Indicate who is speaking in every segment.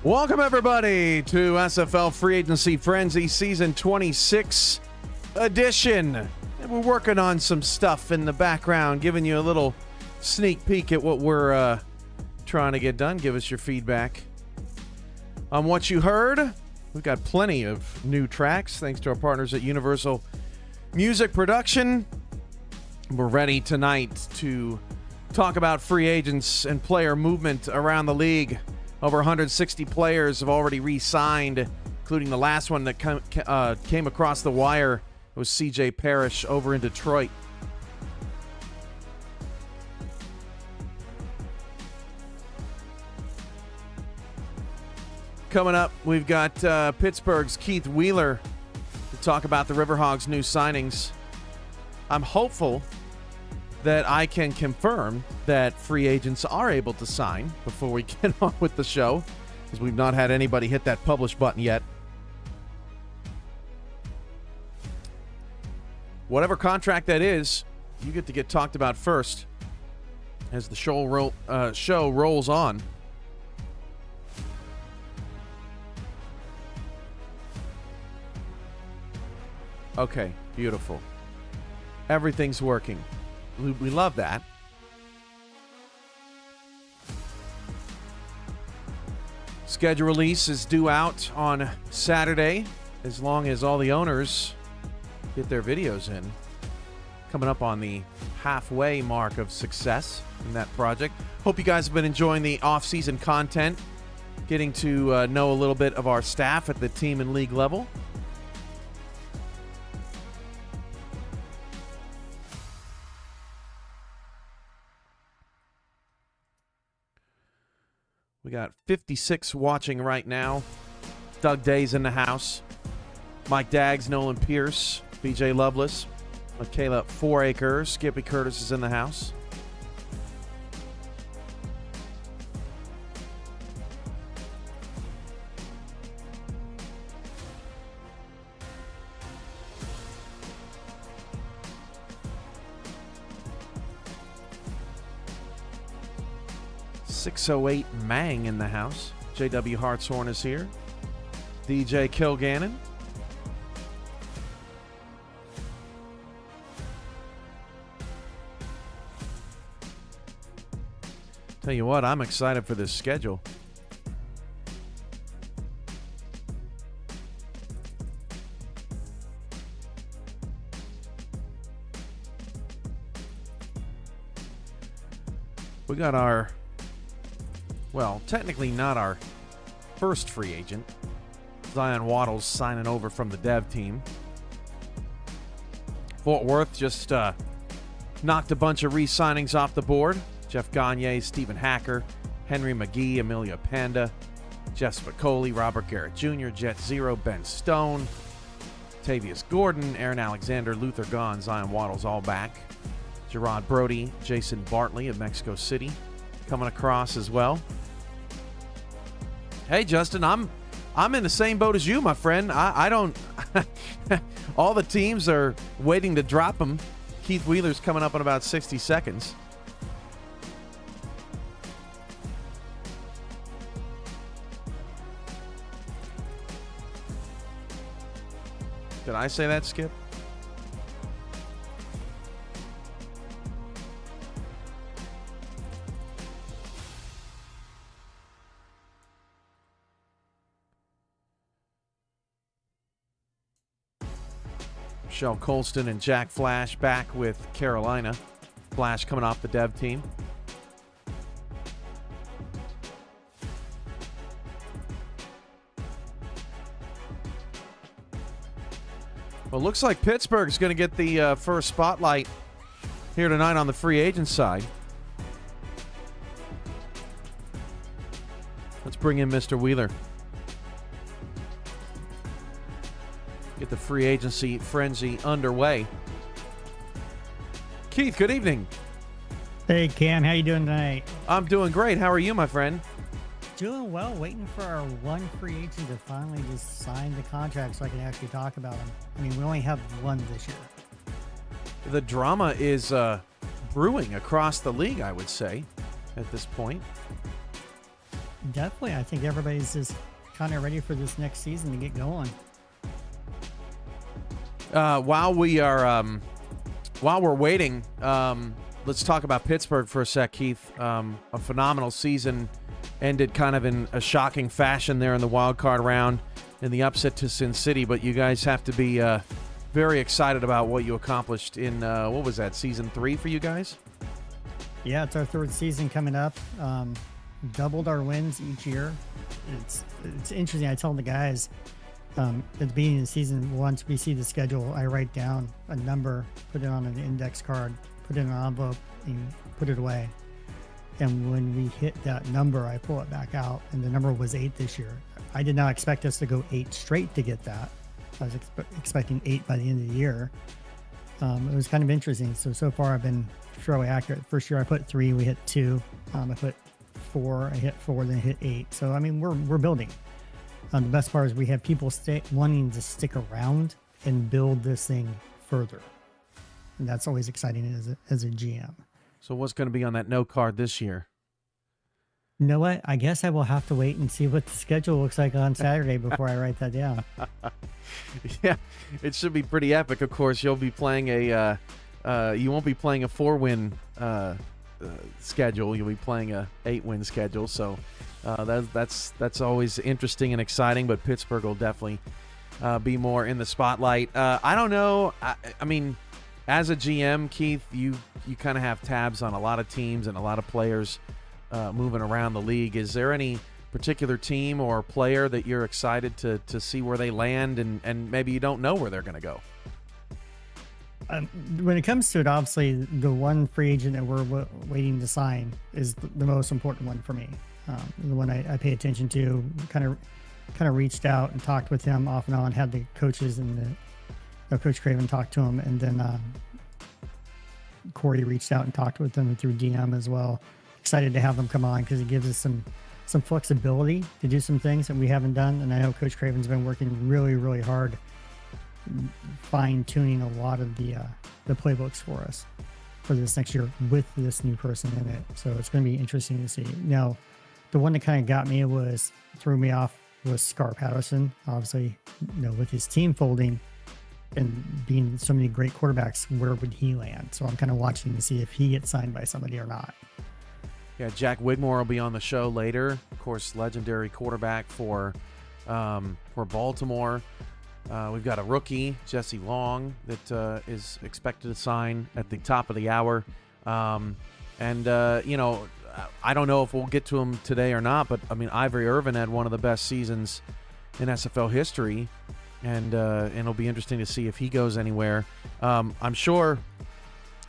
Speaker 1: Welcome, everybody, to SFL Free Agency Frenzy Season 26 edition. And we're working on some stuff in the background, giving you a little sneak peek at what we're trying to get done. Give us your feedback on what you heard. We've got plenty of new tracks, thanks to our partners at Universal Music Production. We're ready tonight to talk about free agents and player movement around the league. Over 160 players have already re-signed, including the last one that came across the wire. It was C.J. Parrish over in Detroit. Coming up, we've got Pittsburgh's Keith Wheeler to talk about the Riverhogs' new signings. I'm hopeful that I can confirm that free agents are able to sign before we get on with the show, because we've not had anybody hit that publish button yet. Whatever contract that is, you get to get talked about first as the show rolls on. Okay, beautiful. Everything's working. We love that. Schedule release is due out on Saturday, as long as all the owners get their videos in. Coming up on the halfway mark of success in that project. Hope you guys have been enjoying the off-season content, getting to know a little bit of our staff at the team and league level. We got 56 watching right now. Doug Day's in the house. Mike Daggs, Nolan Pierce, BJ Loveless, Michaela Fouracre, Skippy Curtis is in the house. .608 Mang in the house. JW Hartshorn is here. DJ Kilgannon. Tell you what, I'm excited for this schedule. We got our, well, technically not our first free agent. Zion Waddles signing over from the dev team. Fort Worth just knocked a bunch of re-signings off the board. Jeff Gagne, Stephen Hacker, Henry McGee, Amelia Panda, Jeff Spicoli, Robert Garrett Jr., Jet Zero, Ben Stone, Tavius Gordon, Aaron Alexander, Luther Gahn, Zion Waddles all back. Gerard Brody, Jason Bartley of Mexico City coming across as well. Hey, Justin, I'm in the same boat as you, my friend. I don't... all the teams are waiting to drop him. Keith Wheeler's coming up in about 60 seconds. Did I say that, Skip? Michelle Colston and Jack Flash back with Carolina. Flash coming off the dev team. Well, looks like Pittsburgh's going to get the first spotlight here tonight on the free agent side. Let's bring in Mr. Wheeler. Get the free agency frenzy underway. Keith, good evening.
Speaker 2: Hey, Ken. How you doing tonight?
Speaker 1: I'm doing great. How are you, my friend?
Speaker 2: Doing well. Waiting for our one free agent to finally just sign the contract so I can actually talk about him. I mean, we only have one this year.
Speaker 1: The drama is brewing across the league, I would say, at this point.
Speaker 2: Definitely. I think everybody's just kind of ready for this next season to get going.
Speaker 1: While we're waiting, let's talk about Pittsburgh for a sec, Keith. A phenomenal season ended kind of in a shocking fashion there in the wild card round in the upset to Sin City, but you guys have to be very excited about what you accomplished in, what was that, season 3 for you guys?
Speaker 2: Yeah, it's our third season coming up. Doubled our wins each year. It's interesting. I tell the guys at the beginning of the season, once we see the schedule, I write down a number, put it on an index card, put it in an envelope, and put it away. And when we hit that number, I pull it back out, and the number was 8 this year. I did not expect us to go 8 straight to get that. I was expecting 8 by the end of the year. It was kind of interesting. So far, I've been fairly accurate. First year, I put 3, we hit 2. I put 4, I hit 4, then hit 8. So, I mean, we're building. The best part is we have people wanting to stick around and build this thing further. And that's always exciting as a GM.
Speaker 1: So what's going to be on that note card this year?
Speaker 2: You know what? I guess I will have to wait and see what the schedule looks like on Saturday before I write that down.
Speaker 1: Yeah, it should be pretty epic. Of course, you'll be playing you won't be playing a 4-win schedule. You'll be playing a 8-win schedule. So that's always interesting and exciting. But Pittsburgh will definitely be more in the spotlight. I don't know. I mean, as a GM, Keith, you kind of have tabs on a lot of teams and a lot of players moving around the league. Is there any particular team or player that you're excited to see where they land and maybe you don't know where they're going to go?
Speaker 2: When it comes to it, obviously, the one free agent that we're waiting to sign is the most important one for me. The one I pay attention to, kind of reached out and talked with him off and on, had the coaches and Coach Craven talked to him, and then Corey reached out and talked with them through DM as well. Excited to have them come on because it gives us some flexibility to do some things that we haven't done. And I know Coach Craven's been working really, really hard, fine-tuning a lot of the playbooks for us for this next year with this new person in it. So it's going to be interesting to see. Now, the one that kind of got me threw me off was Scar Patterson. Obviously, with his team folding and being so many great quarterbacks, where would he land? So I'm kind of watching to see if he gets signed by somebody or not.
Speaker 1: Yeah, Jack Wigmore will be on the show later. Of course, legendary quarterback for Baltimore. We've got a rookie, Jesse Long, that is expected to sign at the top of the hour. I don't know if we'll get to him today or not, but I mean, Ivory Irvin had one of the best seasons in SFL history, and it'll be interesting to see if he goes anywhere. I'm sure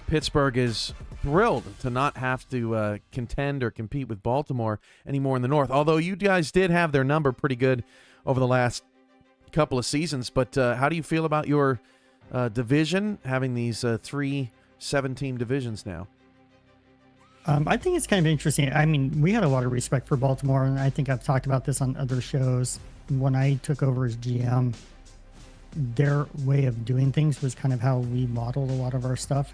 Speaker 1: Pittsburgh is thrilled to not have to contend or compete with Baltimore anymore in the North, although you guys did have their number pretty good over the last couple of seasons. But how do you feel about your division, having these 3 7-team divisions now?
Speaker 2: I think it's kind of interesting. I mean, we had a lot of respect for Baltimore, and I think I've talked about this on other shows. When I took over as GM, their way of doing things was kind of how we modeled a lot of our stuff.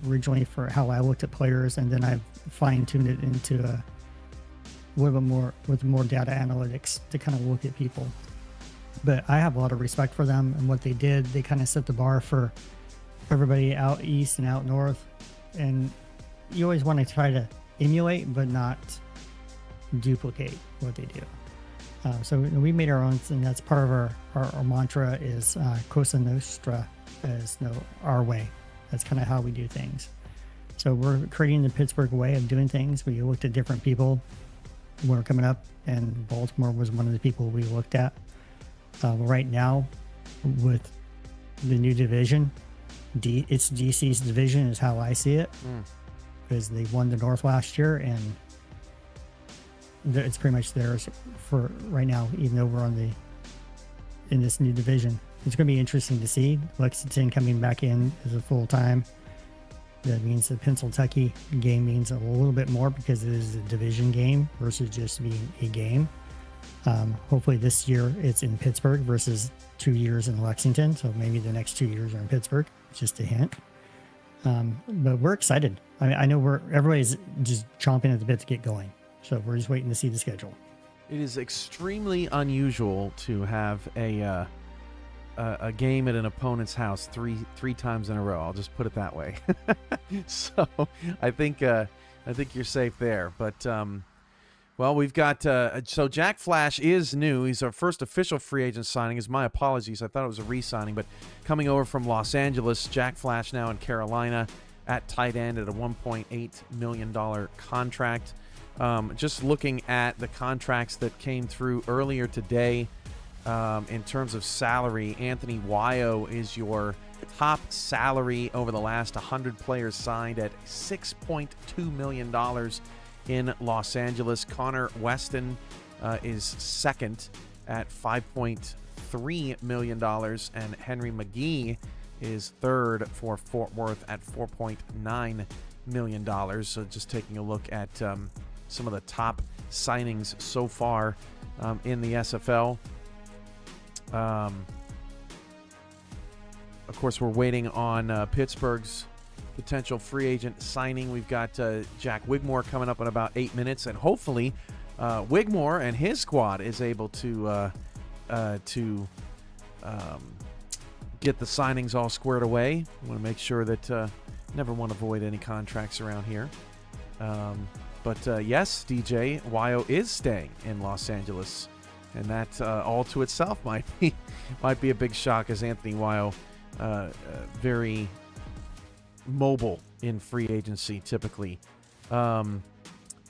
Speaker 2: Originally for how I looked at players, and then I fine-tuned it into a little bit more with more data analytics to kind of look at people. But I have a lot of respect for them and what they did. They kind of set the bar for everybody out east and out north, and you always want to try to emulate but not duplicate what they do. So we made our own, and that's part of our mantra is Cosa Nostra, as our way. That's kind of how we do things. So we're creating the Pittsburgh way of doing things. We looked at different people when we're coming up, and Baltimore was one of the people we looked at. Right now, with the new division, it's DC's division is how I see it, because they won the North last year, and it's pretty much theirs for right now, even though we're in this new division. It's going to be interesting to see Lexington coming back in as a full-time. That means the Pennsylvania game means a little bit more because it is a division game versus just being a game. Hopefully this year it's in Pittsburgh versus 2 years in Lexington. So maybe the next 2 years are in Pittsburgh. Just a hint. But we're excited. I know everybody's just chomping at the bit to get going. So we're just waiting to see the schedule.
Speaker 1: It is extremely unusual to have a game at an opponent's house three times in a row. I'll just put it that way. So I think you're safe there. But well, we've got so Jack Flash is new. He's our first official free agent signing. Is my apologies. I thought it was a re-signing, but coming over from Los Angeles, Jack Flash now in Carolina at tight end at a $1.8 million contract. Just looking at the contracts that came through earlier today, in terms of salary, Anthony Wyo is your top salary over the last 100 players signed at $6.2 million in Los Angeles. Connor Weston is second at $5.3 million, and Henry McGee is third for Fort Worth at $4.9 million. So just taking a look at some of the top signings so far in the SFL. Of course, we're waiting on Pittsburgh's potential free agent signing. We've got Jack Wigmore coming up in about 8 minutes, and hopefully Wigmore and his squad is able to get the signings all squared away. We want to make sure that never want to void any contracts around here. But yes, DJ, Wyo is staying in Los Angeles, and that all to itself might be a big shock, as Anthony Wyo very mobile in free agency typically.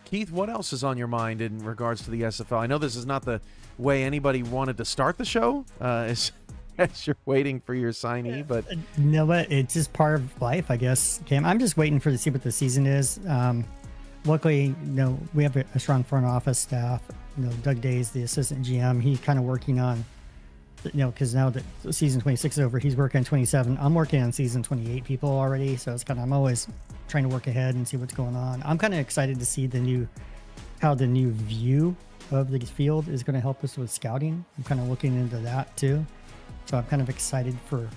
Speaker 1: Keith, what else is on your mind in regards to the SFL? I know this is not the way anybody wanted to start the show, as you're waiting for your signee, but
Speaker 2: you know what? It's just part of life, I guess, Cam. I'm just waiting to see what the season is. Luckily, we have a strong front office staff. Doug Day's the assistant GM. He's kind of working on, because now that season 26 is over, he's working on 27. I'm working on season 28 people already. So it's I'm always trying to work ahead and see what's going on. I'm kind of excited to see how the new view of the field is going to help us with scouting. I'm kind of looking into that too. So I'm kind of excited for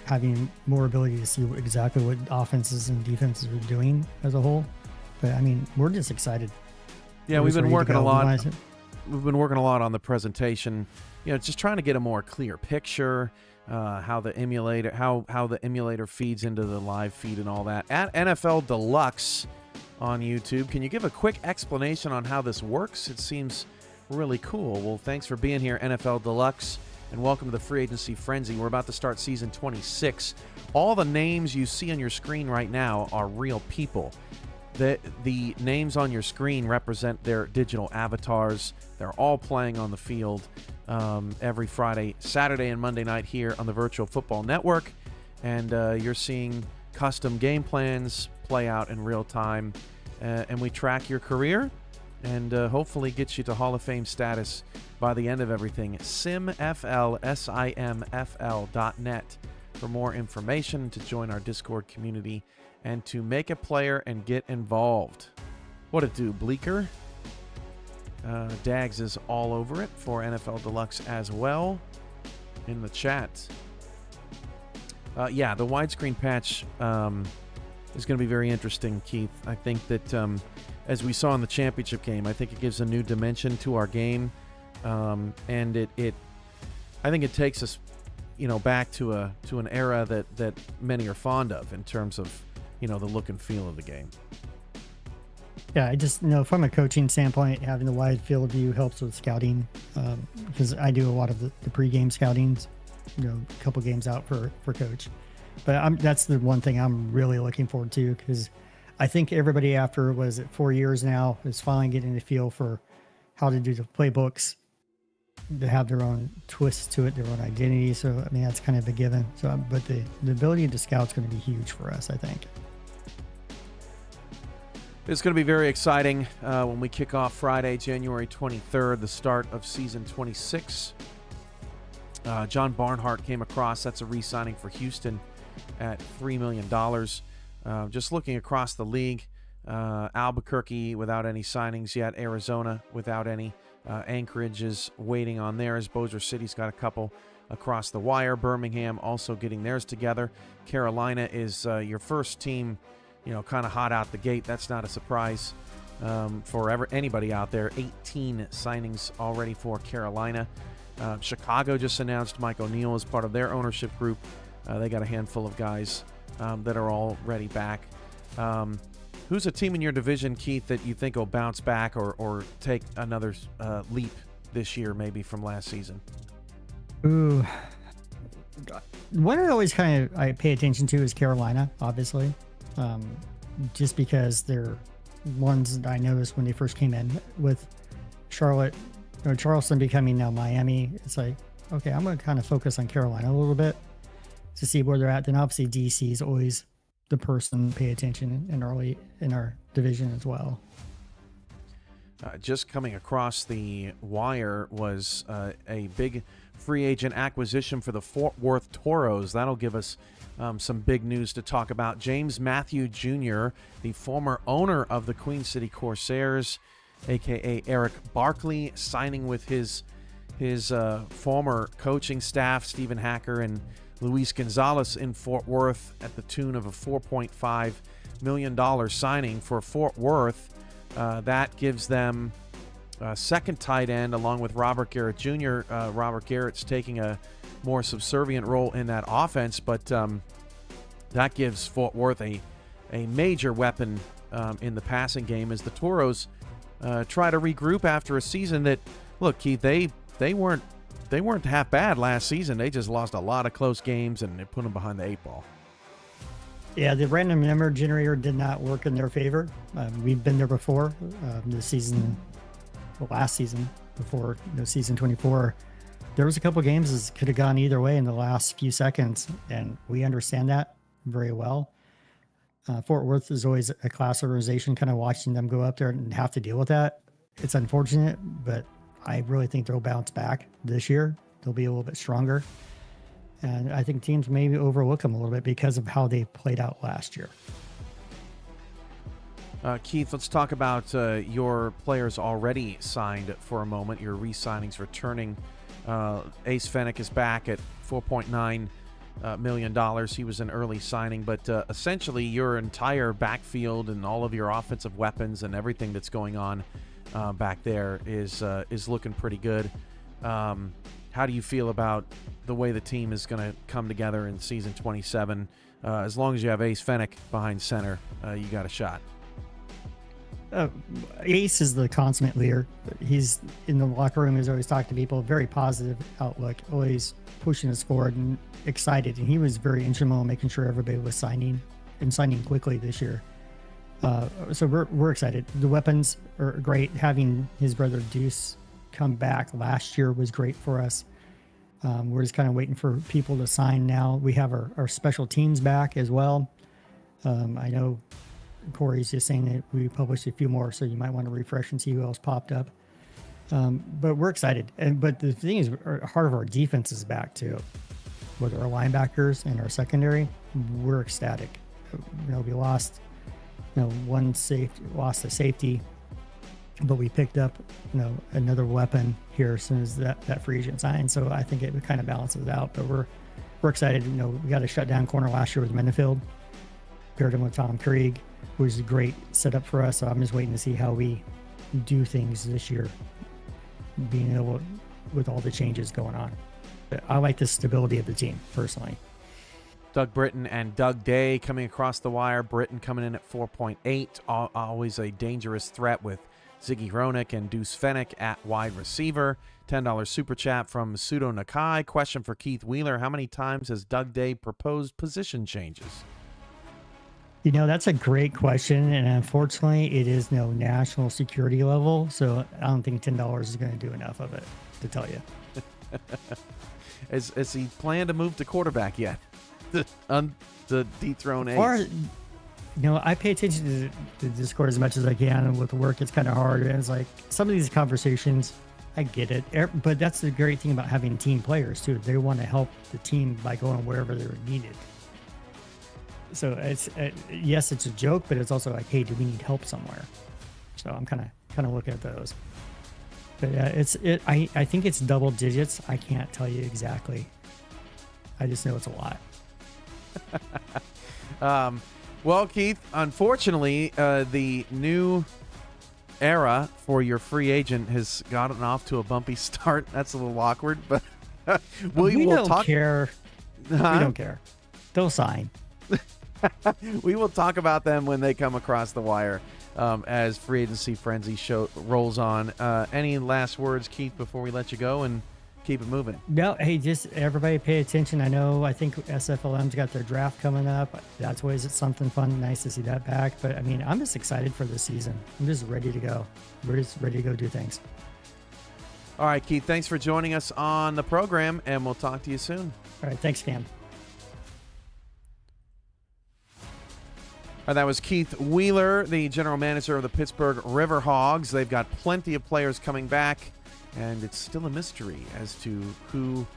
Speaker 2: having more ability to see exactly what offenses and defenses are doing as a whole. But I mean, we're just excited.
Speaker 1: Yeah, we've been working a lot. We've been working a lot on the presentation. Just trying to get a more clear picture, how the emulator feeds into the live feed and all that. At NFL Deluxe on YouTube, can you give a quick explanation on how this works? It seems really cool. Well, thanks for being here, NFL Deluxe, and welcome to the Free Agency Frenzy. We're about to start season 26. All the names you see on your screen right now are real people. The names on your screen represent their digital avatars. They're all playing on the field every Friday, Saturday, and Monday night here on the Virtual Football Network. And you're seeing custom game plans play out in real time. And we track your career and hopefully get you to Hall of Fame status by the end of everything. SimFL, simfl.net for more information, to join our Discord community, and to make a player and get involved. What it do, Bleeker? Dags is all over it for NFL Deluxe as well in the chat. Yeah, the widescreen patch is going to be very interesting, Keith. I think that as we saw in the championship game, I think it gives a new dimension to our game, and I think it takes us, back to an era that many are fond of in terms of the look and feel of the game.
Speaker 2: Yeah, I just from a coaching standpoint, having the wide field view helps with scouting, because I do a lot of the pregame scoutings, a couple games out for coach. But that's the one thing I'm really looking forward to, because I think everybody after 4 years now is finally getting a feel for how to do the playbooks, to have their own twists to it, their own identity. So I mean, that's kind of a given. So, but the ability to scout is going to be huge for us, I think.
Speaker 1: It's going to be very exciting when we kick off Friday, January 23rd, the start of season 26. John Barnhart came across. That's a re-signing for Houston at $3 million. Just looking across the league, Albuquerque without any signings yet. Arizona without any. Anchorage is waiting on theirs. Bossier City's got a couple across the wire. Birmingham also getting theirs together. Carolina is your first team, kind of hot out the gate. That's not a surprise. for anybody out there. 18 signings already for Carolina. Chicago just announced Mike O'Neill as part of their ownership group. They got a handful of guys that are already back. Who's a team in your division, Keith, that you think will bounce back or take another leap this year, maybe from last season?
Speaker 2: Ooh, what I always I pay attention to is Carolina, obviously, just because they're ones that I noticed when they first came in with Charlotte or Charleston becoming now Miami. It's like, okay, I'm going to kind of focus on Carolina a little bit to see where they're at. Then obviously DC is always the person to pay attention in our division as well.
Speaker 1: Just coming across the wire was a big free agent acquisition for the Fort Worth Toros. That'll give us some big news to talk about. James Matthew Jr., the former owner of the Queen City Corsairs, a.k.a. Eric Barkley, signing with his former coaching staff, Stephen Hacker and Luis Gonzalez in Fort Worth, at the tune of a $4.5 million signing for Fort Worth. That gives them a second tight end along with Robert Garrett Jr. Robert Garrett's taking a more subservient role in that offense, but that gives Fort Worth a major weapon in the passing game as the Toros try to regroup after a season that, look, Keith, they weren't half bad last season. They just lost a lot of close games and it put them behind the 8 ball.
Speaker 2: Yeah, the random number generator did not work in their favor. We've been there before. Last season, before season 24, there was a couple games that could have gone either way in the last few seconds, and we understand that very well. Fort Worth is always a class organization, kind of watching them go up there and have to deal with that. It's unfortunate, but I really think they'll bounce back this year. They'll be a little bit stronger. And I think teams maybe overlook them a little bit because of how they played out last year.
Speaker 1: Keith, let's talk about your players already signed for a moment. Your re-signings returning. Ace Fennick is back at $4.9 million. He was an early signing, but essentially your entire backfield and all of your offensive weapons and everything that's going on back there is looking pretty good. How do you feel about the way the team is going to come together in season 27? As long as you have Ace Fennick behind center, you got a shot.
Speaker 2: Ace is the consummate leader. He's in the locker room. He's always talking to people. Very positive outlook. Always pushing us forward and excited. And he was very instrumental in making sure everybody was signing quickly this year. So we're excited. The weapons are great. Having his brother Deuce come back last year was great for us. We're just kind of waiting for people to sign now. We have our special teams back as well. I know Corey's just saying that we published a few more, so you might want to refresh and see who else popped up. But we're excited. But the thing is, heart of our defense is back too. With our linebackers and our secondary, we're ecstatic. We lost, lost a safety, but we picked up, another weapon here as soon as that free agent signed. So I think it kind of balances out. But we're excited. We got a shutdown corner last year with Mennefield. Paired him with Tom Krieg, which is a great setup for us. So I'm just waiting to see how we do things this year, being able with all the changes going on. But I like the stability of the team personally.
Speaker 1: Doug Britton and Doug Day coming across the wire. Britton coming in at 4.8. Always a dangerous threat with Ziggy Hronick and Deuce Fennick at wide receiver. $10 super chat from Pseudo Nakai. Question for Keith Wheeler. How many times has Doug Day proposed position changes?
Speaker 2: That's a great question, and unfortunately, it is no national security level, so I don't think $10 is going to do enough of it, to tell you.
Speaker 1: Has he planned to move to quarterback yet? to dethrone Ace?
Speaker 2: I pay attention to the Discord as much as I can, and with work, it's kind of hard. And it's like some of these conversations, I get it, but that's the great thing about having team players too. They want to help the team by going wherever they're needed. So it's yes, it's a joke, but it's also like, hey, do we need help somewhere? So I'm kind of looking at those. But I think it's double digits. I can't tell you exactly. I just know it's a lot.
Speaker 1: Well, Keith, unfortunately, the new era for your free agent has gotten off to a bumpy start. That's a little awkward, but
Speaker 2: we
Speaker 1: will
Speaker 2: don't
Speaker 1: talk.
Speaker 2: care.
Speaker 1: Huh?
Speaker 2: We don't care. They'll sign.
Speaker 1: We will talk about them when they come across the wire as free agency frenzy show rolls on. Any last words, Keith, before we let you go and keep it moving?
Speaker 2: No, hey, just everybody pay attention. I think SFLM's got their draft coming up. That's always something fun. Nice to see that back. But I mean, I'm just excited for this season. I'm just ready to go. We're just ready to go do things.
Speaker 1: All right, Keith, thanks for joining us on the program, and we'll talk to you soon.
Speaker 2: All right, thanks, Cam.
Speaker 1: That was Keith Wheeler, the general manager of the Pittsburgh Riverhogs. They've got plenty of players coming back, and it's still a mystery as to who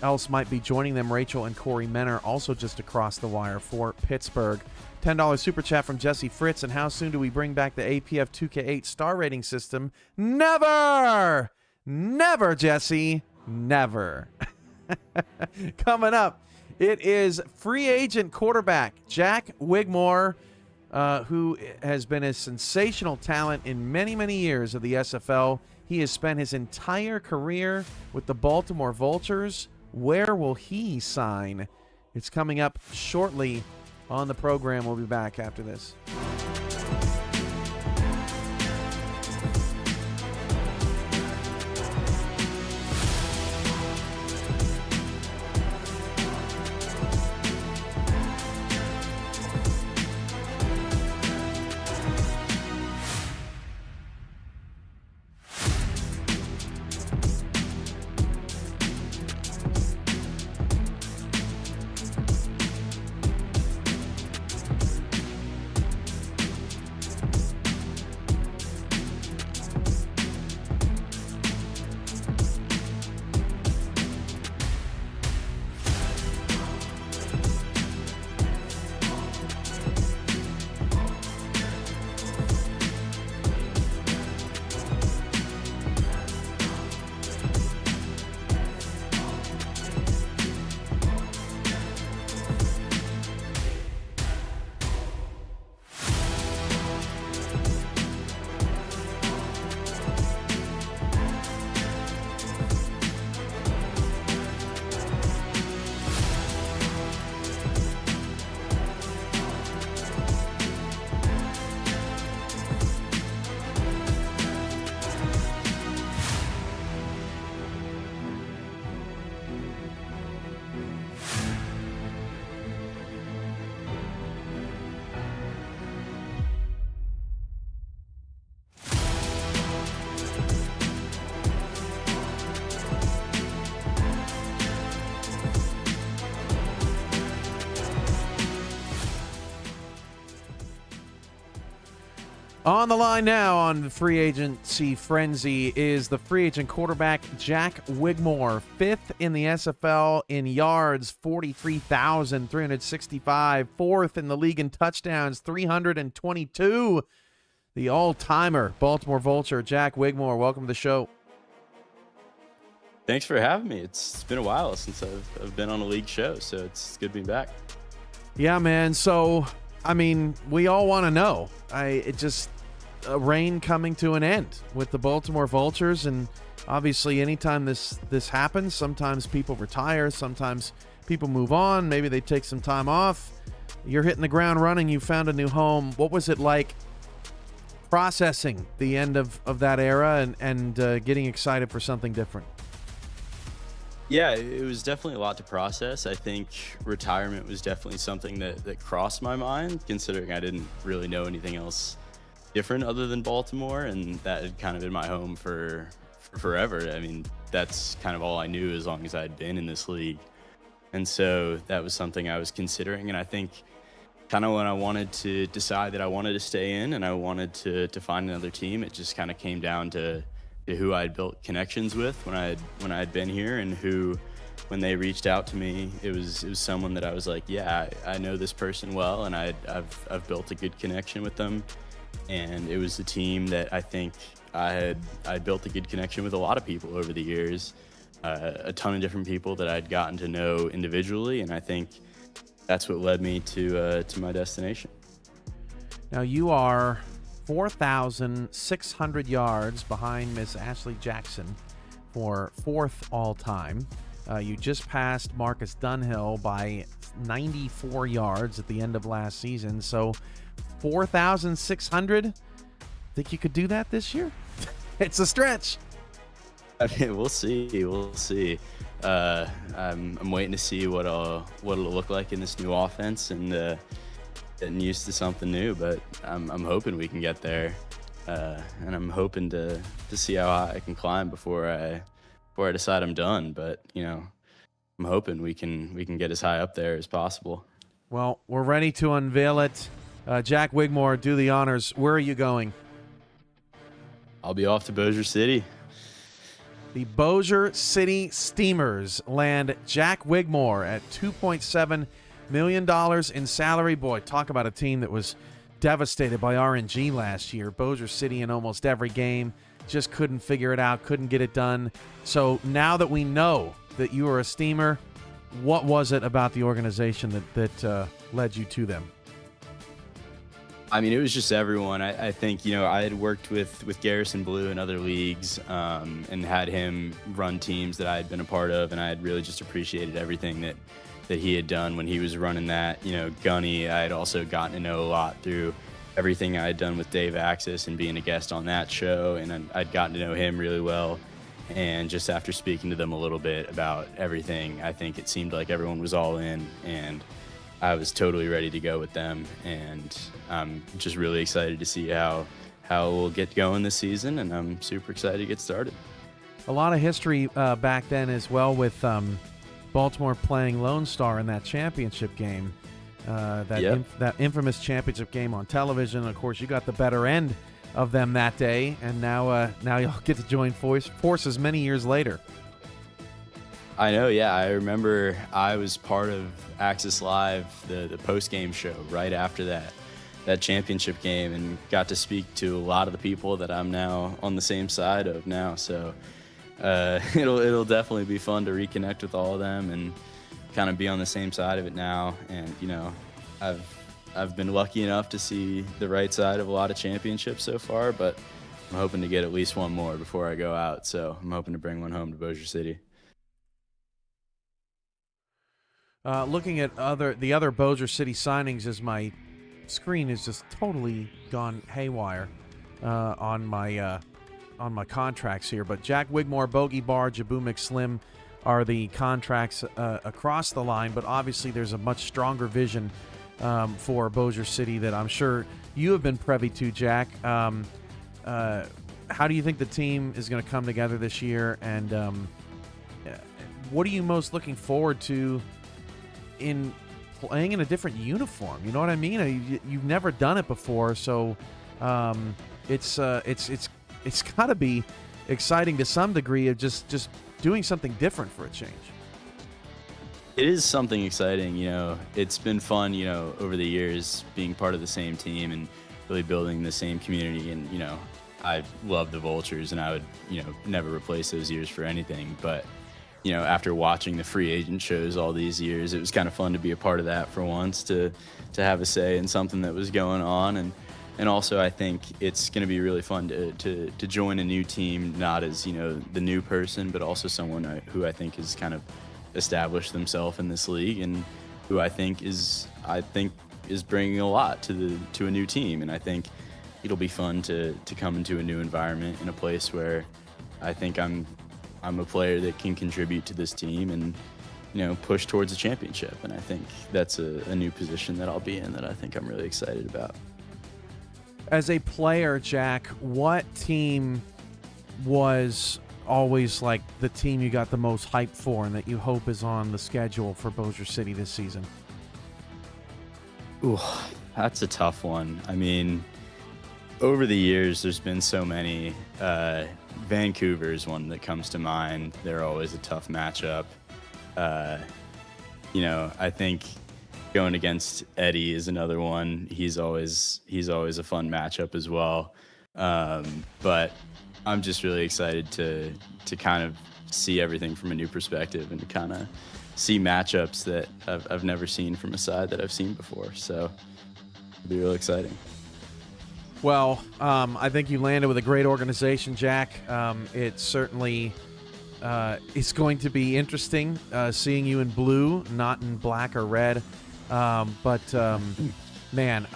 Speaker 1: else might be joining them. Rachel and Corey Menner also just across the wire for Pittsburgh. $10 super chat from Jesse Fritz. And how soon do we bring back the APF 2K8 star rating system? Never! Never, Jesse. Never. Coming up, it is free agent quarterback Jack Wigmore, who has been a sensational talent in many, many years of the SFL. He has spent his entire career with the Baltimore Vultures. Where will he sign? It's coming up shortly on the program. We'll be back after this. On the line now on the free agency frenzy is the free agent quarterback Jack Wigmore, fifth in the SFL in yards, 43,365, fourth in the league in touchdowns, 322. The all-timer Baltimore Vulture, Jack Wigmore, welcome to the show.
Speaker 3: Thanks for having me. It's been a while since I've been on a league show, so it's good being back.
Speaker 1: Yeah, man. So, I mean, we all want to know. A reign coming to an end with the Baltimore Vultures, and obviously anytime this happens, sometimes people retire, sometimes people move on, maybe they take some time off. You're hitting the ground running, you found a new home. What was it like processing the end of that era and getting excited for something different?
Speaker 3: Yeah, it was definitely a lot to process. I think retirement was definitely something that crossed my mind, considering I didn't really know anything else different other than Baltimore, and that had kind of been my home for forever. I mean, that's kind of all I knew as long as I had been in this league. And so that was something I was considering. And I think kind of when I wanted to decide that I wanted to stay in and I wanted to find another team, it just kind of came down to who I had built connections with when I had been here, and who, when they reached out to me, it was someone that I was like, yeah, I know this person well, and I've built a good connection with them. And it was a team that I think I built a good connection with a lot of people over the years, a ton of different people that I'd gotten to know individually, and I think that's what led me to my destination.
Speaker 1: Now, you are 4,600 yards behind Miss Ashley Jackson for 4th all-time. You just passed Marcus Dunhill by 94 yards at the end of last season. So 4,600. Think you could do that this year? It's a stretch.
Speaker 3: I mean, we'll see. We'll see. I'm waiting to see what it'll look like in this new offense, and getting used to something new. But I'm hoping we can get there, and I'm hoping to see how high I can climb before I decide I'm done. But I'm hoping we can get as high up there as possible.
Speaker 1: Well, we're ready to unveil it. Jack Wigmore, do the honors. Where are you going?
Speaker 3: I'll be off to Bossier City.
Speaker 1: The Bossier City Steamers land Jack Wigmore at $2.7 million in salary. Boy, talk about a team that was devastated by RNG last year. Bossier City in almost every game, just couldn't figure it out, couldn't get it done. So now that we know that you are a Steamer, what was it about the organization that led you to them?
Speaker 3: I mean, it was just everyone. I think, I had worked with Garrison Blue in other leagues, and had him run teams that I had been a part of, and I had really just appreciated everything that he had done when he was running that. Gunny, I had also gotten to know a lot through everything I had done with Dave Axis and being a guest on that show, and I'd gotten to know him really well. And just after speaking to them a little bit about everything, I think it seemed like everyone was all in, and I was totally ready to go with them, and I'm just really excited to see how we'll get going this season, and I'm super excited to get started.
Speaker 1: A lot of history back then as well, with Baltimore playing Lone Star in that championship game, that infamous championship game on television. Of course, you got the better end of them that day, and now you'll get to join forces many years later.
Speaker 3: I know, yeah. I remember I was part of Axis Live, the post-game show right after that championship game, and got to speak to a lot of the people that I'm now on the same side of now. So it'll definitely be fun to reconnect with all of them and kind of be on the same side of it now. And I've been lucky enough to see the right side of a lot of championships so far, but I'm hoping to get at least one more before I go out. So I'm hoping to bring one home to Bossier City.
Speaker 1: Looking at the other Bossier City signings, as my screen is just totally gone haywire on my contracts here. But Jack Wigmore, Bogey Bar, Jabu McSlim are the contracts across the line. But obviously, there's a much stronger vision for Bossier City that I'm sure you have been privy to, Jack. How do you think the team is going to come together this year? And what are you most looking forward to in playing in a different uniform? You know what I mean? You've never done it before, so it's got to be exciting to some degree of just doing something different for a change.
Speaker 3: It is something exciting. It's been fun, over the years being part of the same team and really building the same community. And, I love the Vultures, and I would, never replace those years for anything. But after watching the free agent shows all these years, it was kind of fun to be a part of that for once, to have a say in something that was going on. And also, I think it's going to be really fun to join a new team, not as, the new person, but also someone who I think has kind of established themselves in this league, and who I think is bringing a lot to a new team. And I think it'll be fun to come into a new environment in a place where I think I'm a player that can contribute to this team and, push towards a championship. And I think that's a new position that I'll be in that I think I'm really excited about.
Speaker 1: As a player, Jack, what team was always like the team you got the most hype for and that you hope is on the schedule for Bossier City this season?
Speaker 3: Ooh, that's a tough one. I mean, over the years, there's been so many. Vancouver's one that comes to mind. They're always a tough matchup. I think going against Eddie is another one. He's always a fun matchup as well. But I'm just really excited to kind of see everything from a new perspective and to kind of see matchups that I've never seen from a side that I've seen before. So it'll be real exciting.
Speaker 1: Well, I think you landed with a great organization, Jack. It certainly is going to be interesting seeing you in blue, not in black or red. Man,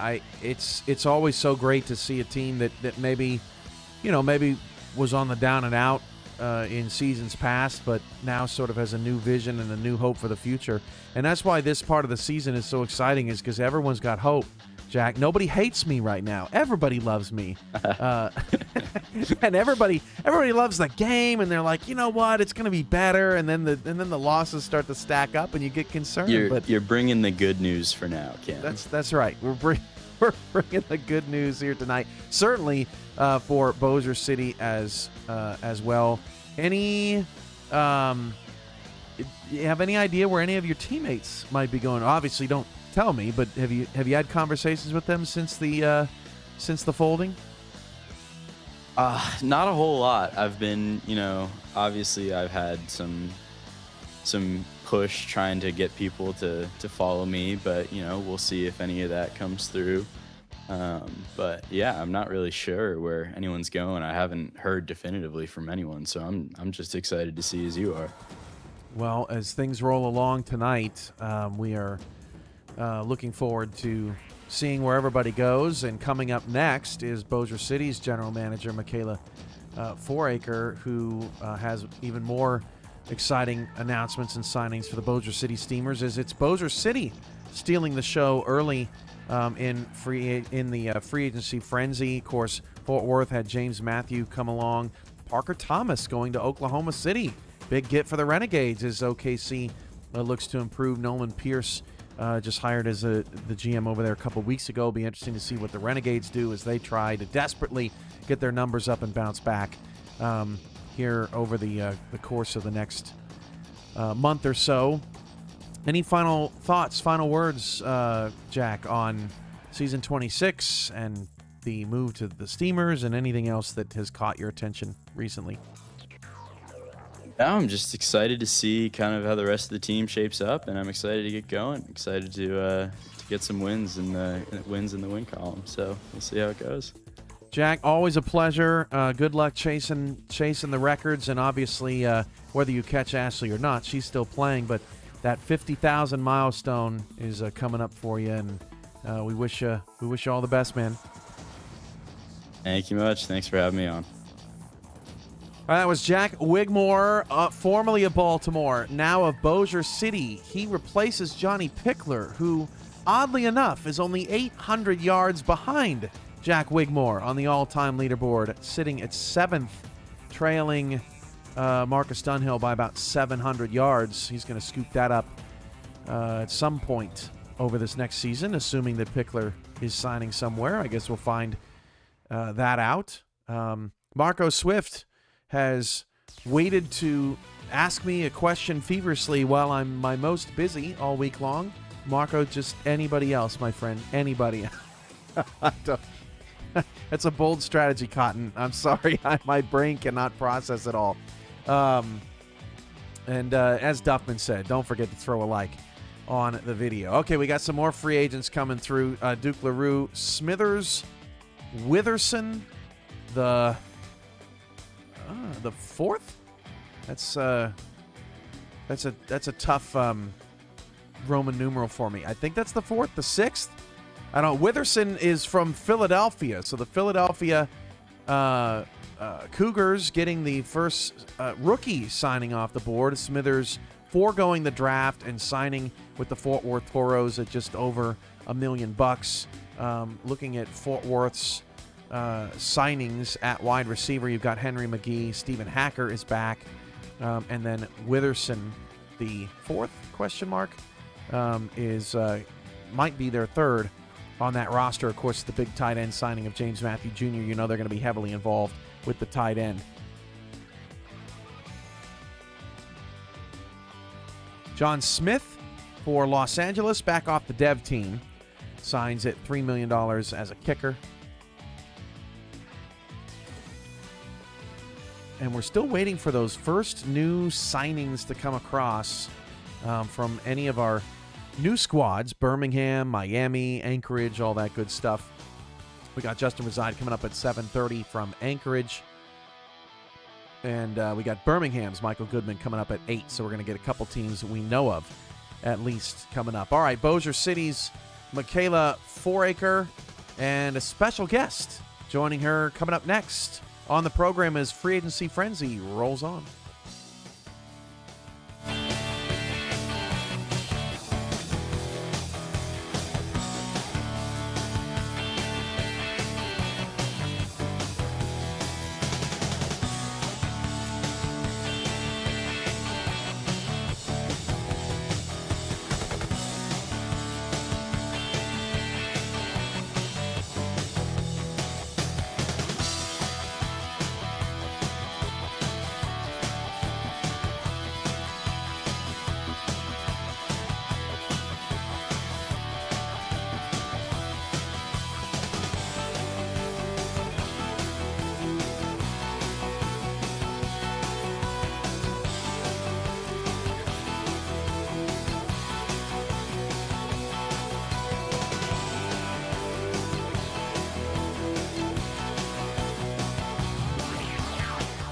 Speaker 1: it's always so great to see a team that maybe was on the down and out in seasons past, but now sort of has a new vision and a new hope for the future. And that's why this part of the season is so exciting, is because everyone's got hope. Jack, nobody hates me right now. Everybody loves me, and everybody loves the game. And they're like, you know what, it's going to be better. And then the losses start to stack up, and you get concerned.
Speaker 3: You're bringing the good news for now, Ken.
Speaker 1: That's right. We're bringing the good news here tonight. Certainly for Bossier City as well. You have any idea where any of your teammates might be going? Obviously, don't tell me, but have you had conversations with them since the folding?
Speaker 3: Not a whole lot. I've been, obviously I've had some push trying to get people to follow me, but we'll see if any of that comes through. But yeah, I'm not really sure where anyone's going. I haven't heard definitively from anyone, so I'm just excited to see as you are.
Speaker 1: Well, as things roll along tonight, we are looking forward to seeing where everybody goes. And coming up next is Bossier City's general manager, Michaela Foraker, who has even more exciting announcements and signings for the Bossier City Steamers, as it's Bossier City stealing the show early in the free agency frenzy. Of course, Fort Worth had James Matthew come along. Parker Thomas going to Oklahoma City. Big get for the Renegades as OKC looks to improve. Nolan Pierce just hired as the GM over there a couple weeks ago. Be interesting to see what the Renegades do as they try to desperately get their numbers up and bounce back here over the course of the next month or so. Any final thoughts, final words, Jack, on season 26 and the move to the Steamers and anything else that has caught your attention recently?
Speaker 3: Now I'm just excited to see kind of how the rest of the team shapes up, and I'm excited to get going. Excited to get some wins in the win column. So we'll see how it goes.
Speaker 1: Jack, always a pleasure. Good luck chasing the records, and obviously whether you catch Ashley or not, she's still playing. But that 50,000 milestone is coming up for you, and we wish you all the best, man.
Speaker 3: Thank you much. Thanks for having me on.
Speaker 1: All right, that was Jack Wigmore, formerly of Baltimore, now of Bossier City. He replaces Johnny Pickler, who, oddly enough, is only 800 yards behind Jack Wigmore on the all-time leaderboard, sitting at 7th, trailing Marcus Dunhill by about 700 yards. He's going to scoop that up at some point over this next season, assuming that Pickler is signing somewhere. I guess we'll find that out. Marco Swift has waited to ask me a question feverishly while I'm my most busy all week long. Marco, just anybody else, my friend. Anybody. That's a bold strategy, Cotton. I'm sorry. My brain cannot process it all. And as Duffman said, don't forget to throw a like on the video. Okay, we got some more free agents coming through. Duke LaRue, Smithers, Witherson, the fourth. That's a tough Roman numeral for me. I think that's the fourth. The sixth. I don't know. Witherson is from Philadelphia, so the Philadelphia Cougars getting the first rookie signing off the board. Smithers foregoing the draft and signing with the Fort Worth Toros at just over $1 million. Looking at Fort Worth's signings at wide receiver, you've got Henry McGee, Stephen Hacker is back, and then Witherson, the fourth question mark, is might be their third on that roster. Of course, the big tight end signing of James Matthew Jr. You know they're going to be heavily involved with the tight end. John Smith for Los Angeles, back off the dev team, signs at $3 million as a kicker. And we're still waiting for those first new signings to come across from any of our new squads, Birmingham, Miami, Anchorage, all that good stuff. We got Justin Reside coming up at 7:30 from Anchorage. And we got Birmingham's Michael Goodman coming up at 8. So we're going to get a couple teams we know of at least coming up. All right, Bossier City's Michaela Foraker and a special guest joining her coming up next on the program as Free Agency Frenzy rolls on.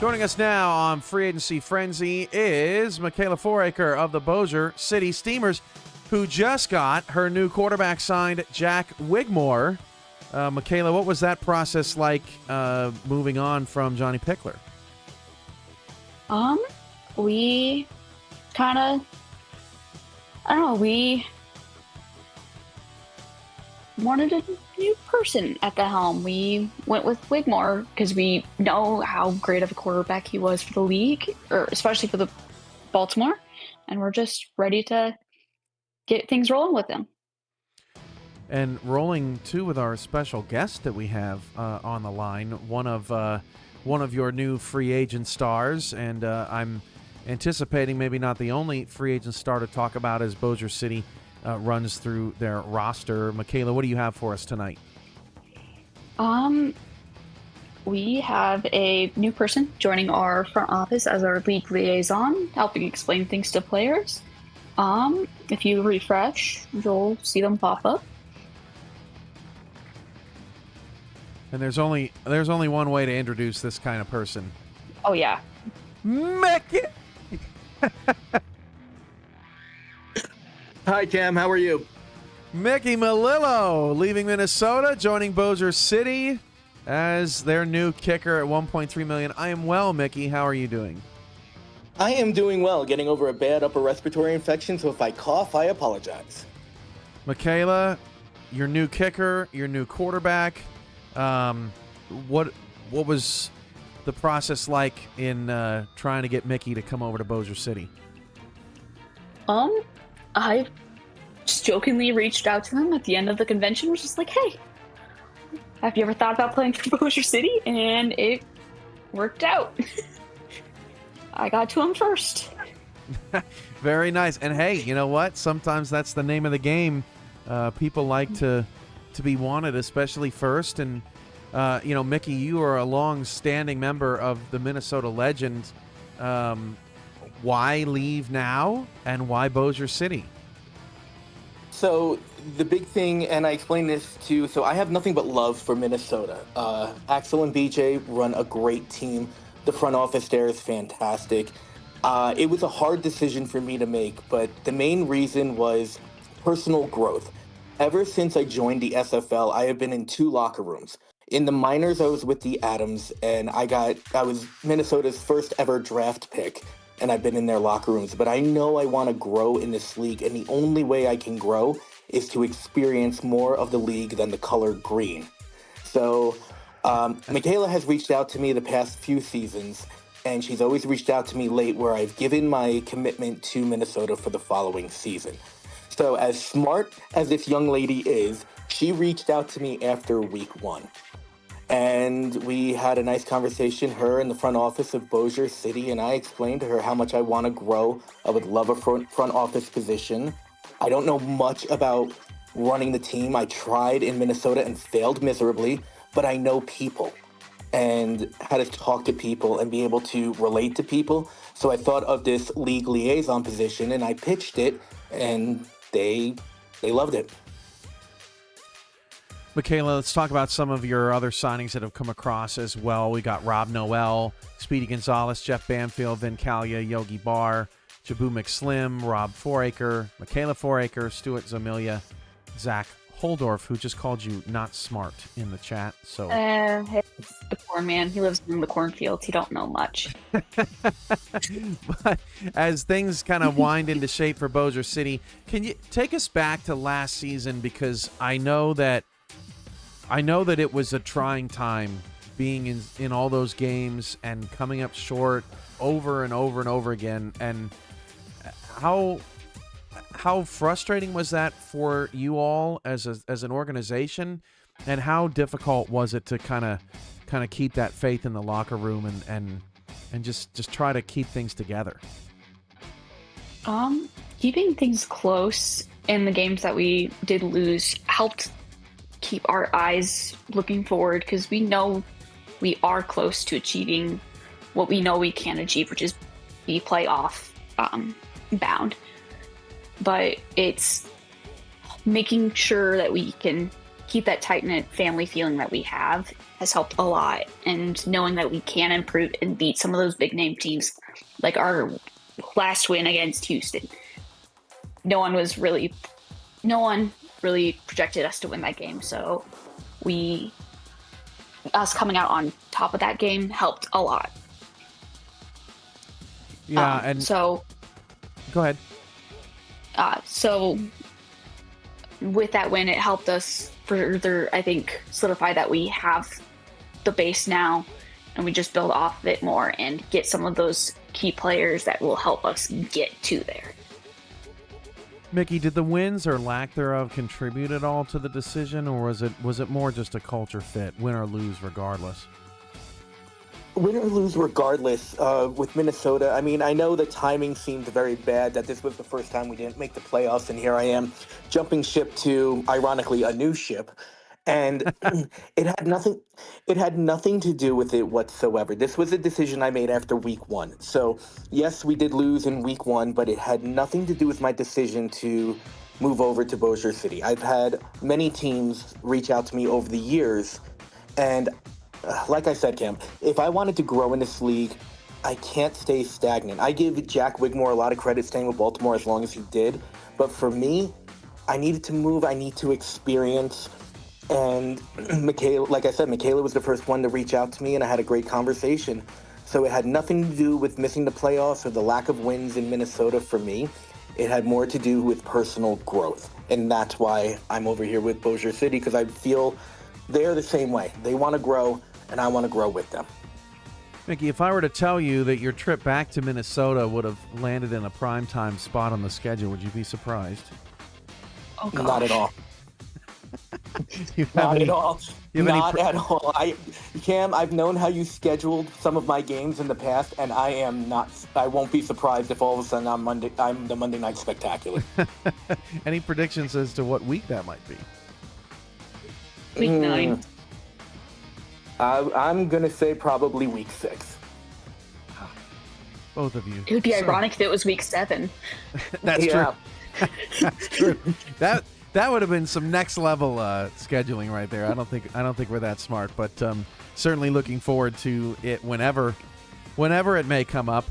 Speaker 1: Joining us now on Free Agency Frenzy is Michaela Foraker of the Bossier City Steamers, who just got her new quarterback signed, Jack Wigmore. Michaela, what was that process like moving on from Johnny Pickler?
Speaker 4: We kind of, I don't know, we wanted a new person at the helm. We went with Wigmore because we know how great of a quarterback he was for the league, or especially for the Baltimore, and we're just ready to get things rolling with him.
Speaker 1: And rolling too with our special guest that we have on the line, one of your new free agent stars, and I'm anticipating maybe not the only free agent star to talk about as Bossier City runs through their roster. Michaela, what do you have for us tonight?
Speaker 4: We have a new person joining our front office as our league liaison, helping explain things to players. If you refresh, you'll see them pop up.
Speaker 1: And there's only one way to introduce this kind of person.
Speaker 4: Oh yeah.
Speaker 1: Mickey!
Speaker 5: Hi, Cam. How are you?
Speaker 1: Mickey Melillo leaving Minnesota, joining Bossier City as their new kicker at $1.3 million. I am well, Mickey. How are you doing?
Speaker 5: I am doing well, getting over a bad upper respiratory infection, so if I cough, I apologize.
Speaker 1: Michaela, your new kicker, your new quarterback. What was the process like in trying to get Mickey to come over to Bossier City?
Speaker 4: I just jokingly reached out to him at the end of the convention, was just like, hey, have you ever thought about playing for Bossier City? And it worked out. I got to him first.
Speaker 1: Very nice. And hey, you know what? Sometimes that's the name of the game. People like to be wanted, especially first. And, Mickey, you are a long-standing member of the Minnesota Legend. Why leave now, and why Bossier City?
Speaker 5: So the big thing, and I explained this too, so I have nothing but love for Minnesota. Axel and BJ run a great team. The front office there is fantastic. It was a hard decision for me to make, but the main reason was personal growth. Ever since I joined the SFL, I have been in 2 locker rooms. In the minors, I was with the Adams, and I was Minnesota's first ever draft pick, and I've been in their locker rooms. But I know I want to grow in this league, and the only way I can grow is to experience more of the league than the color green. So Michaela has reached out to me the past few seasons, and she's always reached out to me late where I've given my commitment to Minnesota for the following season. So as smart as this young lady is, she reached out to me after week 1. And we had a nice conversation, her in the front office of Bossier City, and I explained to her how much I want to grow. I would love a front office position. I don't know much about running the team. I tried in Minnesota and failed miserably, but I know people and how to talk to people and be able to relate to people. So I thought of this league liaison position, and I pitched it, and they loved it.
Speaker 1: Michaela, let's talk about some of your other signings that have come across as well. We got Rob Noel, Speedy Gonzalez, Jeff Banfield, Vin Callia, Yogi Barr, Jabu McSlim, Rob Foraker, Michaela Foraker, Stuart Zamilia, Zach Holdorf, who just called you not smart in the chat. So
Speaker 4: It's the corn man. He lives in the cornfields. He don't know much.
Speaker 1: But as things kind of wind into shape for Bossier City, can you take us back to last season? Because I know that it was a trying time being in all those games and coming up short over and over and over again. And how frustrating was that for you all as an organization, and how difficult was it to kind of keep that faith in the locker room and just try to keep things together?
Speaker 4: Keeping things close in the games that we did lose helped keep our eyes looking forward, because we know we are close to achieving what we know we can achieve, which is be playoff bound. But it's making sure that we can keep that tight-knit family feeling that we have has helped a lot. And knowing that we can improve and beat some of those big name teams, like our last win against Houston. No one really projected us to win that game. So us coming out on top of that game helped a lot.
Speaker 1: Yeah, so go ahead.
Speaker 4: So with that win, it helped us further, I think, solidify that we have the base now, and we just build off of it more and get some of those key players that will help us get to there.
Speaker 1: Mickey, did the wins or lack thereof contribute at all to the decision, or was it more just a culture fit, win or lose regardless?
Speaker 5: Win or lose regardless, with Minnesota, I mean, I know the timing seemed very bad, that this was the first time we didn't make the playoffs, and here I am jumping ship to, ironically, a new ship. And it had nothing to do with it whatsoever. This was a decision I made after week one. So, yes, we did lose in week one, but it had nothing to do with my decision to move over to Bossier City. I've had many teams reach out to me over the years, and like I said, Cam, if I wanted to grow in this league, I can't stay stagnant. I give Jack Wigmore a lot of credit staying with Baltimore as long as he did. But for me, I needed to move. I need to experience. And Michaela, like I said, Michaela was the first one to reach out to me, and I had a great conversation. So it had nothing to do with missing the playoffs or the lack of wins in Minnesota for me. It had more to do with personal growth. And that's why I'm over here with Bossier City, because I feel they're the same way. They want to grow, and I want to grow with them.
Speaker 1: Mickey, if I were to tell you that your trip back to Minnesota would have landed in a primetime spot on the schedule, would you be surprised?
Speaker 4: Oh, gosh.
Speaker 5: Not at all.
Speaker 1: Not
Speaker 5: at all. Not at all. Cam, I've known how you scheduled some of my games in the past, and I won't be surprised if all of a sudden I'm the Monday Night Spectacular.
Speaker 1: Any predictions as to what week that might be?
Speaker 4: Week 9.
Speaker 5: I'm going to say probably week 6.
Speaker 1: Both of you.
Speaker 4: It would be ironic if it was week 7.
Speaker 1: That's true. That's true. That would have been some next level scheduling right there. I don't think we're that smart, but certainly looking forward to it whenever it may come up.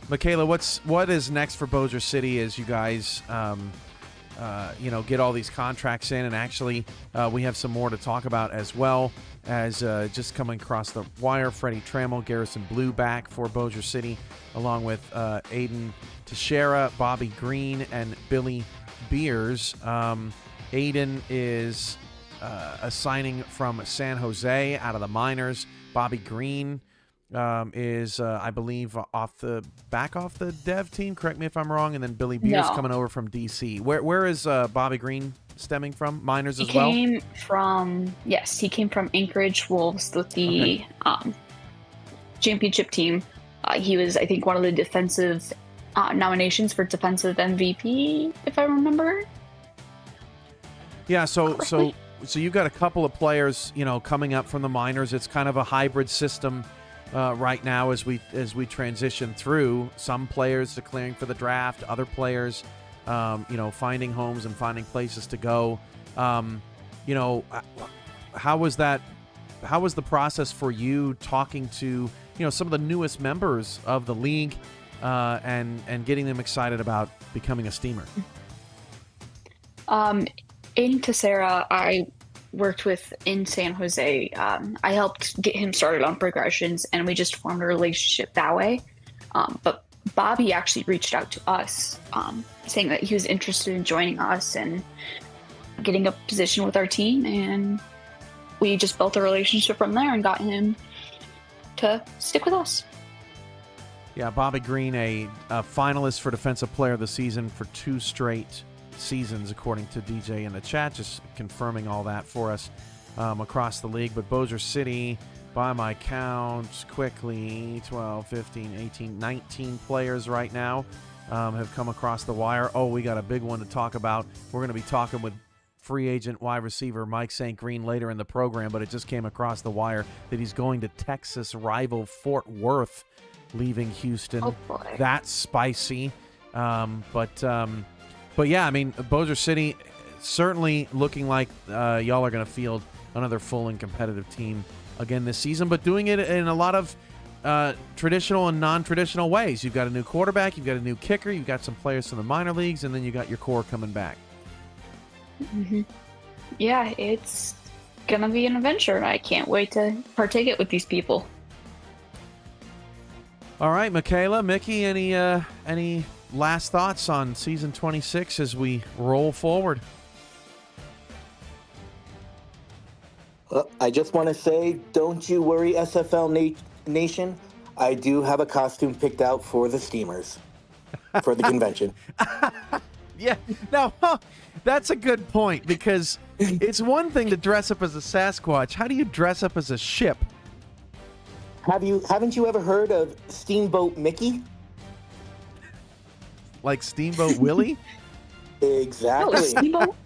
Speaker 1: Michaela, what is next for Bossier City as you guys get all these contracts in, and actually we have some more to talk about as well, as just coming across the wire, Freddie Trammell, Garrison Blue back for Bossier City, along with Aiden Teixeira, Bobby Green, and Billy Beers. Aiden is a signing from San Jose out of the minors. Bobby Green is, I believe, off the dev team. Correct me if I'm wrong. And then Billy Beers coming over from DC. Where is Bobby Green stemming from? Minors as well? He
Speaker 4: came from Anchorage Wolves with the championship team. He was, I think, one of the defensive nominations for defensive MVP, if I remember.
Speaker 1: Yeah, so you've got a couple of players, coming up from the minors. It's kind of a hybrid system right now as we transition through. Some players declaring for the draft, other players, finding homes and finding places to go. you know, how was that? How was the process for you talking to, you know, some of the newest members of the league and getting them excited about becoming a steamer?
Speaker 4: In Tessera, I worked with in San Jose. I helped get him started on progressions, and we just formed a relationship that way. But Bobby actually reached out to us, saying that he was interested in joining us and getting a position with our team, and we just built a relationship from there and got him to stick with us.
Speaker 1: Yeah, Bobby Green, a finalist for Defensive Player of the Season for 2 straight seasons, according to DJ in the chat, just confirming all that for us across the league. But Bossier City, by my count, quickly, 12, 15, 18, 19 players right now have come across the wire. Oh, we got a big one to talk about. We're going to be talking with free agent wide receiver Mike St. Green later in the program, but it just came across the wire that he's going to Texas rival Fort Worth, leaving Houston.
Speaker 4: Oh boy.
Speaker 1: That's spicy. But yeah, I mean, Bossier City certainly looking like y'all are going to field another full and competitive team again this season, but doing it in a lot of traditional and non-traditional ways. You've got a new quarterback, you've got a new kicker, you've got some players from the minor leagues, and then you got your core coming back.
Speaker 4: Mm-hmm. Yeah, it's gonna be an adventure. I can't wait to partake it with these people.
Speaker 1: All right, Michaela, Mickey, any last thoughts on season 26 as we roll forward?
Speaker 5: I just want to say, don't you worry, SFL Nation. I do have a costume picked out for the Steamers for the convention.
Speaker 1: Yeah, now that's a good point, because it's one thing to dress up as a Sasquatch. How do you dress up as a ship?
Speaker 5: Haven't you ever heard of Steamboat Mickey?
Speaker 1: Like Steamboat Willie?
Speaker 5: Exactly.
Speaker 4: Oh, Steamboat?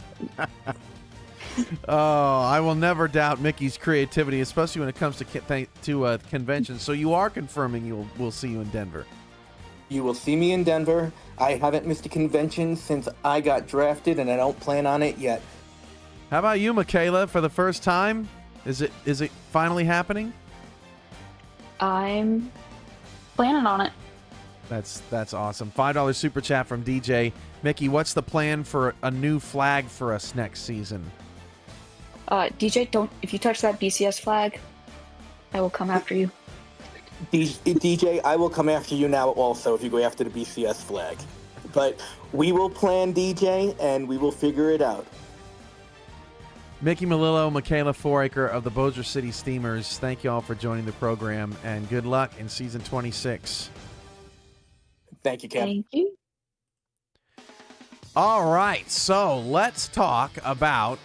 Speaker 1: Oh, I will never doubt Mickey's creativity, especially when it comes to conventions. So you are confirming we'll see you in Denver.
Speaker 5: You will see me in Denver. I haven't missed a convention since I got drafted, and I don't plan on it yet.
Speaker 1: How about you, Michaela? For the first time, is it finally happening?
Speaker 4: I'm planning on it.
Speaker 1: That's awesome. $5 super chat from DJ. Mickey, what's the plan for a new flag for us next season?
Speaker 4: DJ, if you touch that BCS flag, I will come after you.
Speaker 5: DJ, I will come after you now also if you go after the BCS flag. But we will plan, DJ, and we will figure it out.
Speaker 1: Mickey Melillo, Michaela Foraker of the Bossier City Steamers, thank you all for joining the program, and good luck in season 26.
Speaker 5: Thank you, Cam.
Speaker 4: Thank you.
Speaker 1: All right, so let's talk about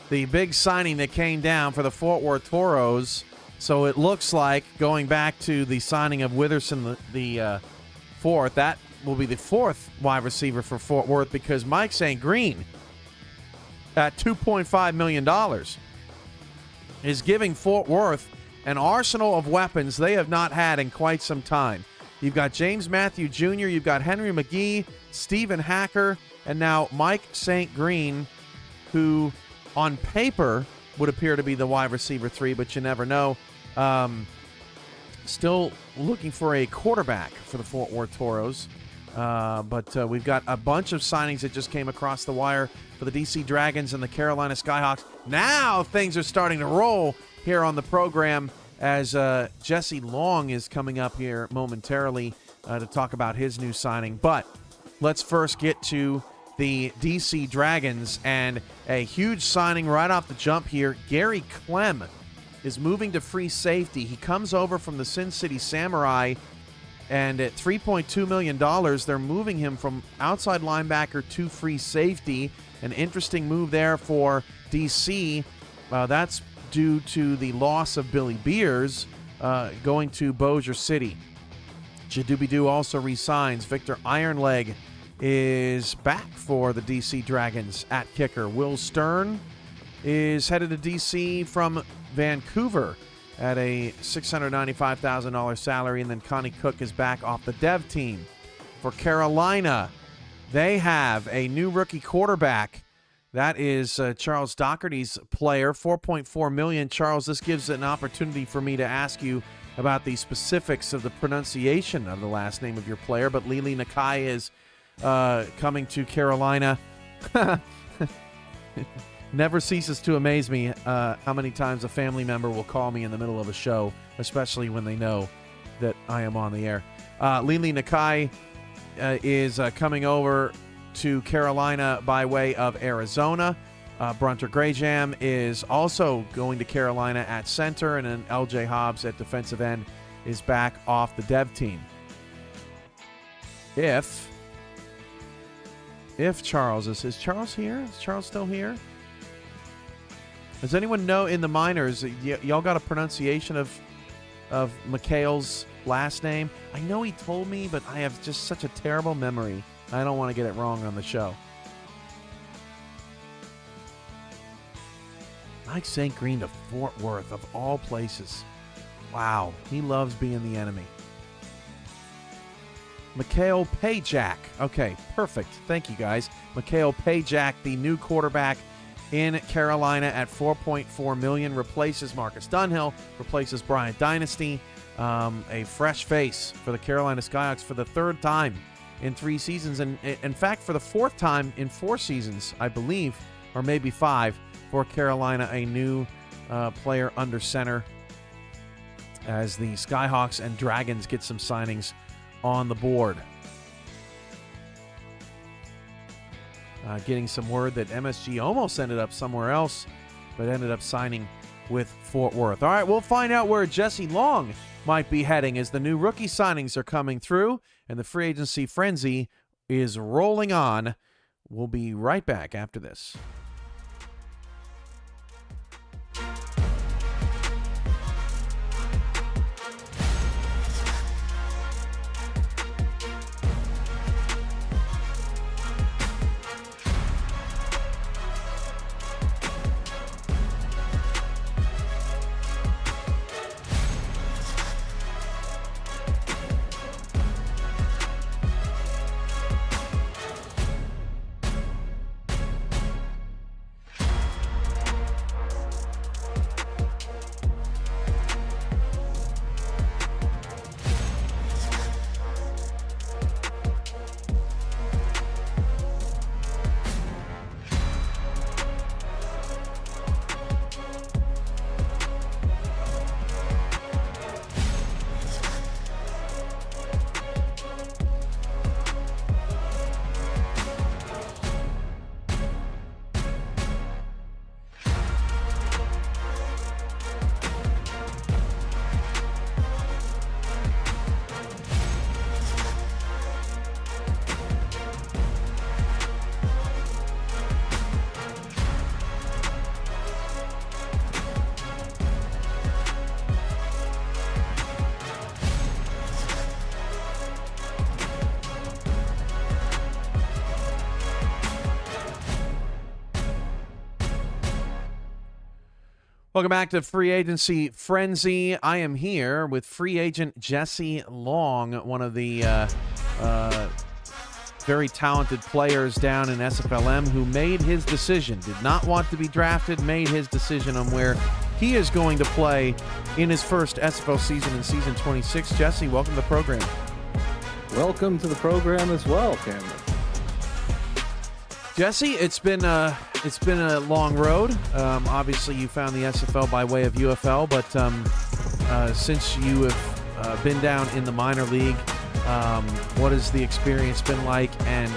Speaker 1: the big signing that came down for the Fort Worth Toros. So it looks like, going back to the signing of Witherson, the fourth, that will be the fourth wide receiver for Fort Worth, because Mike St. Green, at $2.5 million, is giving Fort Worth an arsenal of weapons they have not had in quite some time. You've got James Matthew Jr., you've got Henry McGee, Stephen Hacker, and now Mike St. Green, who on paper would appear to be the wide receiver 3, but you never know. Still looking for a quarterback for the Fort Worth Toros. But we've got a bunch of signings that just came across the wire for the DC Dragons and the Carolina Skyhawks. Now things are starting to roll here on the program, as Jesse Long is coming up here momentarily to talk about his new signing. But let's first get to the DC Dragons, and a huge signing right off the jump here. Gary Clem is moving to free safety. He comes over from the Sin City Samurai, and at $3.2 million, they're moving him from outside linebacker to free safety. An interesting move there for DC. That's due to the loss of Billy Beers going to Bossier City. Jadoobie-Doo also resigns. Victor Ironleg is back for the DC Dragons at kicker. Will Stern is headed to DC from Vancouver at a $695,000 salary, and then Connie Cook is back off the dev team. For Carolina, they have a new rookie quarterback That is Charles Doherty's player, 4.4 million. Charles, this gives an opportunity for me to ask you about the specifics of the pronunciation of the last name of your player, but Lili Nakai is coming to Carolina. Never ceases to amaze me how many times a family member will call me in the middle of a show, especially when they know that I am on the air. Lili Nakai is coming over to Carolina by way of Arizona. Brunter Grayjam is also going to Carolina at center, and then LJ Hobbs at defensive end is back off the dev team. If Charles is Charles here? Is Charles still here? Does anyone know in the minors, y'all got a pronunciation of Mikhail's last name? I know he told me, but I have just such a terrible memory. I don't want to get it wrong on the show. Mike St. Green to Fort Worth, of all places. Wow, he loves being the enemy. Mikhail Pajak. Okay, perfect. Thank you, guys. Mikhail Pajak, the new quarterback in Carolina at $4.4 million, replaces Marcus Dunhill, replaces Bryant Dynasty. A fresh face for the Carolina Skyhawks for the third time in 3 seasons, and in fact for the fourth time in 4 seasons, I believe, or maybe 5, for Carolina, a new player under center as the Skyhawks and Dragons get some signings on the board. Getting some word that MSG almost ended up somewhere else, but ended up signing with Fort Worth. All right, we'll find out where Jesse Long might be heading as the new rookie signings are coming through and the free agency frenzy is rolling on. We'll be right back after this. Welcome back to Free Agency Frenzy. I am here with free agent Jesse Long, one of the very talented players down in SFLM who made his decision, did not want to be drafted, made his decision on where he is going to play in his first SFL season in season 26. Jesse, welcome to the program.
Speaker 6: Welcome to the program as well, Cameron.
Speaker 1: Jesse, it's been a long road. Obviously, you found the SFL by way of UFL, but since you have been down in the minor league, what has the experience been like? And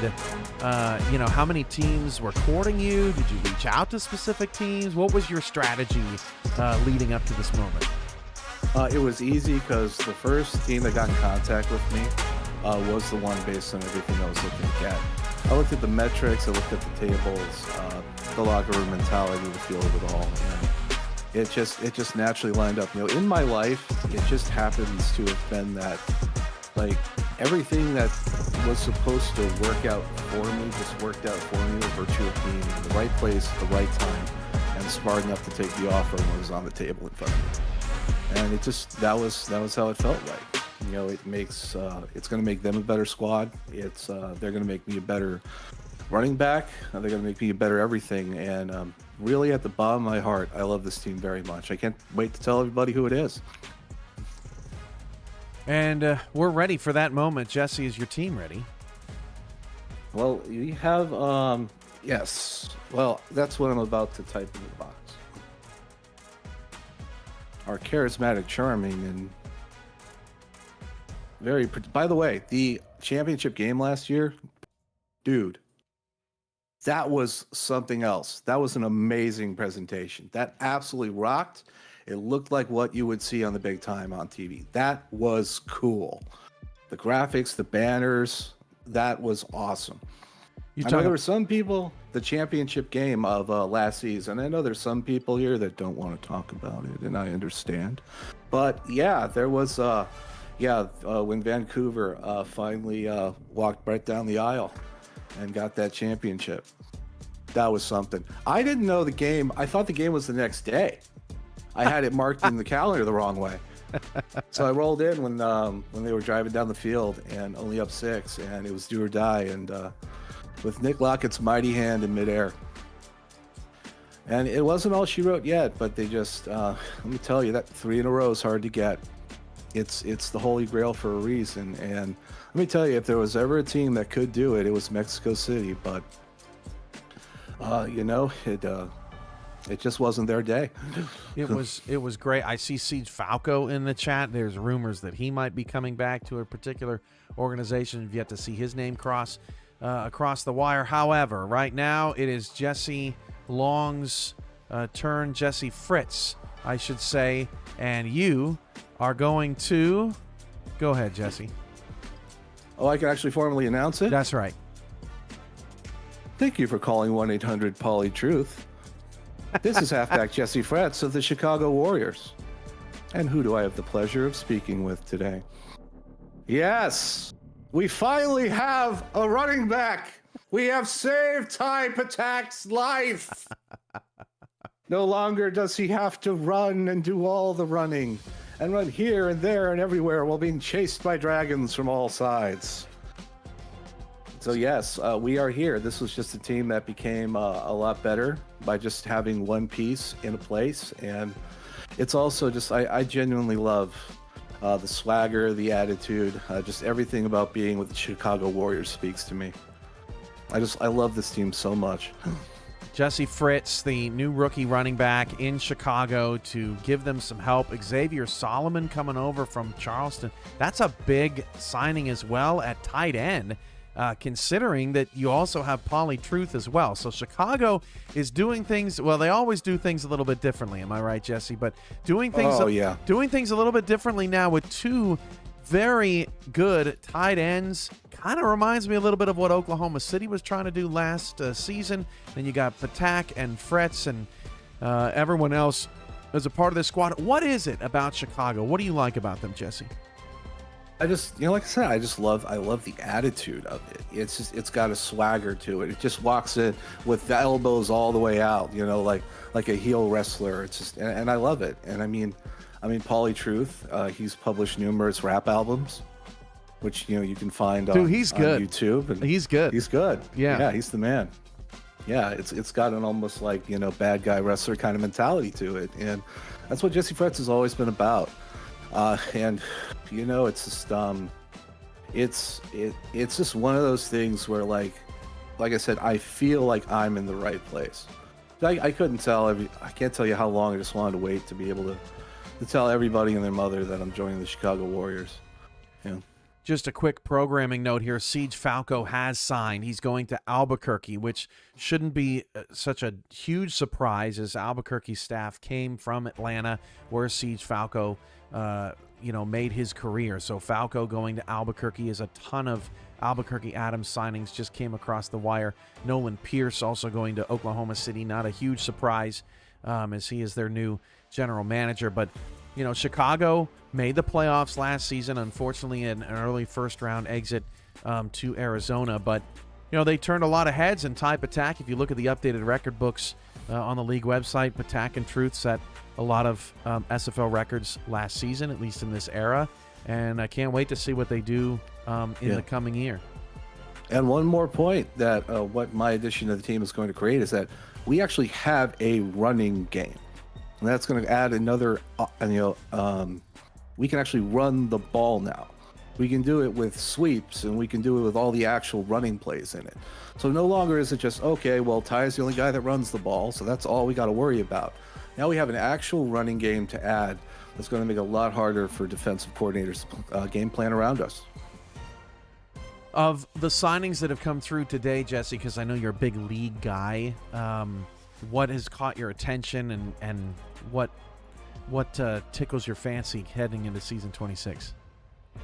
Speaker 1: how many teams were courting you? Did you reach out to specific teams? What was your strategy leading up to this moment?
Speaker 6: It was easy because the first team that got in contact with me was the one based on everything I was looking to get. I looked at the metrics, I looked at the tables, the locker room mentality, the feel of it all, and it just naturally lined up. In my life, it just happens to have been that, like, everything that was supposed to work out for me just worked out for me by virtue of being in the right place at the right time and smart enough to take the offer when it was on the table in front of me. And that was how it felt like. It makes it's going to make them a better squad. They're going to make me a better running back. They're going to make me a better everything. And really, at the bottom of my heart, I love this team very much. I can't wait to tell everybody who it is.
Speaker 1: And we're ready for that moment. Jesse, is your team ready?
Speaker 6: Well, we have, yes. Well, that's what I'm about to type in the box. Our charismatic, charming, and very... By the way, the championship game last year, dude, that was something else. That was an amazing presentation. That absolutely rocked. It looked like what you would see on the big time on TV. That was cool. The graphics, the banners, that was awesome. I know there were some people, the championship game of last season, I know there's some people here that don't want to talk about it, and I understand. But yeah, there was, when Vancouver finally walked right down the aisle and got that championship. That was something. I didn't know the game. I thought the game was the next day. I had it marked in the calendar the wrong way. So I rolled in when they were driving down the field and only up 6, and it was do or die. And with Nick Lockett's mighty hand in midair. And it wasn't all she wrote yet, but they just, let me tell you, that 3 in a row is hard to get. It's the holy grail for a reason. And let me tell you, if there was ever a team that could do it, it was Mexico City. But, it just wasn't their day.
Speaker 1: It was great. I see Siege Falco in the chat. There's rumors that he might be coming back to a particular organization. You've yet to see his name cross across the wire. However, right now it is Jesse Long's turn. Jesse Fritz, I should say. And you are going to... Go ahead, Jesse.
Speaker 6: Oh, I can actually formally announce it?
Speaker 1: That's right.
Speaker 6: Thank you for calling 1-800-POLY-TRUTH. This is halfback Jesse Fritz of the Chicago Warriors. And who do I have the pleasure of speaking with today? Yes, we finally have a running back. We have saved Ty Patak's life. No longer does he have to run and do all the running and run here and there and everywhere while being chased by dragons from all sides. So yes, we are here. This was just a team that became a lot better by just having one piece in a place. And it's also just, I genuinely love the swagger, the attitude, just everything about being with the Chicago Warriors speaks to me. I love this team so much.
Speaker 1: Jesse Fritz, the new rookie running back in Chicago, to give them some help. Xavier Solomon coming over from Charleston. That's a big signing as well at tight end. Considering that you also have Polly Truth as well. So Chicago is doing things, well, they always do things a little bit differently. Am I right, Jesse? But doing things, doing things a little bit differently now with 2 very good tight ends. Kind of reminds me a little bit of what Oklahoma City was trying to do last season. Then you got Patak and Fretz and everyone else as a part of this squad. What is it about Chicago? What do you like about them, Jesse?
Speaker 6: I just, like I said, I love the attitude of it. It's just, it's got a swagger to it. It just walks in with the elbows all the way out, like a heel wrestler. It's just, and I love it. And I mean, Pauly Truth, he's published numerous rap albums, which, you can find
Speaker 1: he's good.
Speaker 6: On YouTube. And
Speaker 1: he's good.
Speaker 6: He's good.
Speaker 1: Yeah,
Speaker 6: he's the man. Yeah, it's got an almost like, bad guy wrestler kind of mentality to it. And that's what Jesse Fretz has always been about. And it's just it's just one of those things where like I said, I feel like I'm in the right place. I can't tell you how long I just wanted to wait to be able to tell everybody and their mother that I'm joining the Chicago Warriors.
Speaker 1: Just a quick programming note here. Siege Falco has signed. He's going to Albuquerque, which shouldn't be such a huge surprise, as Albuquerque staff came from Atlanta, where Siege Falco made his career. So Falco going to Albuquerque is a ton of Albuquerque Adams signings just came across the wire. Nolan Pierce also going to Oklahoma City. Not a huge surprise as he is their new general manager. But, Chicago made the playoffs last season, unfortunately an early first-round exit to Arizona. But, they turned a lot of heads, and Ty Patak, if you look at the updated record books on the league website, Patak and Truth set a lot of SFL records last season, at least in this era. And I can't wait to see what they do in the coming year.
Speaker 6: And one more point that what my addition to the team is going to create is that we actually have a running game. And that's going to add another, we can actually run the ball now. We can do it with sweeps, and we can do it with all the actual running plays in it. So no longer is it just, okay, well, Ty's the only guy that runs the ball, so that's all we got to worry about. Now we have an actual running game to add that's going to make it a lot harder for defensive coordinators to game plan around us.
Speaker 1: Of the signings that have come through today, Jesse, because I know you're a big league guy, what has caught your attention and what tickles your fancy heading into season 26?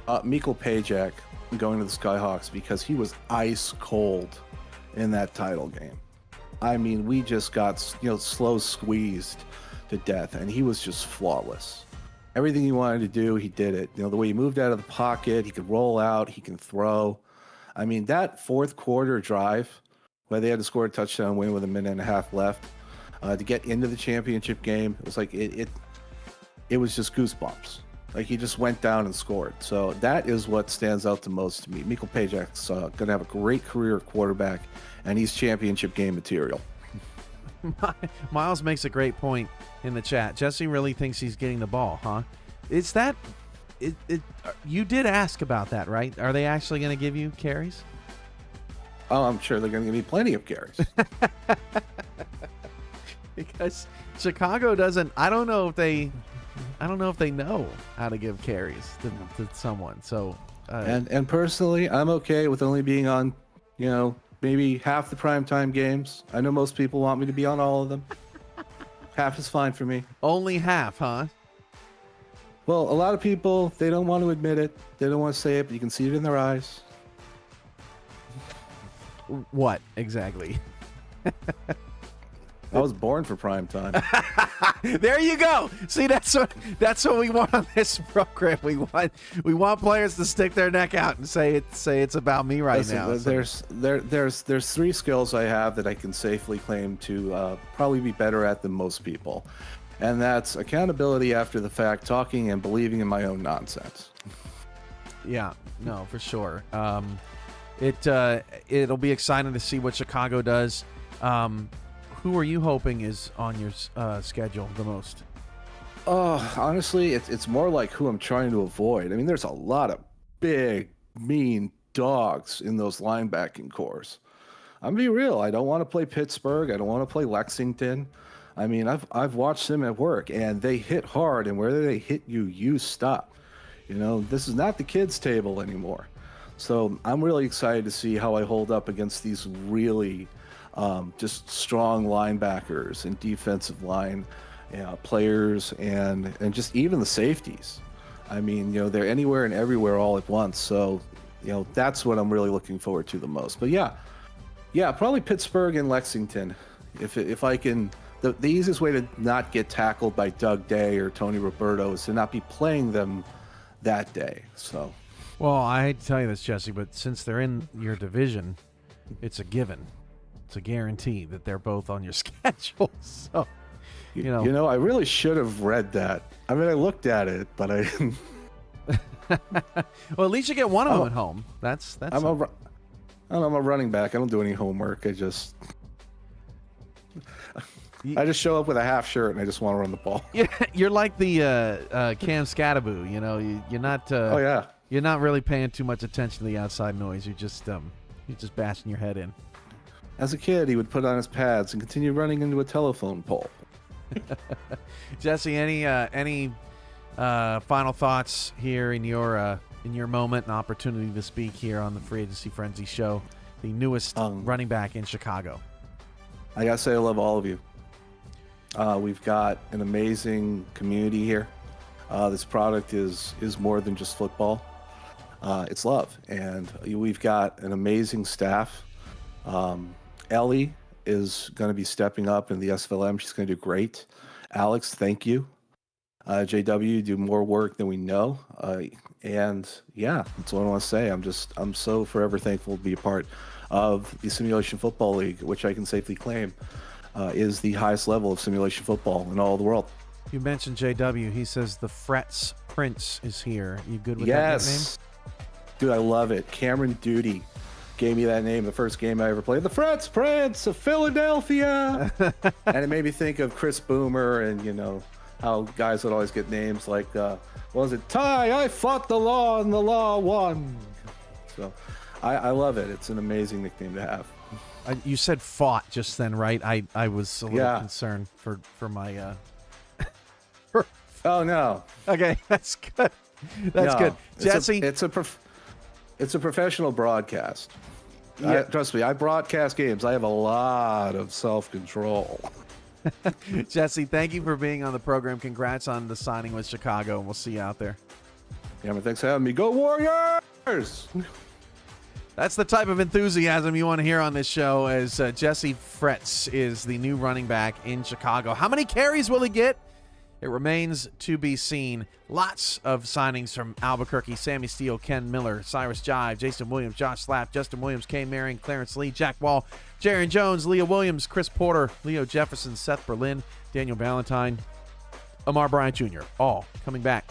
Speaker 6: Mikkel Pajak going to the Skyhawks because he was ice cold in that title game. I mean, we just got slow squeezed to death, and he was just flawless. Everything he wanted to do, he did it. The way he moved out of the pocket, he could roll out, he can throw. I mean, that fourth quarter drive where they had to score a touchdown win with a minute and a half left to get into the championship game, it was like it was just goosebumps. Like, he just went down and scored. So that is what stands out the most to me. Mikkel Pajak's going to have a great career quarterback, and he's championship game material.
Speaker 1: Miles makes a great point in the chat. Jesse really thinks he's getting the ball, huh? Is that you did ask about that, right? Are they actually going to give you carries?
Speaker 6: Oh, I'm sure they're going to give me plenty of carries.
Speaker 1: Because Chicago doesn't. I don't know if they know how to give carries to someone. So
Speaker 6: and personally, I'm okay with only being on, maybe half the primetime games. I know most people want me to be on all of them. Half is fine for me.
Speaker 1: Only half, huh?
Speaker 6: Well, a lot of people, they don't want to admit it. They don't want to say it, but you can see it in their eyes.
Speaker 1: What exactly?
Speaker 6: I was born for prime time.
Speaker 1: There you go. See, that's what we want on this program. We want players to stick their neck out and say it's about me right now.
Speaker 6: There's three skills I have that I can safely claim to probably be better at than most people, and that's accountability after the fact, talking, and believing in my own nonsense.
Speaker 1: Yeah, no, for sure. It'll be exciting to see what Chicago does. Who are you hoping is on your schedule the most?
Speaker 6: Honestly, it's more like who I'm trying to avoid. I mean, there's a lot of big, mean dogs in those linebacking cores. I'm gonna be real. I don't want to play Pittsburgh. I don't want to play Lexington. I mean, I've watched them at work, and they hit hard, and where they hit you, you stop. This is not the kids' table anymore. So I'm really excited to see how I hold up against these really just strong linebackers and defensive line players and just even the safeties. I mean, they're anywhere and everywhere all at once. So, that's what I'm really looking forward to the most. But yeah, probably Pittsburgh and Lexington. If I can, the easiest way to not get tackled by Doug Day or Tony Roberto is to not be playing them that day. So.
Speaker 1: Well, I hate to tell you this, Jesse, but since they're in your division, it's a given. It's a guarantee that they're both on your schedule. So,
Speaker 6: I really should have read that. I mean, I looked at it, but I didn't.
Speaker 1: Well, at least you get one of them at home. That's.
Speaker 6: I'm a running back. I don't do any homework. I just show up with a half shirt and I just want to run the ball.
Speaker 1: Yeah, you're like the Cam Scattaboo. You're not.
Speaker 6: Oh yeah.
Speaker 1: You're not really paying too much attention to the outside noise. You're just bashing your head in.
Speaker 6: As a kid, he would put on his pads and continue running into a telephone pole.
Speaker 1: Jesse, any final thoughts here in your moment and opportunity to speak here on the Free Agency Frenzy Show, the newest running back in Chicago?
Speaker 6: I gotta say, I love all of you. We've got an amazing community here. This product is more than just football. It's love, and we've got an amazing staff. Ellie is going to be stepping up in the SFLM. She's going to do great. Alex, thank you. JW, you do more work than we know. And yeah, that's what I want to say. I'm so forever thankful to be a part of the Simulation Football League, which I can safely claim is the highest level of simulation football in all the world.
Speaker 1: You mentioned JW. He says the Frets Prince is here. You good with
Speaker 6: that nickname? Dude, I love it. Cameron Duty gave me that name the first game I ever played, the Fresh Prince of Philadelphia. And it made me think of Chris Boomer and, you know, how guys would always get names like, what was it? Ty, I fought the law and the law won. So I love it. It's an amazing nickname to have.
Speaker 1: You said fought just then, right? I was a little concerned for my...
Speaker 6: Oh, no.
Speaker 1: Okay, that's good. That's good. Jesse?
Speaker 6: It's a professional broadcast.
Speaker 1: Yeah.
Speaker 6: Trust me, I broadcast games. I have a lot of self-control.
Speaker 1: Jesse, thank you for being on the program. Congrats on the signing with Chicago, and we'll see you out there.
Speaker 6: Yeah, man, thanks for having me. Go Warriors!
Speaker 1: That's the type of enthusiasm you want to hear on this show, as Jesse Fretz is the new running back in Chicago. How many carries will he get? It remains to be seen. Lots of signings from Albuquerque: Sammy Steele, Ken Miller, Cyrus Jive, Jason Williams, Josh Slapp, Justin Williams, Kay Marion, Clarence Lee, Jack Wall, Jaron Jones, Leah Williams, Chris Porter, Leo Jefferson, Seth Berlin, Daniel Valentine, Amar Bryant Jr., all coming back.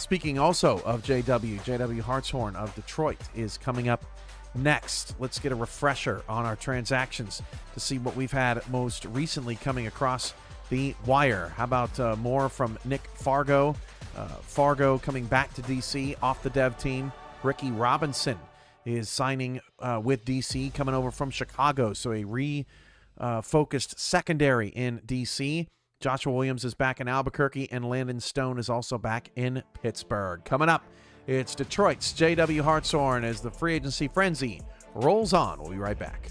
Speaker 1: Speaking also of JW Hartshorn of Detroit is coming up next. Let's get a refresher on our transactions to see what we've had most recently coming across the wire. How about more from Nick Fargo? Fargo coming back to DC off the dev team. Ricky Robinson is signing with DC, coming over from Chicago. So a refocused secondary in DC. Joshua Williams is back in Albuquerque, and Landon Stone is also back in Pittsburgh. Coming up, it's Detroit's JW Hartshorn as the free agency frenzy rolls on. We'll be right back.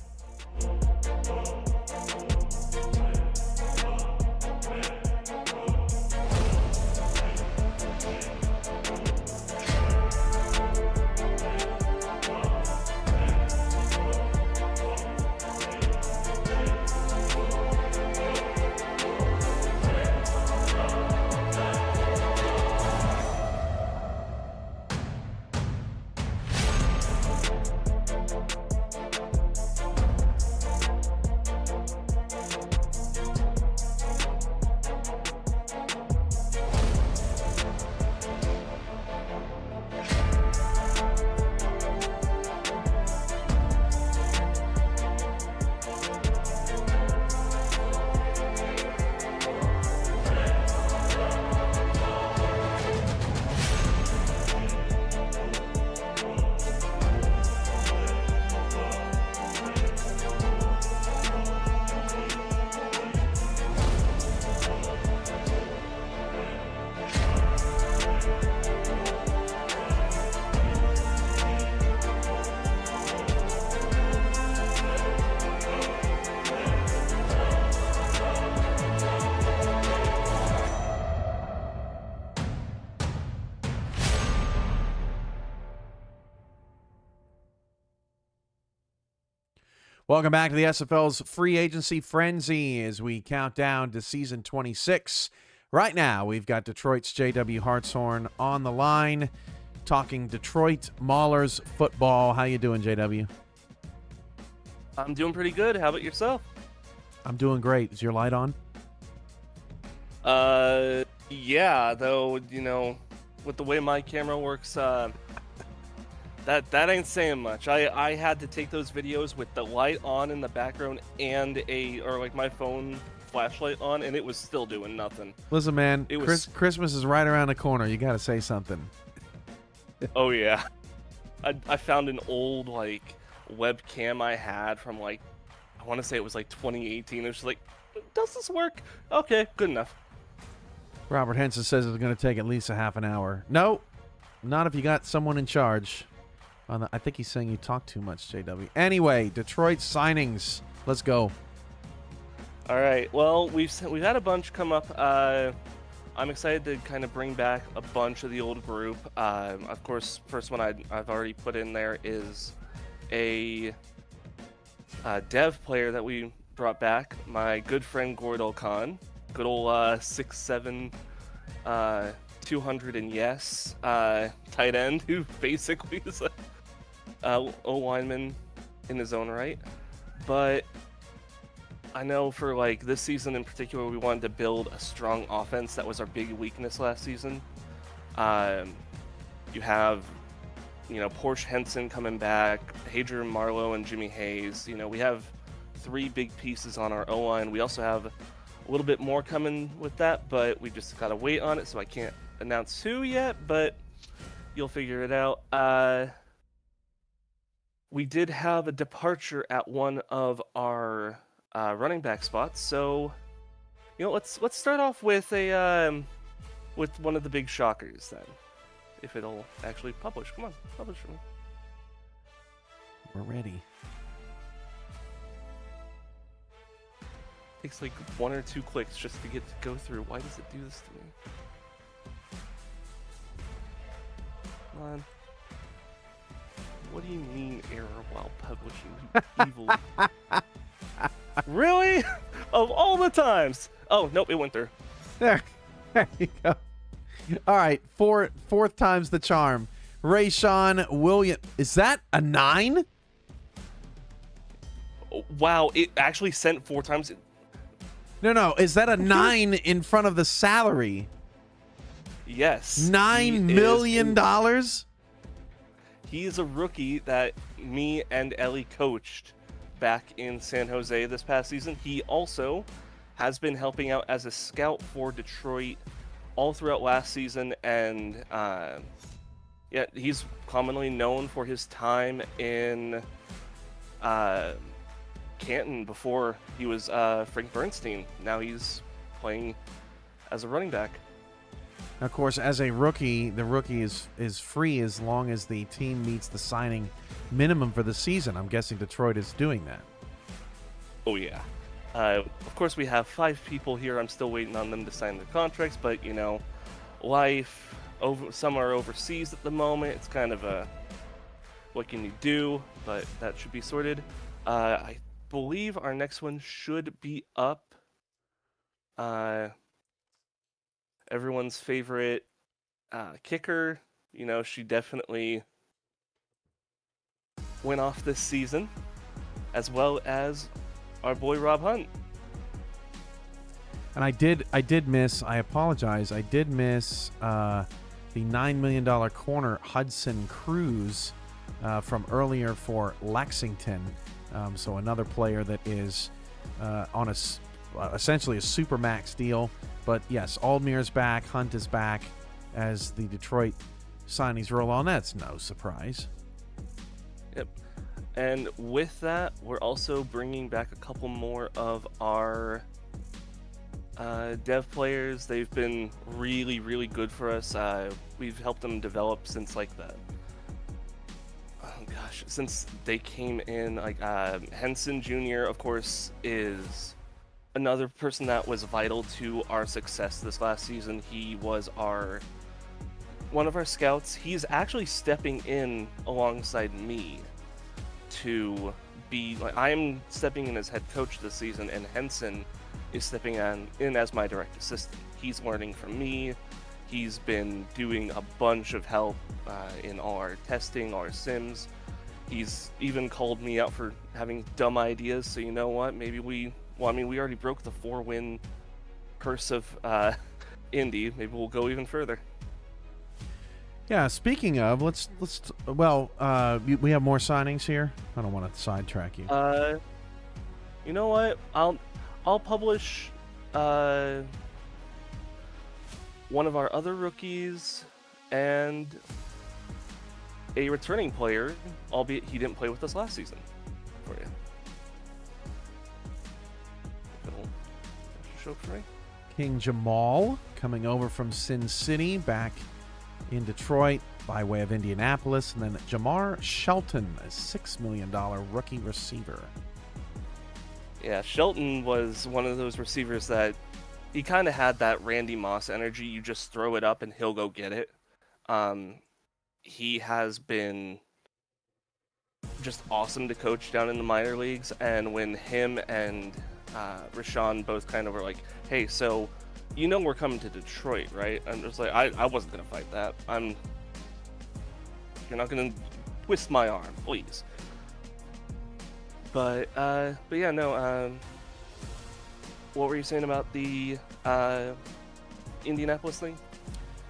Speaker 1: Welcome back to the SFL's free agency frenzy as we count down to season 26. Right now, we've got Detroit's JW Hartshorn on the line, talking Detroit Maulers football. How you doing, JW?
Speaker 7: I'm doing pretty good. How about yourself?
Speaker 1: I'm doing great. Is your light on?
Speaker 7: Yeah, though, you know, with the way my camera works, that ain't saying much. I had to take those videos with the light on in the background and my phone flashlight on, and it was still doing nothing.
Speaker 1: Listen, man, Christmas is right around the corner. You got to say something.
Speaker 7: Oh yeah, I found an old webcam I had from I want to say it was 2018. It was just does this work? Okay, good enough.
Speaker 1: Robert Henson says it's going to take at least a half an hour. No, not if you got someone in charge. I think he's saying you talk too much, JW. Anyway, Detroit signings. Let's go.
Speaker 7: All right. Well, we've had a bunch come up. I'm excited to kind of bring back a bunch of the old group. Of course, first one I've already put in there is a dev player that we brought back. My good friend Gordel Khan, good old 6'7", 200 and yes tight end who basically is a lineman in his own right. But I know for this season in particular, we wanted to build a strong offense. That was our big weakness last season. You have Porsche Henson coming back, Hadrian Marlowe and Jimmy Hayes. We have 3 big pieces on our O-line. We also have a little bit more coming with that, but we just got to wait on it, so I can't announce who yet, but you'll figure it out. We did have a departure at one of our running back spots, so let's start off with with one of the big shockers then, if it'll actually publish. Come on, publish for me.
Speaker 1: We're ready.
Speaker 7: Takes like 1 or 2 clicks just to get to go through. Why does it do this to me? Come on. What do you mean error while publishing, you evil? Really? Of all the times. Oh, nope, it went through.
Speaker 1: There you go. All right, fourth time's the charm. Rayshawn Williams. Is that a 9?
Speaker 7: Wow, it actually sent 4 times.
Speaker 1: No. Is that a 9 in front of the salary?
Speaker 7: Yes.
Speaker 1: $9 million?
Speaker 7: He is a rookie that me and Ellie coached back in San Jose this past season. He also has been helping out as a scout for Detroit all throughout last season, and he's commonly known for his time in Canton before he was Frank Bernstein. Now he's playing as a running back.
Speaker 1: Of course, as a rookie, the rookie is free as long as the team meets the signing minimum for the season. I'm guessing Detroit is doing that.
Speaker 7: Oh, yeah. Of course, we have 5 people here. I'm still waiting on them to sign their contracts, but, life, some are overseas at the moment. It's kind of a, what can you do? But that should be sorted. I believe our next one should be up. Everyone's favorite kicker. She definitely went off this season, as well as our boy Rob Hunt.
Speaker 1: And I did miss, I apologize, I did miss the $9 million corner Hudson Cruz from earlier for Lexington. So another player that is on essentially a super max deal. But yes, Aldmir's back, Hunt is back as the Detroit signings roll on. That's no surprise.
Speaker 7: Yep. And with that, we're also bringing back a couple more of our dev players. They've been really, really good for us. We've helped them develop since since they came in. Henson Jr., of course, is another person that was vital to our success this last season. He was one of our scouts. He's actually stepping in alongside me to be I'm stepping in as head coach this season, and Henson is stepping in as my direct assistant. He's learning from me. He's been doing a bunch of help in all our testing, our sims. He's even called me out for having dumb ideas. So you know what? Maybe we already broke the 4-win curse of Indy. Maybe we'll go even further.
Speaker 1: Yeah, speaking of, we have more signings here. I don't want to sidetrack you.
Speaker 7: You know what? I'll publish one of our other rookies and a returning player, albeit he didn't play with us last season, for you. It'll show up for me.
Speaker 1: King Jamal coming over from Sin City back in Detroit by way of Indianapolis. And then Jamar Shelton, a $6 million rookie receiver.
Speaker 7: Yeah, Shelton was one of those receivers that he kind of had that Randy Moss energy. You just throw it up and he'll go get it. He has been just awesome to coach down in the minor leagues. And when him and Rashawn both kind of were like, hey, so we're coming to Detroit, right? And just like, I wasn't going to fight that. You're not going to twist my arm, please. But yeah, no. What were you saying about the Indianapolis thing?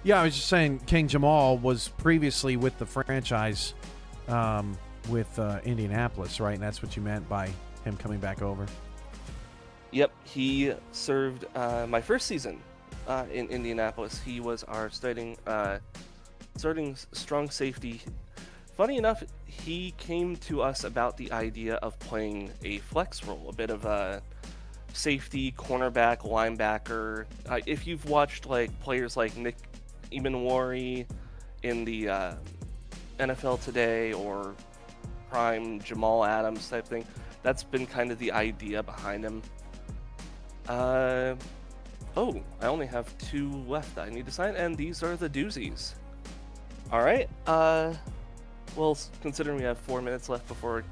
Speaker 1: Yeah, I was just saying King Jamal was previously with the franchise with Indianapolis, right? And that's what you meant by him coming back over.
Speaker 7: Yep, he served my first season in Indianapolis. He was our starting strong safety. Funny enough, he came to us about the idea of playing a flex role, a bit of a safety, cornerback, linebacker. If you've watched like players like Nick Emanwari in the NFL Today or Prime Jamal Adams type thing, that's been kind of the idea behind him. I only have 2 left that I need to sign, and these are the doozies. All right. Well, considering we have 4 minutes left before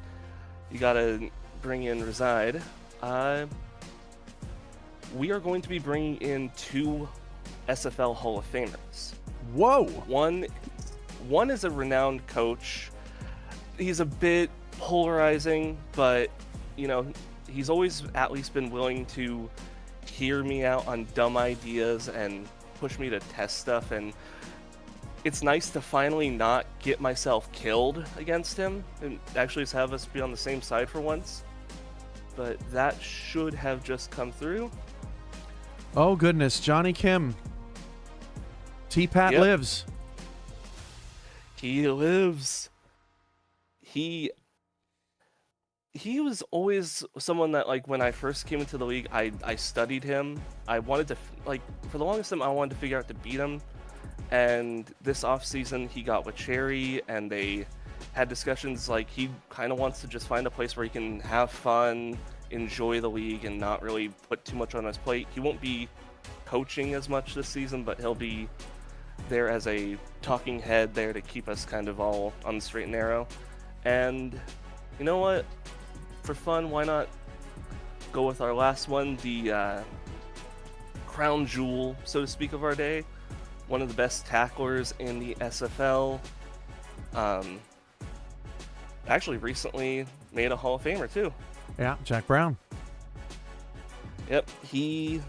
Speaker 7: you gotta bring in Reside, we are going to be bringing in 2 SFL Hall of Famers.
Speaker 1: Whoa!
Speaker 7: One is a renowned coach. He's a bit polarizing, but he's always at least been willing to hear me out on dumb ideas and push me to test stuff, and it's nice to finally not get myself killed against him and actually just have us be on the same side for once. But that should have just come through.
Speaker 1: Oh, goodness. Johnny Kim. T-Pat lives.
Speaker 7: He lives. He was always someone that, like, when I first came into the league, I studied him. I wanted to, for the longest time, I wanted to figure out to beat him. And this offseason, he got with Cherry, and they had discussions like he kind of wants to just find a place where he can have fun, enjoy the league, and not really put too much on his plate. He won't be coaching as much this season, but he'll be there as a talking head there to keep us kind of all on the straight and narrow. And you know what? For fun, why not go with our last one, the crown jewel, so to speak, of our day. One of the best tacklers in the SFL. Actually, recently made a Hall of Famer, too.
Speaker 1: Yeah, Jack Brown.
Speaker 7: Yep, he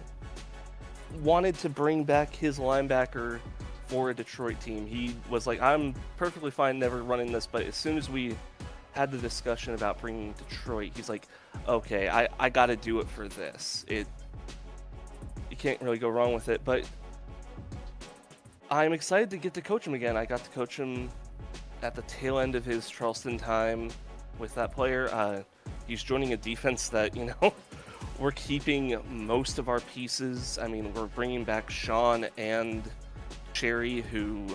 Speaker 7: wanted to bring back his linebacker for a Detroit team. He was like, I'm perfectly fine never running this, but as soon as we had the discussion about bringing Detroit, he's like, okay, I got to do it for this. You can't really go wrong with it, but I'm excited to get to coach him again. I got to coach him at the tail end of his Charleston time with that player. He's joining a defense that, we're keeping most of our pieces. I mean, we're bringing back Sean and Cherry, who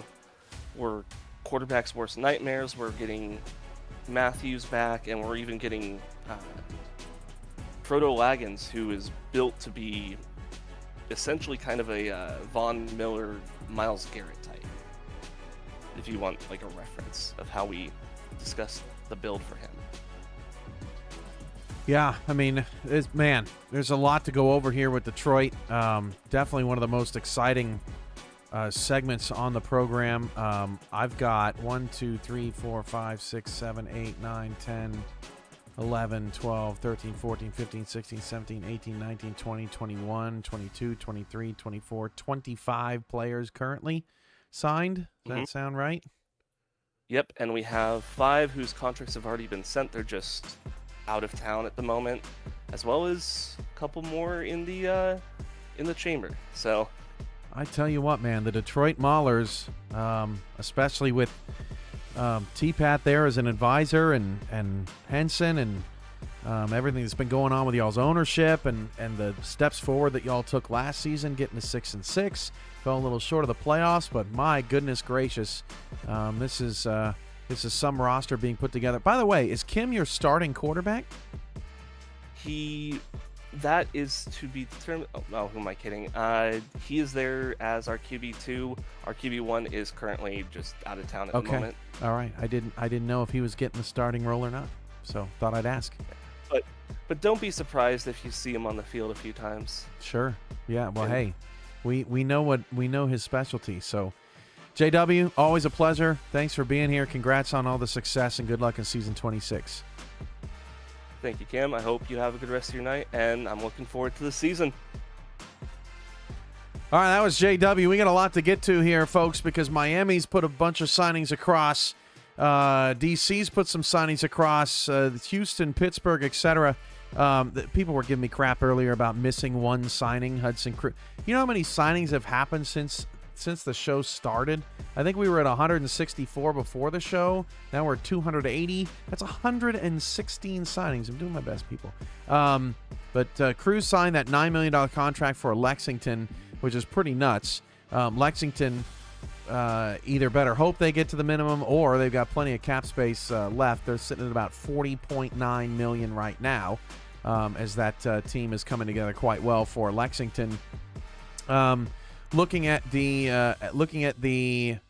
Speaker 7: were quarterback's worst nightmares. We're getting Matthews back, and we're even getting Frodo Laggins, who is built to be essentially kind of a Von Miller, Myles Garrett type, if you want like a reference of how we discussed the build for him.
Speaker 1: Yeah, I mean, there's a lot to go over here with Detroit. Definitely one of the most exciting segments on the program. I've got 1, 2, 3, 4, 5, 6, 7, 8, 9, 10, 11, 12, 13, 14, 15, 16, 17, 18, 19, 20, 21, 22, 23, 24, 25 players currently signed. Does that sound right?
Speaker 7: Yep, and we have 5 whose contracts have already been sent. They're just out of town at the moment, as well as a couple more in the chamber. So
Speaker 1: I tell you what, man, the Detroit Maulers, especially with T-Pat there as an advisor and Henson and everything that's been going on with y'all's ownership and the steps forward that y'all took last season, getting to 6-6, fell a little short of the playoffs, but my goodness gracious, this is some roster being put together. By the way, is Kim your starting quarterback?
Speaker 7: That is to be determined. Oh, who am I kidding? He is there as our QB2. Our QB1 is currently just out of town at the moment.
Speaker 1: All right. I didn't know if he was getting the starting role or not, so thought I'd ask.
Speaker 7: But don't be surprised if you see him on the field a few times.
Speaker 1: Sure. Yeah. Well, hey, we know his specialty. So, JW, always a pleasure. Thanks for being here. Congrats on all the success and good luck in season 26.
Speaker 7: Thank you, Cam. I hope you have a good rest of your night, and I'm looking forward to the season.
Speaker 1: All right, that was JW. We got a lot to get to here, folks, because Miami's put a bunch of signings across. DC's put some signings across. Houston, Pittsburgh, etc. People were giving me crap earlier about missing one signing, Hudson Cruz. You know how many signings have happened since the show started? I think we were at 164 before the show. Now we're at 280. That's 116 signings. I'm doing my best, people. But Cruz signed that $9 million contract for Lexington, which is pretty nuts. Lexington either better hope they get to the minimum, or they've got plenty of cap space left. They're sitting at about $40.9 million right now, as that team is coming together quite well for Lexington. Looking at the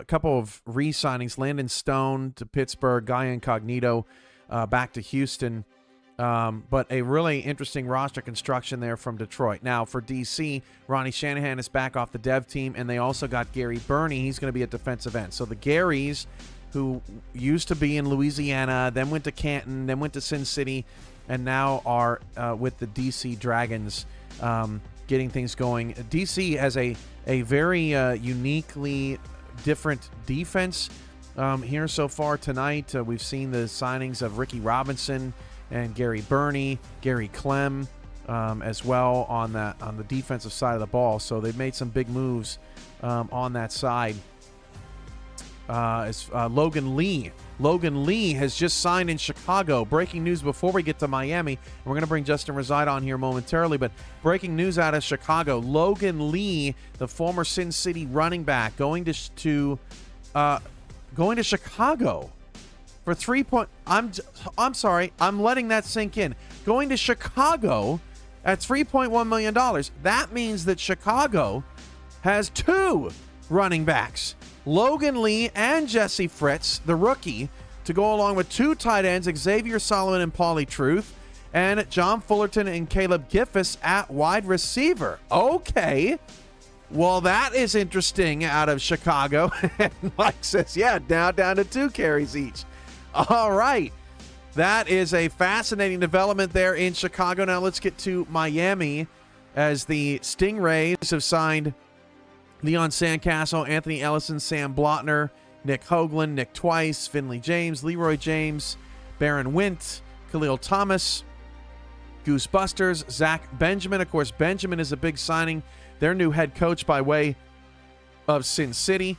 Speaker 1: couple of re-signings: Landon Stone to Pittsburgh, Guy Incognito back to Houston. But a really interesting roster construction there from Detroit. Now, for DC, Ronnie Shanahan is back off the dev team, and they also got Gary Burney. He's going to be at defensive end. So the Garys, who used to be in Louisiana, then went to Canton, then went to Sin City, and now are with the DC Dragons, getting things going. DC has a very uniquely different defense here so far tonight. We've seen the signings of Ricky Robinson and Gary Burney, Gary Clem as well on the defensive side of the ball. So they've made some big moves on that side. Logan Lee has just signed in Chicago. Breaking news before we get to Miami. And we're going to bring Justin Reside on here momentarily, but breaking news out of Chicago. Logan Lee, the former Sin City running back, going to Chicago for 3 point. I'm sorry. I'm letting that sink in. Going to Chicago at $3.1 million. That means that Chicago has two running backs, Logan Lee and Jesse Fritz, the rookie, to go along with two tight ends, Xavier Solomon and Paulie Truth, and John Fullerton and Caleb Giffis at wide receiver. Okay. Well, that is interesting out of Chicago. And Mike says, yeah, now down to 2 carries each. All right. That is a fascinating development there in Chicago. Now let's get to Miami, as the Stingrays have signed Leon Sandcastle, Anthony Ellison, Sam Blotner, Nick Hoagland, Nick Twice, Finley James, Leroy James, Baron Wint, Khalil Thomas, Goose Busters, Zach Benjamin. Of course, Benjamin is a big signing. Their new head coach by way of Sin City.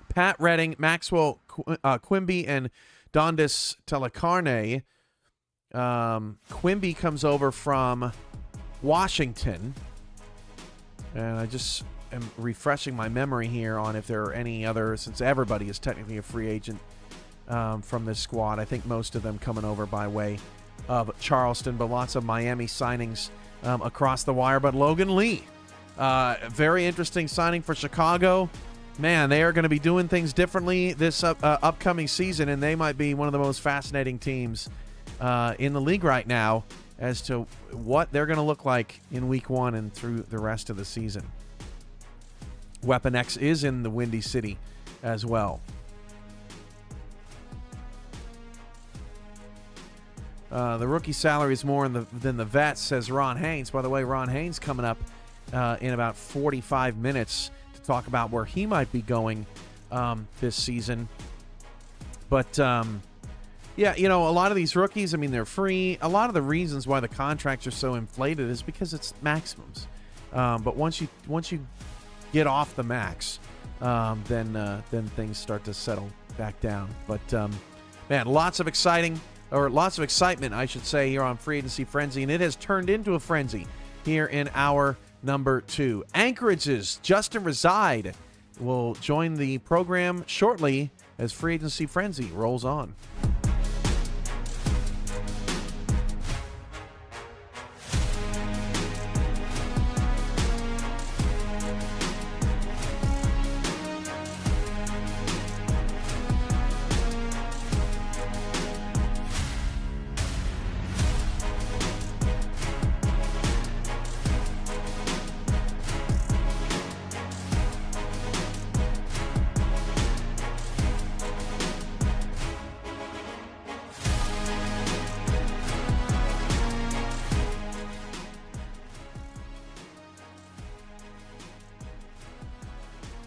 Speaker 1: Pat Redding, Maxwell Quimby, and Dondis Telecarne. Quimby comes over from Washington. And I just am refreshing my memory here on if there are any other, since everybody is technically a free agent from this squad. I think most of them coming over by way of Charleston, but lots of Miami signings across the wire. But Logan Lee, very interesting signing for Chicago. Man, they are going to be doing things differently this upcoming season, and they might be one of the most fascinating teams in the league right now as to what they're going to look like in week 1 and through the rest of the season. Weapon X is in the Windy City as well. The rookie salary is more than the vets, says Ron Haynes. By the way, Ron Haynes coming up in about 45 minutes to talk about where he might be going this season. But, yeah, you know, a lot of these rookies, I mean, they're free. A lot of the reasons why the contracts are so inflated is because it's maximums. But once you get off the max, then things start to settle back down. But, man, lots of excitement, I should say, here on Free Agency Frenzy, and it has turned into a frenzy here in hour number 2. Anchorage's Justin Reside will join the program shortly as Free Agency Frenzy rolls on.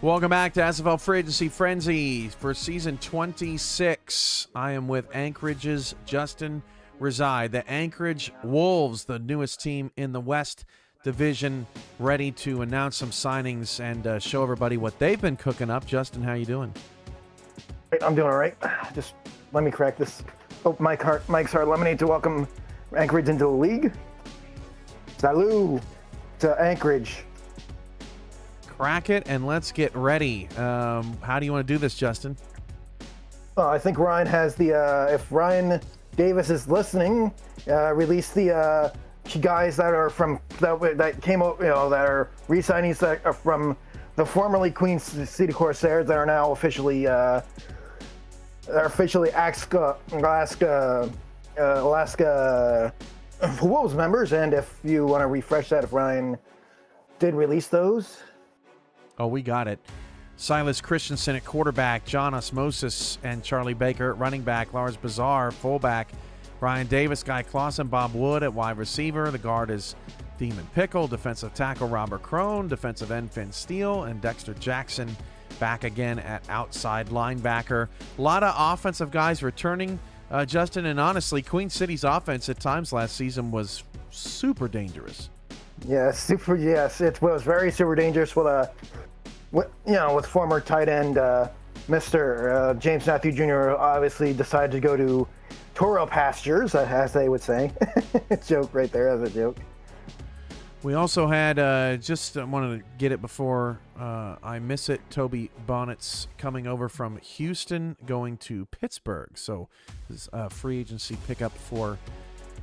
Speaker 1: Welcome back to SFL Free Agency Frenzy for season 26. I am with Anchorage's Justin Reside. The Anchorage Wolves, the newest team in the West Division, ready to announce some signings and show everybody what they've been cooking up. Justin, how you doing?
Speaker 8: I'm doing all right. Just let me crack this. Oh, Mike's Hard Lemonade to welcome Anchorage into the league. Salut to Anchorage.
Speaker 1: Crack it and let's get ready. How do you want to do this, Justin?
Speaker 8: I think Ryan has the, if Ryan Davis is listening, release the guys that are from, that came out, that are re-signees that are from the formerly Queen City Corsairs that are now officially, Alaska Wolves members. And if you want to refresh that, if Ryan did release those.
Speaker 1: Oh, we got it. Silas Christensen at quarterback, John Osmosis and Charlie Baker at running back, Lars Bazar fullback, Brian Davis, Guy Clausen, Bob Wood at wide receiver. The guard is Demon Pickle, defensive tackle Robert Crone, defensive end Finn Steele, and Dexter Jackson back again at outside linebacker. A lot of offensive guys returning, Justin, and honestly, Queen City's offense at times last season was super dangerous.
Speaker 8: Yes, it was very super dangerous with former tight end Mr. James Matthew Jr. obviously decided to go to Toro pastures, as they would say. Joke right there as a joke.
Speaker 1: We also had, just wanted to get it before I miss it, Toby Bonnet's coming over from Houston, going to Pittsburgh. So this is a free agency pickup for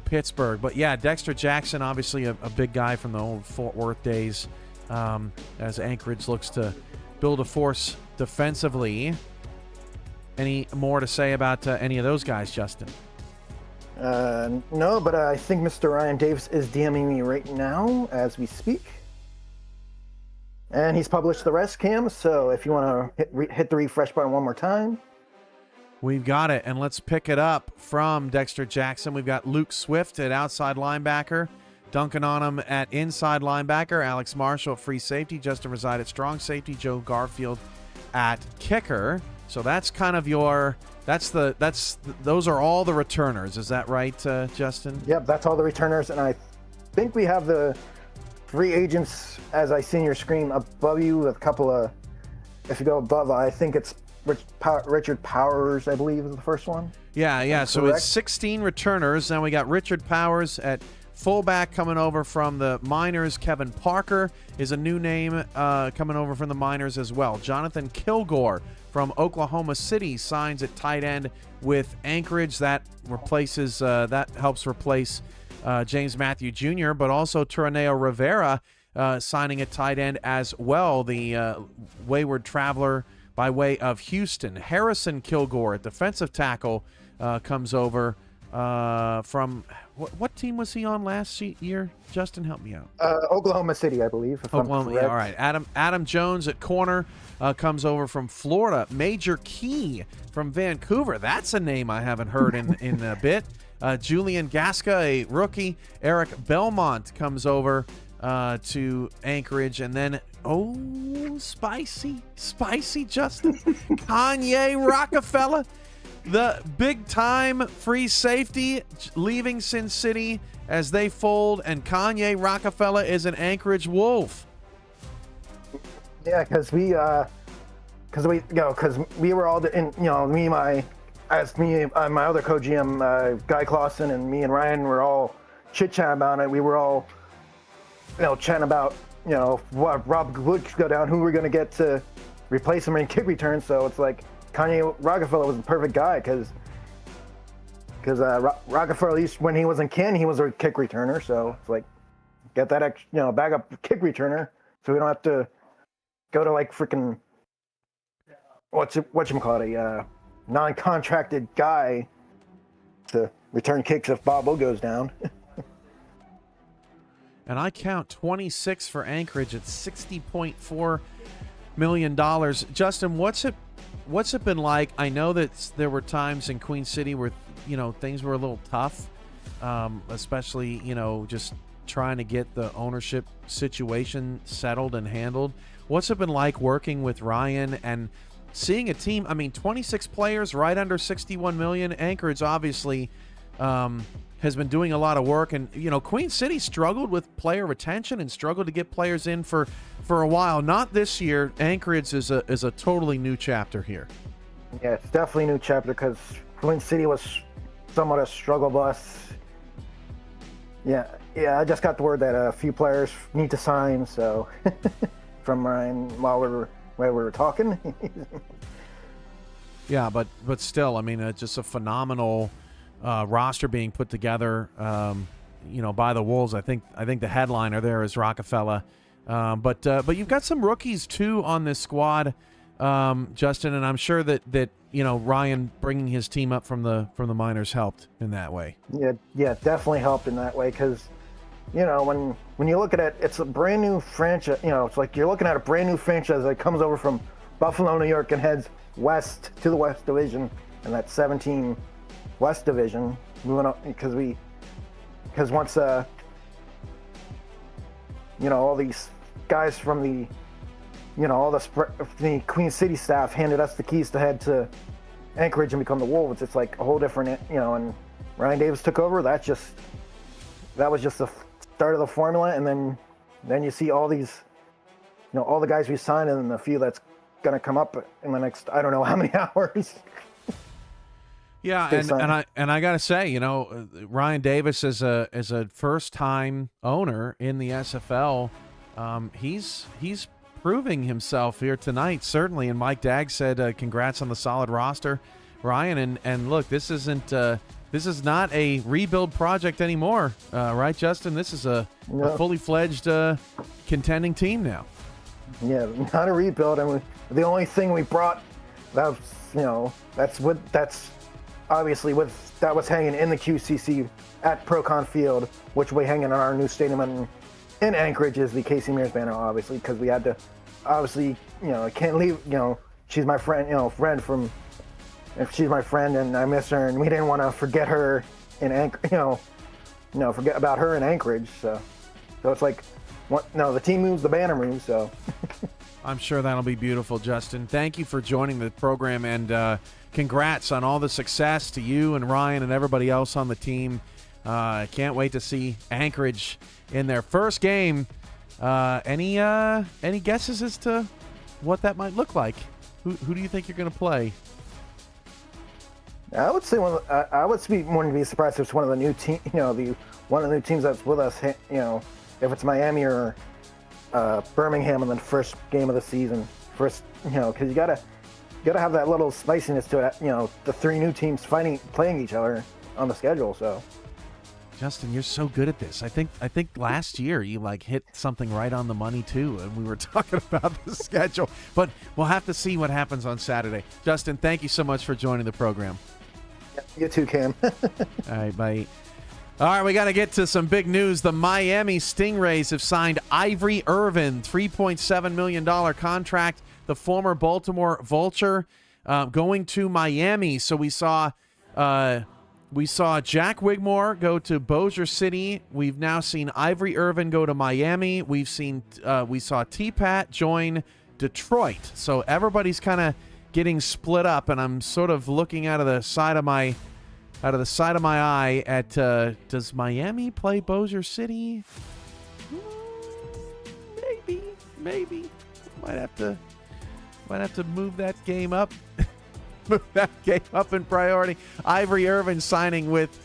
Speaker 1: Pittsburgh. But yeah, Dexter Jackson, obviously a big guy from the old Fort Worth days, as Anchorage looks to build a force defensively. Any more to say about any of those guys, Justin?
Speaker 8: No, but I think Mr. Ryan Davis is DMing me right now as we speak. And he's published the rest, Cam, so if you want to hit the refresh button one more time.
Speaker 1: We've got it, and let's pick it up from Dexter Jackson. We've got Luke Swift at outside linebacker, Duncan on him at inside linebacker, Alex Marshall at free safety, Justin Reside at strong safety, Joe Garfield at kicker. So that's kind of those are all the returners. Is that right, Justin?
Speaker 8: Yep, that's all the returners, and I think we have the free agents, as I see in your screen, above you with a couple of, if you go above, I think it's Richard Powers, I believe, is the first one.
Speaker 1: Yeah. So it's 16 returners. Now we got Richard Powers at fullback coming over from the Miners. Kevin Parker is a new name coming over from the Miners as well. Jonathan Kilgore from Oklahoma City signs at tight end with Anchorage. That helps replace James Matthew Jr., but also Turaneo Rivera signing at tight end as well, the wayward traveler by way of Houston. Harrison Kilgore at defensive tackle comes over from what team was he on last year? Justin, help me out.
Speaker 8: Oklahoma City, I believe.
Speaker 1: Oklahoma, yeah, all right. Adam Jones at corner comes over from Florida. Major Key from Vancouver. That's a name I haven't heard in a bit. Julian Gasca, a rookie. Eric Belmont comes over to Anchorage, and then spicy Justin, Kanye Rockefeller, the big-time free safety, leaving Sin City as they fold, and Kanye Rockefeller is an Anchorage Wolf.
Speaker 8: Yeah, because we were all in, my other co-GM, Guy Clausen, and me and Ryan were all chit-chatting about it. We were all, chatting about, what Rob Wood could go down, who we're going to get to replace him in kick returns. So it's like Kanye Rockefeller was the perfect guy because Rockefeller, at least when he was in Ken, he was a kick returner. So it's like, get that backup kick returner, so we don't have to go to like freaking a non-contracted guy to return kicks if Bob Wood goes down.
Speaker 1: And I count 26 for Anchorage at $60.4 million. Justin, what's it been like? I know that there were times in Queen City where things were a little tough, especially just trying to get the ownership situation settled and handled. What's it been like working with Ryan and seeing a team? I mean, 26 players, right under 61 million. Anchorage obviously has been doing a lot of work, and Queen City struggled with player retention and struggled to get players in for a while. Not this year. Anchorage is a totally new chapter here.
Speaker 8: Yeah, it's definitely a new chapter because Queen City was somewhat a struggle bus. Yeah, I just got the word that a few players need to sign, so from Ryan while we were talking.
Speaker 1: Yeah, but still, I mean, just a phenomenal roster being put together, by the Wolves. I think the headliner there is Rockefeller, but you've got some rookies too on this squad, Justin, and I'm sure that Ryan bringing his team up from the minors helped in that way.
Speaker 8: Yeah, definitely helped in that way because, when you look at it, it's a brand new franchise. It's like you're looking at a brand new franchise that comes over from Buffalo, New York, and heads west to the West Division, and that 17 West Division moving up because once all these guys from the the Queen City staff handed us the keys to head to Anchorage and become the Wolves. It's like a whole different, and Ryan Davis took over. That was just the start of the formula, and then you see all these, all the guys we signed and a few that's going to come up in the next, I don't know how many hours.
Speaker 1: Yeah, and I gotta say, Ryan Davis is a first time owner in the SFL. He's proving himself here tonight, certainly. And Mike Dagg said, "Congrats on the solid roster, Ryan." And look, this is not a rebuild project anymore, right, Justin? This is a fully fledged contending team now.
Speaker 8: Yeah, not a rebuild. I mean, the only thing we brought that was hanging in the QCC at ProCon Field, which will be hanging on our new stadium in Anchorage, is the Casey Mears banner, obviously, because we had to, I can't leave, she's my friend, she's my friend and I miss her, and we didn't want to forget her in forget about her in Anchorage, so it's like, the team moves, the banner moves, so.
Speaker 1: I'm sure that'll be beautiful, Justin. Thank you for joining the program, and congrats on all the success to you and Ryan and everybody else on the team. I can't wait to see Anchorage in their first game. Any guesses as to what that might look like? Who do you think you're going to play?
Speaker 8: I would say I would wouldn't be surprised if it's one of the new one of the new teams that's with us. If it's Miami or Birmingham in the first game of the season, because you gotta have that little spiciness to it. The three new teams playing each other on the schedule. So,
Speaker 1: Justin, you're so good at this. I think last year you hit something right on the money too, and we were talking about the schedule. But we'll have to see what happens on Saturday. Justin, thank you so much for joining the program.
Speaker 8: You too, Cam.
Speaker 1: All right, bye. All right, we got to get to some big news. The Miami Stingrays have signed Ivory Irvin, $3.7 million contract, the former Baltimore Vulture, going to Miami. So we saw Jack Wigmore go to Bossier City. We've now seen Ivory Irvin go to Miami. We saw T-Pat join Detroit. So everybody's kind of getting split up, and I'm sort of looking out of the side of my eye at does Miami play Bossier City? Maybe might have to move that game up. Move that game up in priority. Ivory Irvin signing with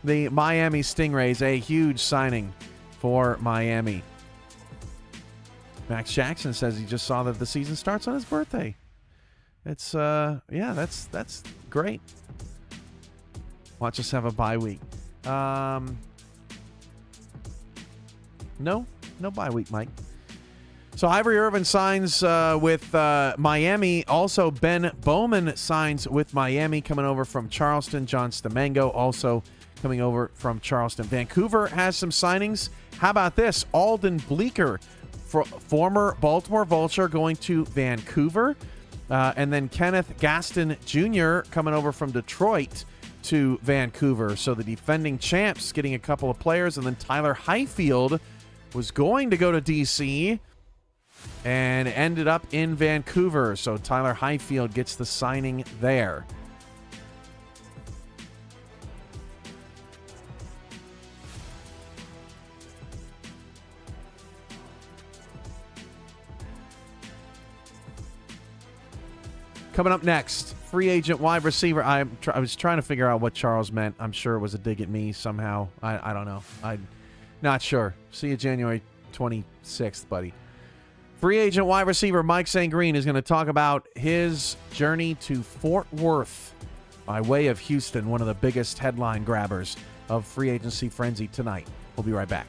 Speaker 1: the Miami Stingrays, a huge signing for Miami. Max Jackson says he just saw that the season starts on his birthday. It's that's great. Watch us have a bye week. No bye week, Mike. So Ivory Irvin signs with Miami. Also, Ben Bowman signs with Miami, coming over from Charleston. John Stamengo also coming over from Charleston. Vancouver has some signings. How about this? Alden Bleeker, former Baltimore Vulture, going to Vancouver. And then Kenneth Gaston Jr. coming over from Detroit to Vancouver. So the defending champs getting a couple of players, and then Tyler Highfield was going to go to DC, and ended up in Vancouver. So Tyler Highfield gets the signing there. Coming up next, free agent wide receiver. I was trying to figure out what Charles meant. I'm sure it was a dig at me somehow. I don't know. I'm not sure. See you January 26th, buddy. Free agent wide receiver Mike St. Green is going to talk about his journey to Fort Worth by way of Houston, one of the biggest headline grabbers of free agency frenzy tonight. We'll be right back.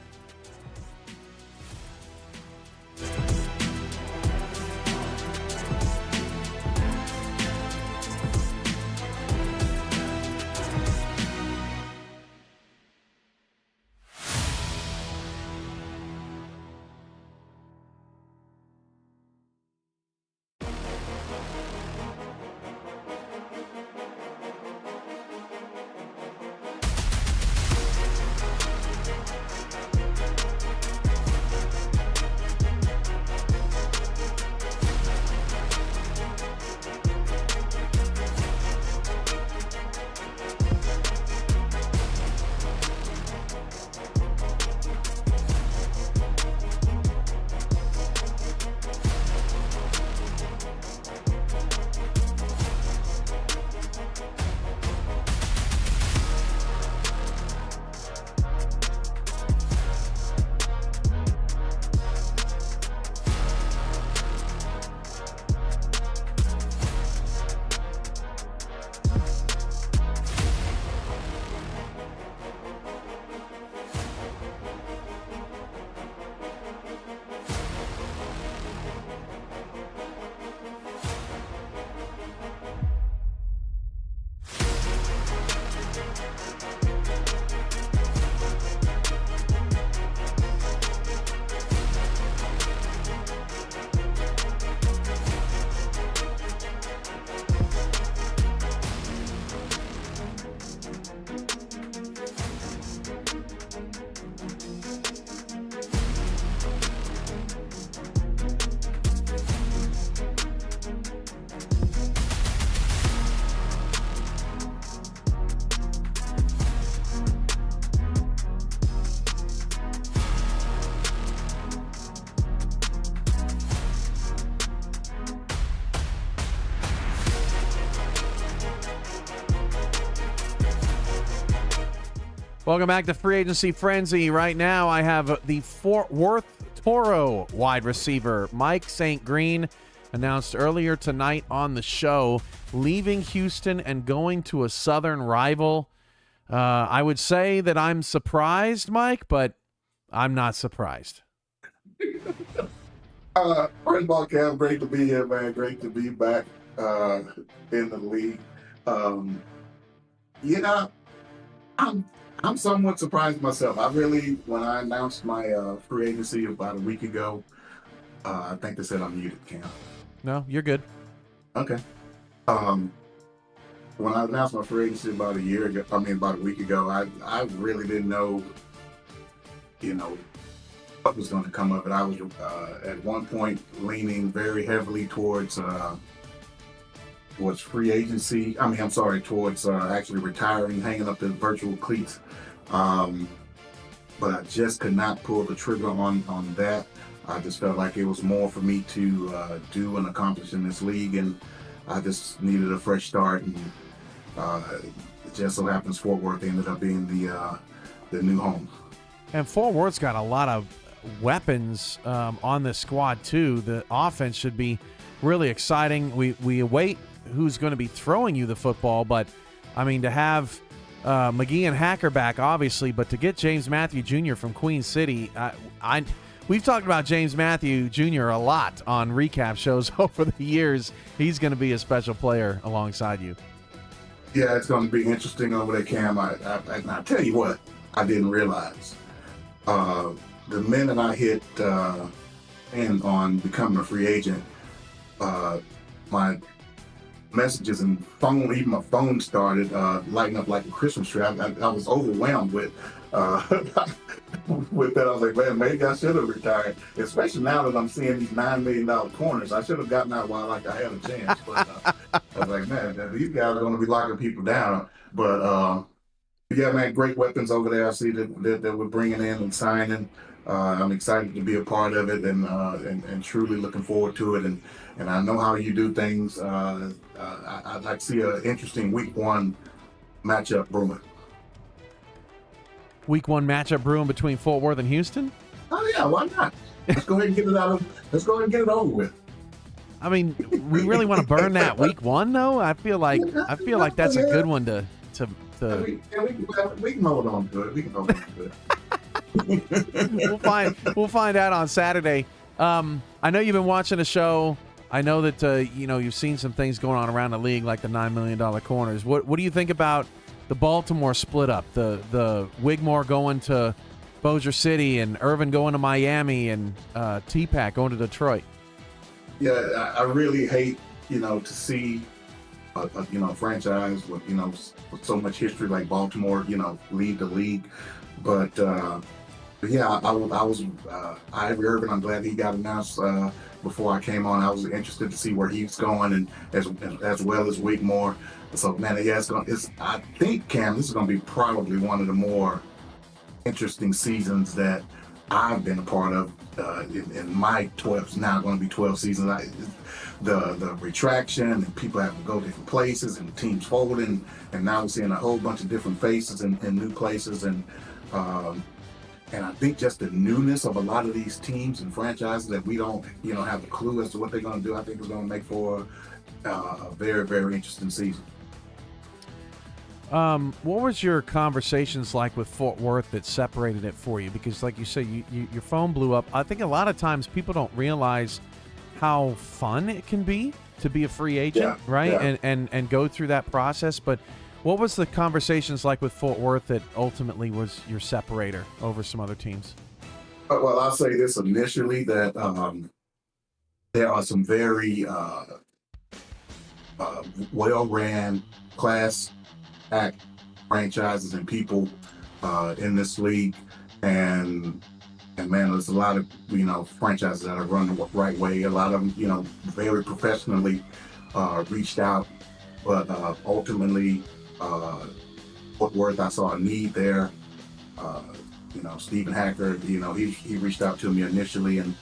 Speaker 1: Welcome back to Free Agency Frenzy. Right now, I have the Fort Worth Toro wide receiver, Mike St. Green, announced earlier tonight on the show, leaving Houston and going to a Southern rival. I would say that I'm surprised, Mike, but I'm not surprised.
Speaker 9: First of all, Cam, great to be here, man. Great to be back in the league. I'm somewhat surprised myself. When I announced my free agency about a week ago, I think they said I'm muted, Cam.
Speaker 1: No, you're good.
Speaker 9: Okay. When I announced my free agency about a week ago, I really didn't know, what was going to come of it. I was at one point leaning very heavily towards free agency. Towards actually retiring, hanging up the virtual cleats. But I just could not pull the trigger on that. I just felt like it was more for me to do and accomplish in this league, and I just needed a fresh start. And it just so happens Fort Worth ended up being the new home.
Speaker 1: And Fort Worth's got a lot of weapons on this squad too. The offense should be really exciting. We await who's going to be throwing you the football, but I mean, to have McGee and Hacker back, obviously, but to get James Matthew Jr. from Queen City, we've talked about James Matthew Jr. a lot on recap shows over the years. He's going to be a special player alongside you.
Speaker 9: Yeah, it's going to be interesting over there, Cam. I tell you what, I didn't realize. The minute I hit in on becoming a free agent, my messages and even my phone started lighting up like a Christmas tree. I was overwhelmed with with that, I was like, man, maybe I should have retired. Especially now that I'm seeing these $9 million corners. I should have gotten out while I had a chance. But I was like, man, these guys are going to be locking people down. But yeah, man, great weapons over there. I see that we're bringing in and signing. I'm excited to be a part of it, and truly looking forward to it. And I know how you do things. I'd like to see an interesting week 1 matchup brewing.
Speaker 1: Week 1 matchup brewing between Fort Worth and Houston?
Speaker 9: Oh yeah, why not? Let's go ahead and get it let's go ahead and get it over with.
Speaker 1: I mean, we really want to burn that week 1 though. I feel like that's a good one to.
Speaker 9: We can hold on to it. We can hold on to it.
Speaker 1: We'll find out on Saturday. I know you've been watching the show. I know that you've seen some things going on around the league, like the $9 million corners. What do you think about the Baltimore split up? The Wigmore going to Bossier City and Irvin going to Miami and T-Pack going to Detroit.
Speaker 9: Yeah, I really hate to see a franchise with with so much history like Baltimore lead the league. But yeah, Ivory Irvin, I'm glad he got announced before I came on. I was interested to see where he's going, and as well as Wigmore. So man, yeah, I think, Cam, this is going to be probably one of the more interesting seasons that I've been a part of in my 12. It's now going to be 12 seasons. The retraction and people having to go different places and teams folding, and now we're seeing a whole bunch of different faces in new places, and I think just the newness of a lot of these teams and franchises that we don't have a clue as to what they're going to do. I think is going to make for a very, very interesting season.
Speaker 1: What was your conversations like with Fort Worth that separated it for you? Because like you say, your phone blew up. I think a lot of times people don't realize how fun it can be to be a free agent, right?
Speaker 9: Yeah.
Speaker 1: And go through that process. But what was the conversations like with Fort Worth that ultimately was your separator over some other teams?
Speaker 9: Well, I'll say this initially, that there are some very well-ran class act franchises and people in this league, and man, there's a lot of franchises that are run the right way. A lot of them very professionally reached out, but ultimately Fort Worth, I saw a need there. Stephen Hacker, he reached out to me initially, and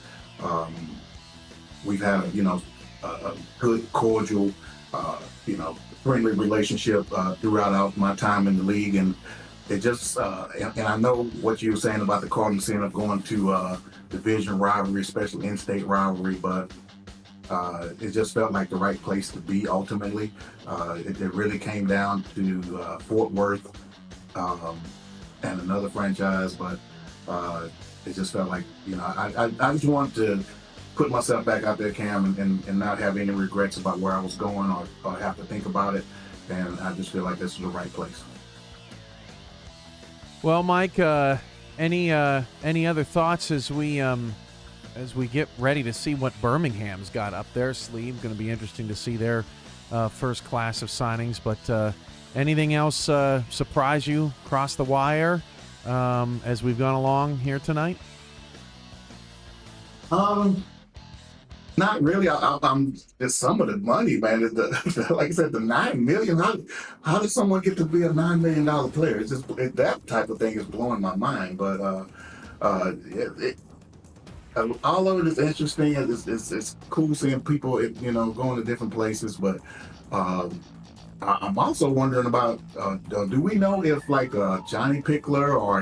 Speaker 9: we've had a good, cordial friendly relationship throughout my time in the league, and it just and I know what you were saying about the Cardinals ending up going to division rivalry, especially in-state rivalry, but it just felt like the right place to be ultimately. It really came down to Fort Worth and another franchise, but it just felt like I just wanted to put myself back out there, Cam, and not have any regrets about where I was going or have to think about it. And I just feel like this is the right place.
Speaker 1: Well, Mike, any other thoughts as we get ready to see what Birmingham's got up their sleeve? Going to be interesting to see their first class of signings. But anything else surprise you across the wire as we've gone along here tonight?
Speaker 9: Not really. It's some of the money, man. Like I said, the $9 million. How does someone get to be a $9 million player? It's just that type of thing is blowing my mind. But all of it is interesting. It's cool seeing people, going to different places. But I'm also wondering about, do we know if like Johnny Pickler or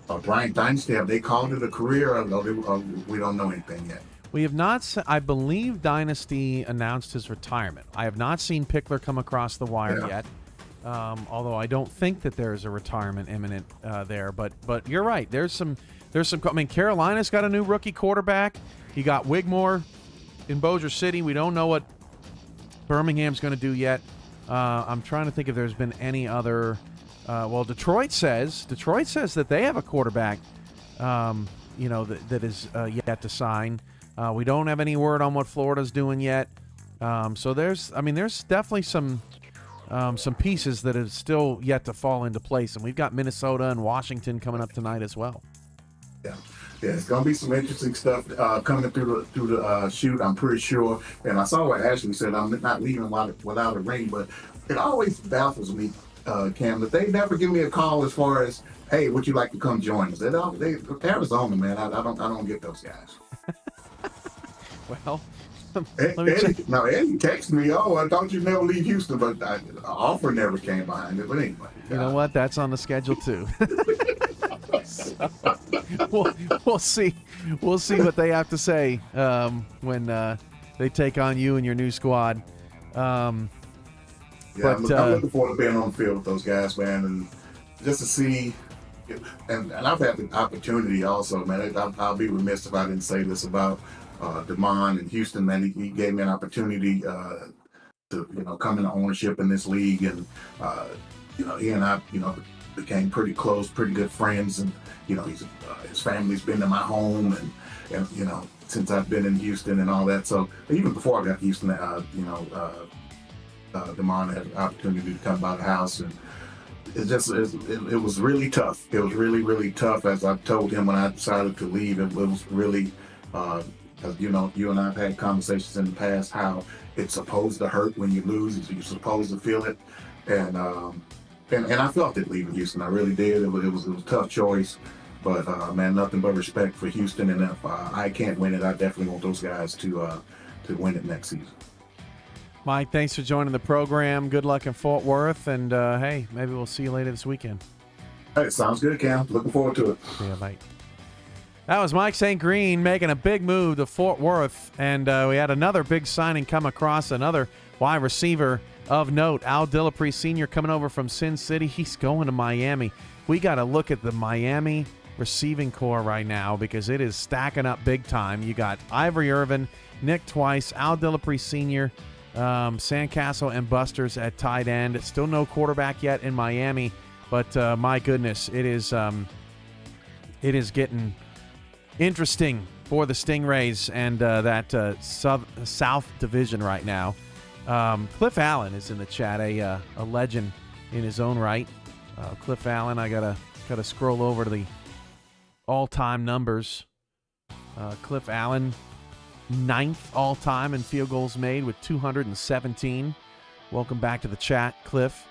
Speaker 9: a Bryant Dynasty, have they called it a career, or we don't know anything yet?
Speaker 1: We have not. I believe Dynasty announced his retirement. I have not seen Pickler come across the wire yet, although I don't think that there is a retirement imminent there. But you're right. There's some. I mean, Carolina's got a new rookie quarterback. You got Wigmore in Bossier City. We don't know what Birmingham's going to do yet. I'm trying to think if there's been any other. Well, Detroit says that they have a quarterback. That is yet to sign. We don't have any word on what Florida's doing yet. So there's definitely some some pieces that have still yet to fall into place. And we've got Minnesota and Washington coming up tonight as well.
Speaker 9: Yeah, it's gonna be some interesting stuff coming through the shoot. I'm pretty sure. And I saw what Ashley said. I'm not leaving without a ring, but it always baffles me, Cam, that they never give me a call as far as, hey, would you like to come join us? They Arizona, man. I don't get those guys.
Speaker 1: Well, let me check.
Speaker 9: Now Eddie texted me, oh, I thought you'd never leave Houston, but the offer never came behind it. But anyway,
Speaker 1: you know what? That's on the schedule too. So, we'll see. We'll see what they have to say when they take on you and your new squad.
Speaker 9: I'm looking forward to being on the field with those guys, man, and just to see. And I've had the opportunity also, man. I'll be remiss if I didn't say this about Damon in Houston, man. He gave me an opportunity to come into ownership in this league, and he and I became pretty close, pretty good friends, and his family's been to my home, and since I've been in Houston and all that. So even before I got to Houston, Damon had an opportunity to come by the house, and it was really tough. It was really, really tough. As I told him when I decided to leave, it was really, as you and I have had conversations in the past, how it's supposed to hurt when you lose. You're supposed to feel it, and I felt it leaving Houston. I really did. It was a tough choice, but man, nothing but respect for Houston. And if I can't win it, I definitely want those guys to win it next season.
Speaker 1: Mike, thanks for joining the program. Good luck in Fort Worth, and hey, maybe we'll see you later this weekend.
Speaker 9: Hey, sounds good, Cam. Looking forward to it.
Speaker 1: Yeah, mate. That was Mike St. Green making a big move to Fort Worth, and we had another big signing come across, another wide receiver of note, Al Dillapre Sr. coming over from Sin City. He's going to Miami. We got to look at the Miami receiving core right now because it is stacking up big time. You got Ivory Irvin, Nick Twice, Al Dillapre Sr., Sandcastle and Busters at tight end. Still no quarterback yet in Miami, but my goodness, it is getting interesting for the Stingrays and that South Division right now. Cliff Allen is in the chat, a legend in his own right. Cliff Allen, I gotta scroll over to the all-time numbers. Cliff Allen, 9th all-time in field goals made with 217. Welcome back to the chat, Cliff.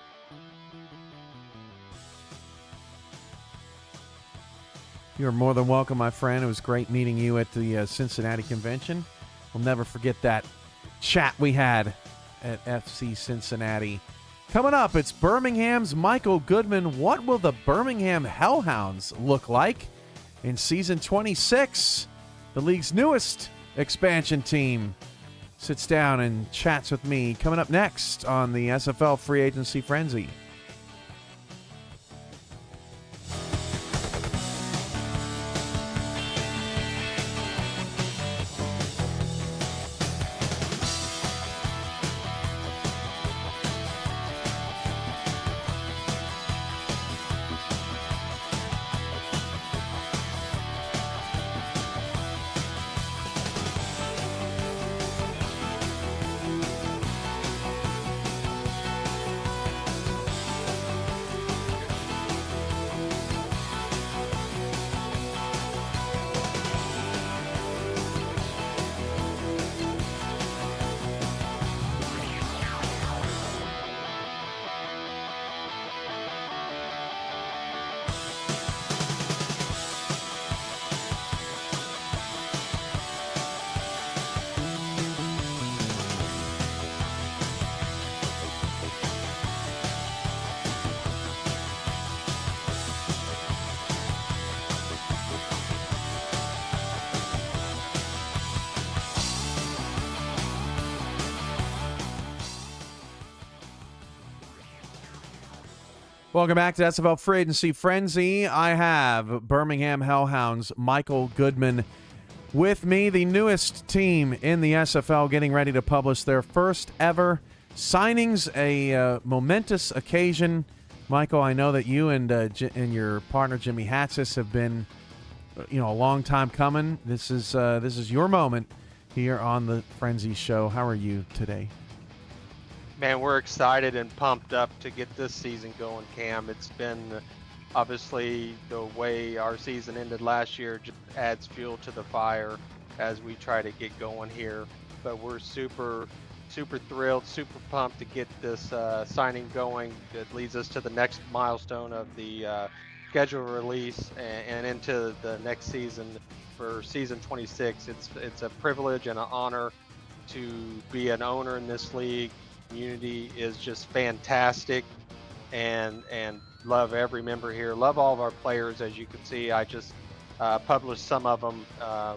Speaker 1: You're more than welcome, my friend. It was great meeting you at the Cincinnati convention. We'll never forget that chat we had at FC Cincinnati. Coming up, it's Birmingham's Michael Goodman. What will the Birmingham Hellhounds look like in season 26? The league's newest expansion team sits down and chats with me. Coming up next on the SFL Free Agency Frenzy. Welcome back to SFL Free Agency Frenzy. I have Birmingham Hellhounds Michael Goodman with me, the newest team in the SFL, getting ready to publish their first ever signings, a momentous occasion. Michael, I know that you and your partner Jimmy Hatsis have been, a long time coming. This is your moment here on the Frenzy Show. How are you today?
Speaker 10: Man, we're excited and pumped up to get this season going, Cam. It's been obviously the way our season ended last year just adds fuel to the fire as we try to get going here. But we're super thrilled, super pumped to get this signing going. That leads us to the next milestone of the schedule release and into the next season for season 26. It's a privilege and an honor to be an owner in this league. Community is just fantastic, and love every member here. Love all of our players. As you can see, I just published some of them.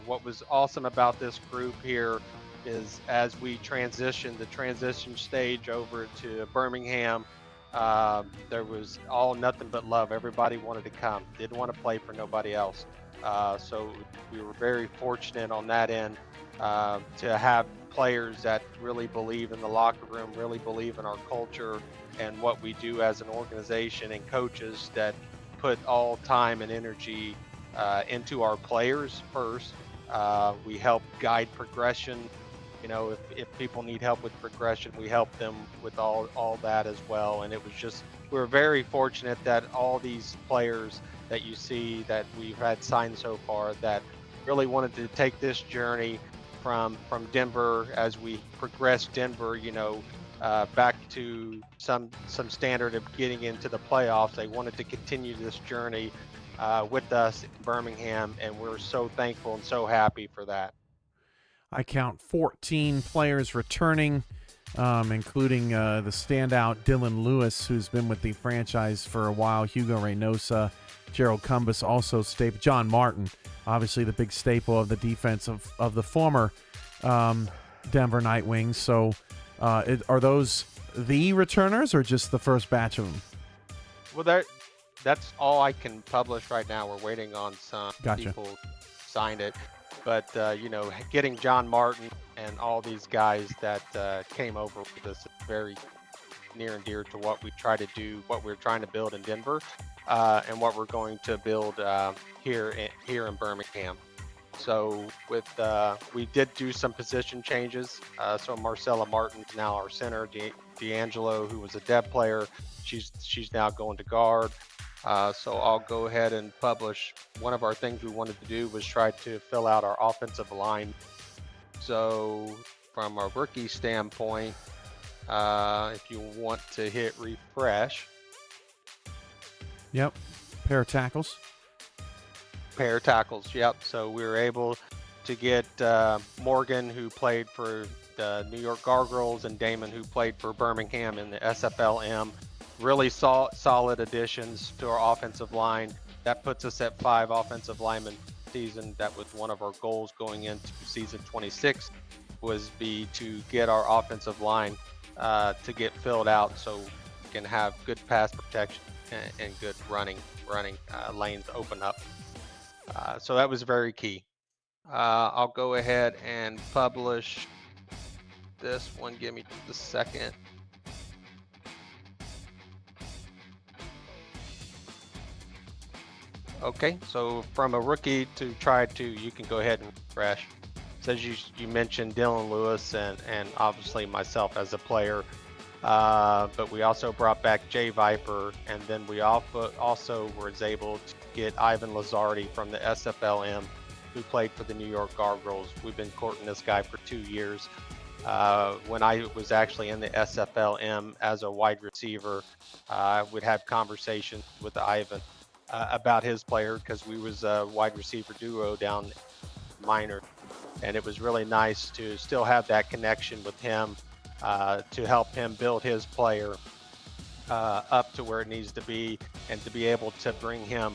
Speaker 10: What was awesome about this group here is as we transition the transition stage over to Birmingham, there was all nothing but love. Everybody wanted to come, didn't want to play for nobody else. So we were very fortunate on that end to have players that really believe in the locker room, really believe in our culture and what we do as an organization, and coaches that put all time and energy into our players first. We help guide progression. You know, if people need help with progression, we help them with all that as well. And it was just, we're very fortunate that all these players that you see that we've had signed so far that really wanted to take this journey from Denver as we progress Denver, back to some standard of getting into the playoffs. They wanted to continue this journey with us in Birmingham, and we're so thankful and so happy for that.
Speaker 1: I count 14 players returning, including the standout Dylan Lewis, who's been with the franchise for a while, Hugo Reynosa, Gerald Cumbus, also staple, John Martin, obviously the big staple of the defense of the former Denver Nightwings. So are those the returners or just the first batch of them?
Speaker 10: Well, that's all I can publish right now. We're waiting on some people signed it. But, getting John Martin and all these guys that came over with us is very near and dear to what we try to do, what we're trying to build in Denver, and what we're going to build here in Birmingham. So we did do some position changes. So Marcella Martin's now our center. D'Angelo, who was a dev player, she's now going to guard. So I'll go ahead and publish. One of our things we wanted to do was try to fill out our offensive line. So from a rookie standpoint, if you want to hit refresh.
Speaker 1: Yep. Pair of tackles.
Speaker 10: Yep. So we were able to get Morgan, who played for the New York Gargoyles, and Damon, who played for Birmingham in the SFL. Really solid additions to our offensive line. That puts us at 5 offensive linemen season. That was one of our goals going into season 26, was to get our offensive line to get filled out so we can have good pass protection and good running lanes open up. So that was very key. I'll go ahead and publish this one. Give me just a second. Okay, so from a rookie to you can go ahead and refresh. Says you mentioned Dylan Lewis and obviously myself as a player, but we also brought back Jay Viper, and then we also was able to get Ivan Lazardi from the SFL, who played for the New York Gargoyles. We've been courting this guy for 2 years. When I was actually in the SFL as a wide receiver, I would have conversations with Ivan about his player, because we was a wide receiver duo down minor, and it was really nice to still have that connection with him to help him build his player up to where it needs to be, and to be able to bring him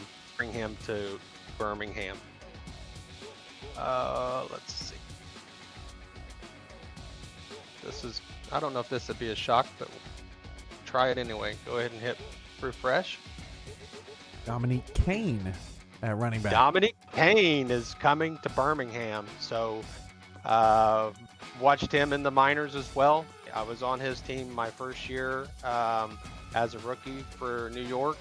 Speaker 10: to Birmingham. Let's see. I don't know if this would be a shock, but we'll try it anyway. Go ahead and hit refresh.
Speaker 1: Dominique Kane at running back.
Speaker 10: Dominique Kane is coming to Birmingham. So watched him in the minors as well. I was on his team my first year as a rookie for New York,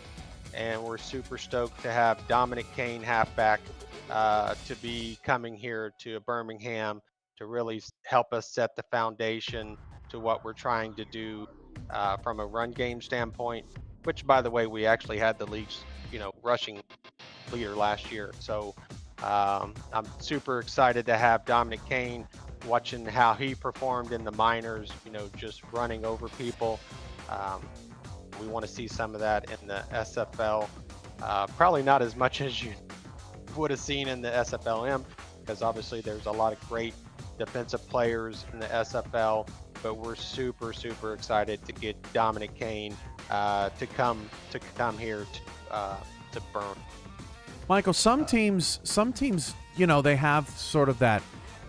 Speaker 10: and we're super stoked to have Dominique Kane, halfback, to be coming here to Birmingham to really help us set the foundation to what we're trying to do from a run game standpoint, which, by the way, we actually had the league's, rushing leader last year. So I'm super excited to have Dominic Kane, watching how he performed in the minors, just running over people. We want to see some of that in the SFL. Probably not as much as you would have seen in the SFLM, because obviously there's a lot of great defensive players in the SFL, but we're super, super excited to get Dominic Kane to come here to Burn.
Speaker 1: Michael, some teams, they have sort of that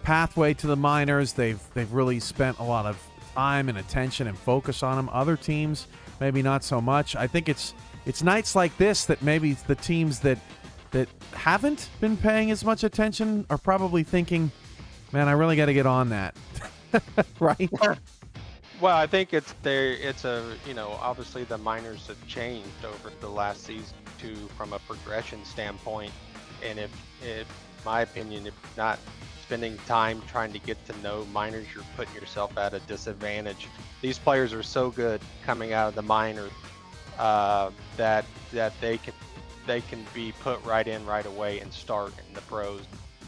Speaker 1: pathway to the minors. They've really spent a lot of time and attention and focus on them. Other teams, maybe not so much. I think it's nights like this that maybe the teams that haven't been paying as much attention are probably thinking, man, I really got to get on that. Right?
Speaker 10: Well, I think obviously the minors have changed over the last season too, from a progression standpoint. And if my opinion, if not spending time trying to get to know minors, you're putting yourself at a disadvantage. These players are so good coming out of the minors that they can be put right in right away and start in the pros.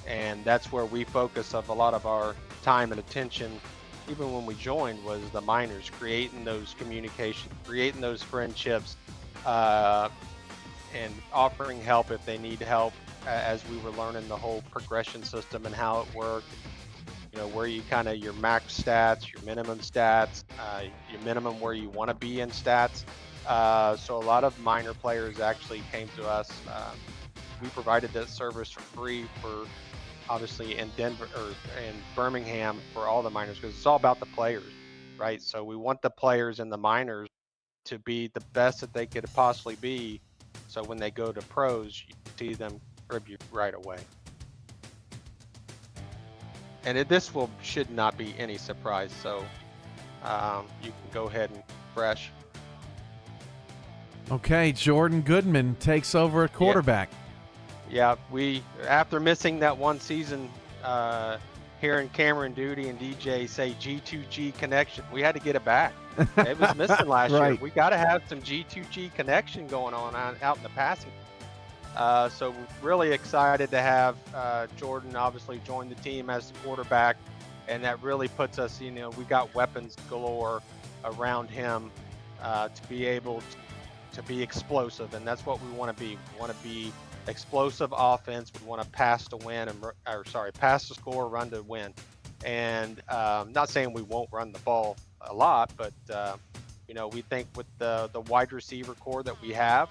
Speaker 10: And that's where we focus of a lot of our time and attention, even when we joined, was the minors, creating those communications, creating those friendships, and offering help if they need help, as we were learning the whole progression system and how it worked. Where you kind of your max stats, your minimum stats, your minimum where you want to be in stats. So a lot of minor players actually came to us. We provided that service for free for, obviously, in Denver or in Birmingham for all the minors, because it's all about the players, right? So we want the players in the minors to be the best that they could possibly be. So when they go to pros, you see them contribute right away. And this should not be any surprise. So you can go ahead and fresh.
Speaker 1: Okay, Jordan Goodman takes over at quarterback.
Speaker 10: Yeah, we, after missing that one season, hearing Cameron Duty and DJ say G2G connection, we had to get it back. It was missing last year. We got to have some G2G connection going on out in the passing. So we're really excited to have Jordan obviously join the team as the quarterback, and that really puts us, we got weapons galore around him to be able to be explosive, and that's what we want to be. We want to be explosive offense. We want to pass to win, pass to score, run to win. And not saying we won't run the ball a lot, but we think with the wide receiver core that we have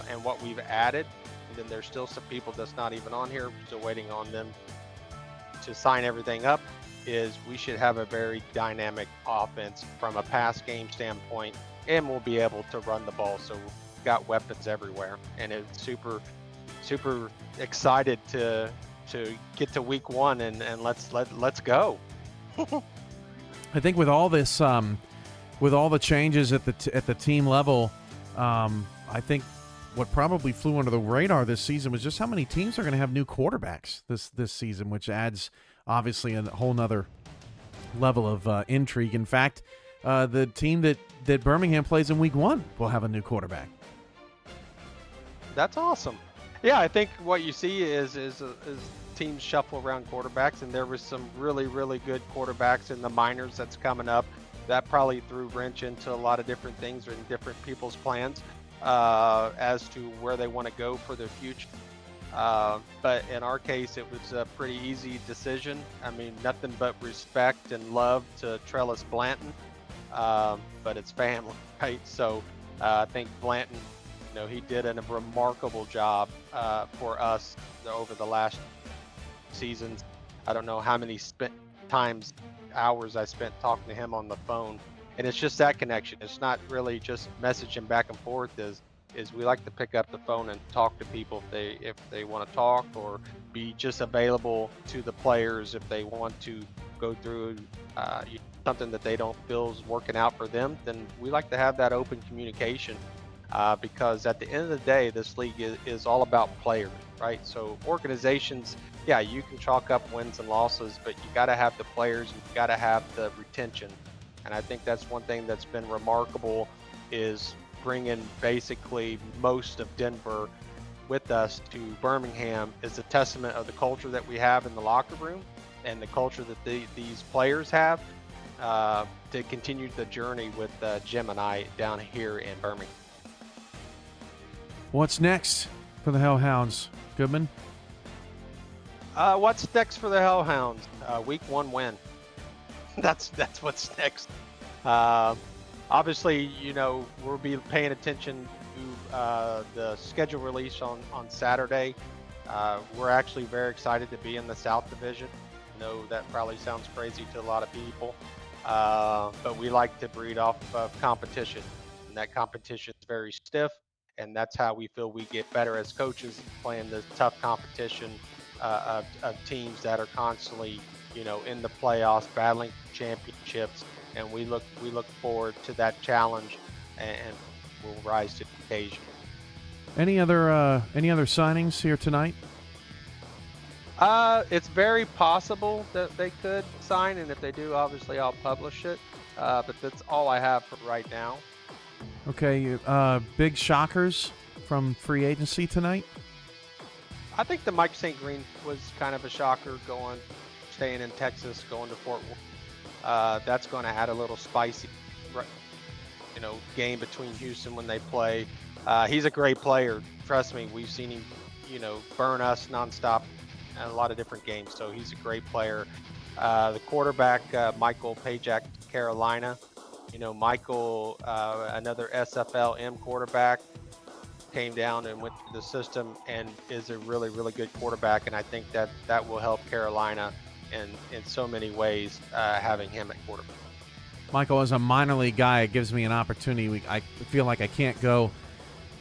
Speaker 10: and what we've added, and then there's still some people that's not even on here, still waiting on them to sign everything up, is we should have a very dynamic offense from a pass game standpoint, and we'll be able to run the ball. So we've got weapons everywhere, and it's super, super excited to get to week one and let's go.
Speaker 1: I think with all this, with all the changes at the team level, I think what probably flew under the radar this season was just how many teams are going to have new quarterbacks this season, which adds obviously a whole nother level of intrigue. In fact, the team that Birmingham plays in week one will have a new quarterback.
Speaker 10: That's awesome. Yeah, I think what you see is teams shuffle around quarterbacks, and there was some really, really good quarterbacks in the minors that's coming up. That probably threw wrench into a lot of different things or in different people's plans as to where they want to go for their future. But in our case, it was a pretty easy decision. I mean, nothing but respect and love to Trellis Blanton, but it's family, right? So I think Blanton, he did a remarkable job for us over the last seasons. I don't know how many hours I spent talking to him on the phone, and it's just that connection. It's not really just messaging back and forth. Is we like to pick up the phone and talk to people if they want to talk, or be just available to the players if they want to go through something that they don't feel is working out for them. Then we like to have that open communication. Because at the end of the day, this league is all about players, right? So organizations, yeah, you can chalk up wins and losses, but you got to have the players, and you got to have the retention. And I think that's one thing that's been remarkable, is bringing basically most of Denver with us to Birmingham is a testament of the culture that we have in the locker room and the culture that these players have to continue the journey with Jim and I down here in Birmingham.
Speaker 1: What's next for the Hellhounds, Goodman?
Speaker 10: What's next for the Hellhounds? Week 1 win. That's what's next. Obviously, we'll be paying attention to the schedule release on Saturday. We're actually very excited to be in the South Division. I know that probably sounds crazy to a lot of people, but we like to breed off of competition, and that competition is very stiff, and that's how we feel we get better as coaches, playing the tough competition of teams that are constantly, in the playoffs, battling championships, and we look forward to that challenge, and we'll rise to the occasion.
Speaker 1: Any other signings here tonight?
Speaker 10: It's very possible that they could sign, and if they do, obviously I'll publish it. But that's all I have for right now.
Speaker 1: Okay, big shockers from free agency tonight?
Speaker 10: I think the Mike St. Green was kind of a shocker, staying in Texas, going to Fort Worth. That's going to add a little spicy, game between Houston when they play. He's a great player. Trust me, we've seen him, burn us nonstop in a lot of different games. So he's a great player. The quarterback, Michael Pajak, Carolina. Michael, another SFL M quarterback, came down and went through the system and is a really, really good quarterback. And I think that will help Carolina in so many ways, having him at quarterback.
Speaker 1: Michael, as a minor league guy, it gives me an opportunity. I feel like I can't go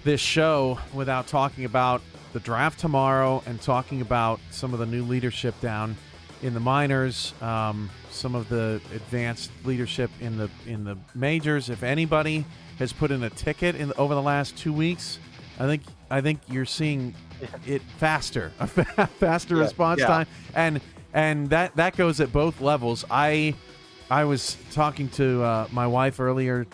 Speaker 1: this show without talking about the draft tomorrow and talking about some of the new leadership down in the minors, some of the advanced leadership in the majors. If anybody has put in a ticket over the last 2 weeks, I think you're seeing it faster, a faster response time, and that goes at both levels. I was talking to my wife earlier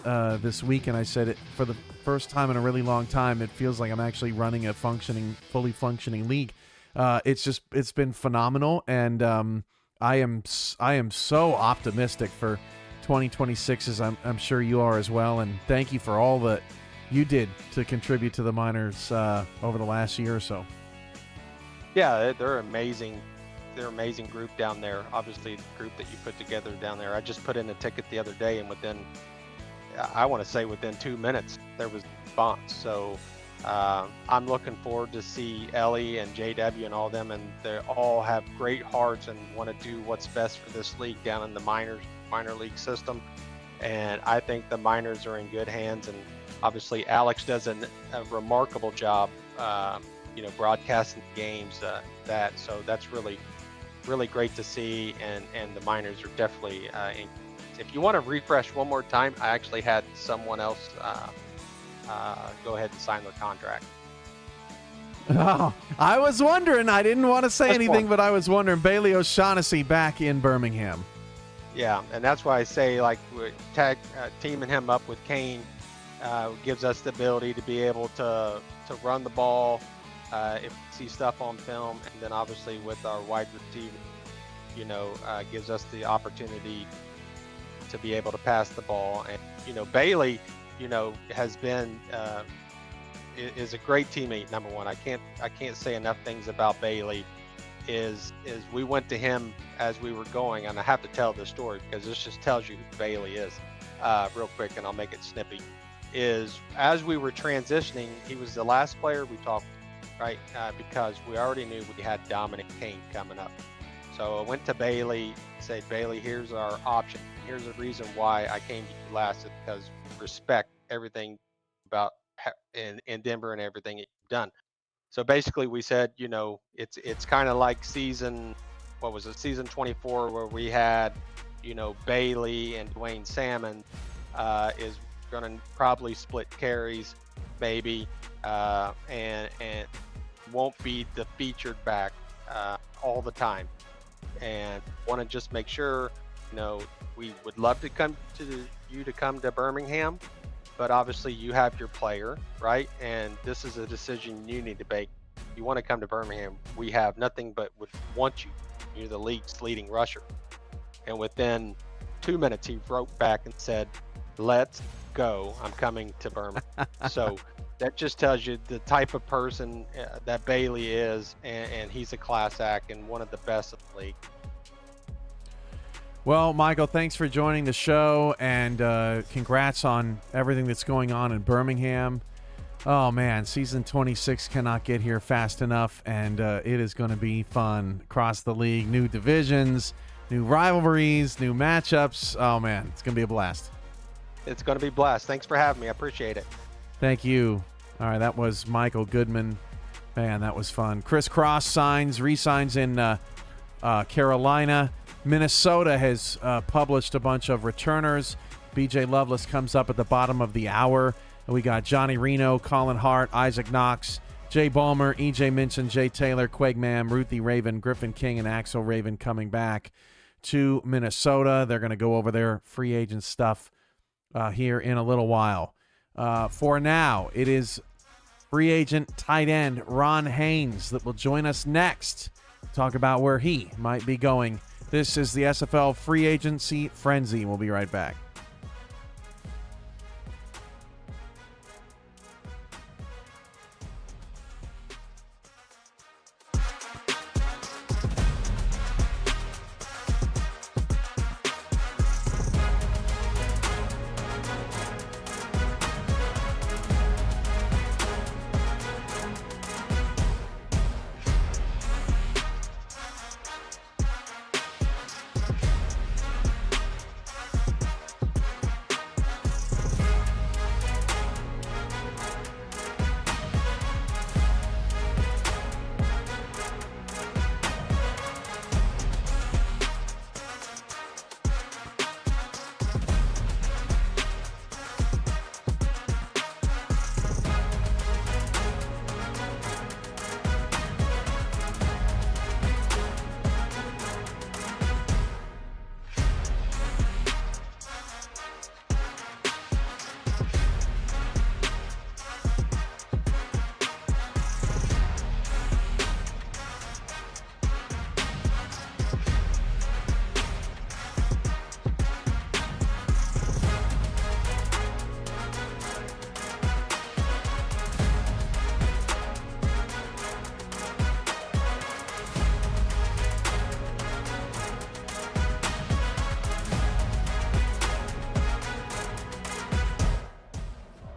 Speaker 1: this week, and I said for the first time in a really long time, it feels like I'm actually running a fully functioning league. It's been phenomenal, and I am so optimistic for 2026, as I'm sure you are as well. And thank you for all that you did to contribute to the minors over the last year or so.
Speaker 10: Yeah, they're amazing. They're an amazing group down there. Obviously, the group that you put together down there. I just put in a ticket the other day, and within 2 minutes, there was a response. So I'm looking forward to see Ellie and JW and all them, and they all have great hearts and want to do what's best for this league down in the minor league system. And I think the minors are in good hands. And obviously, Alex does a remarkable job, broadcasting games. So that's really, really great to see. And the minors are definitely in. If you want to refresh one more time, I actually had someone else go ahead and sign their contract.
Speaker 1: Oh, I was wondering. I didn't want to say anything, but I was wondering. Bailey O'Shaughnessy back in Birmingham.
Speaker 10: Yeah, and that's why I say, like, teaming him up with Kane gives us the ability to be able to run the ball if we see stuff on film, and then obviously with our wide receiver, gives us the opportunity to be able to pass the ball. And Bailey, has been is a great teammate. Number one, I can't say enough things about Bailey. Is we went to him as we were going, and I have to tell this story because this just tells you who Bailey is, real quick, and I'll make it snippy. Is as we were transitioning, he was the last player we talked to, right? Because we already knew we had Dominic Kane coming up. So I went to Bailey, said, Bailey, here's our option. Here's the reason why I came to you last, is because we respect everything about in Denver and everything you've done. So basically we said, it's kind of like season 24, where we had, Bailey and Dwayne Salmon is going to probably split carries, maybe, and won't be the featured back all the time. And want to just make sure, We would love to come to Birmingham, but obviously you have your player, right? And this is a decision you need to make. You want to come to Birmingham, we have nothing but would want you. You're the league's leading rusher. And within 2 minutes, he wrote back and said, let's go. I'm coming to Birmingham. So that just tells you the type of person that Bailey is, and he's a class act and one of the best in the league.
Speaker 1: Well, Michael, thanks for joining the show, and congrats on everything that's going on in Birmingham. Oh, man, season 26 cannot get here fast enough, and it is going to be fun across the league. New divisions, new rivalries, new matchups. Oh, man, it's going to be a blast.
Speaker 10: It's going to be a blast. Thanks for having me. I appreciate it.
Speaker 1: Thank you. All right, that was Michael Goodman. Man, that was fun. Chris Cross re-signs in Carolina. Minnesota has published a bunch of returners. BJ Loveless comes up at the bottom of the hour. And we got Johnny Reno, Colin Hart, Isaac Knox, Jay Ballmer, EJ Minson, Jay Taylor, Quag Mam, Ruthie Raven, Griffin King, and Axel Raven coming back to Minnesota. They're going to go over their free agent stuff here in a little while. For now, it is free agent tight end Ron Haynes that will join us next. Talk about where he might be going. This is the SFL Free Agency Frenzy. We'll be right back.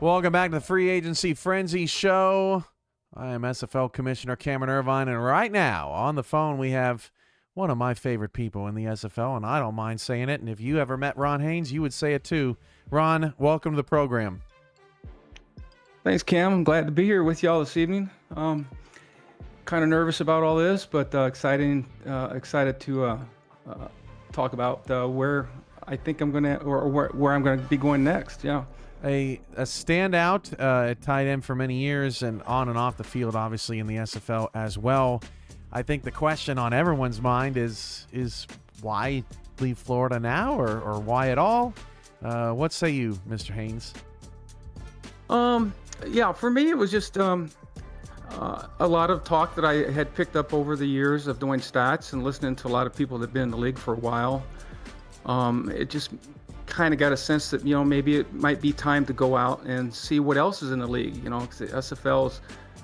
Speaker 1: Welcome back to the Free Agency Frenzy Show. I am SFL Commissioner Cameron Irvine, and right now on the phone we have one of my favorite people in the SFL, and I don't mind saying it, and if you ever met Ron Haynes, you would say it too. Ron, welcome to the program.
Speaker 11: Thanks, Cam. I'm glad to be here with y'all this evening. Kind of nervous about all this, but excited to talk about where I think I'm going to, or where I'm going to be going next. Yeah.
Speaker 1: A standout at tight end for many years and on and off the field, obviously, in the SFL as well. I think the question on everyone's mind is why leave Florida now, or why at all? What say you, Mr. Haynes?
Speaker 11: Yeah, for me, it was just a lot of talk that I had picked up over the years of doing stats and listening to a lot of people that have been in the league for a while. It just kind of got a sense that, maybe it might be time to go out and see what else is in the league, because the SFL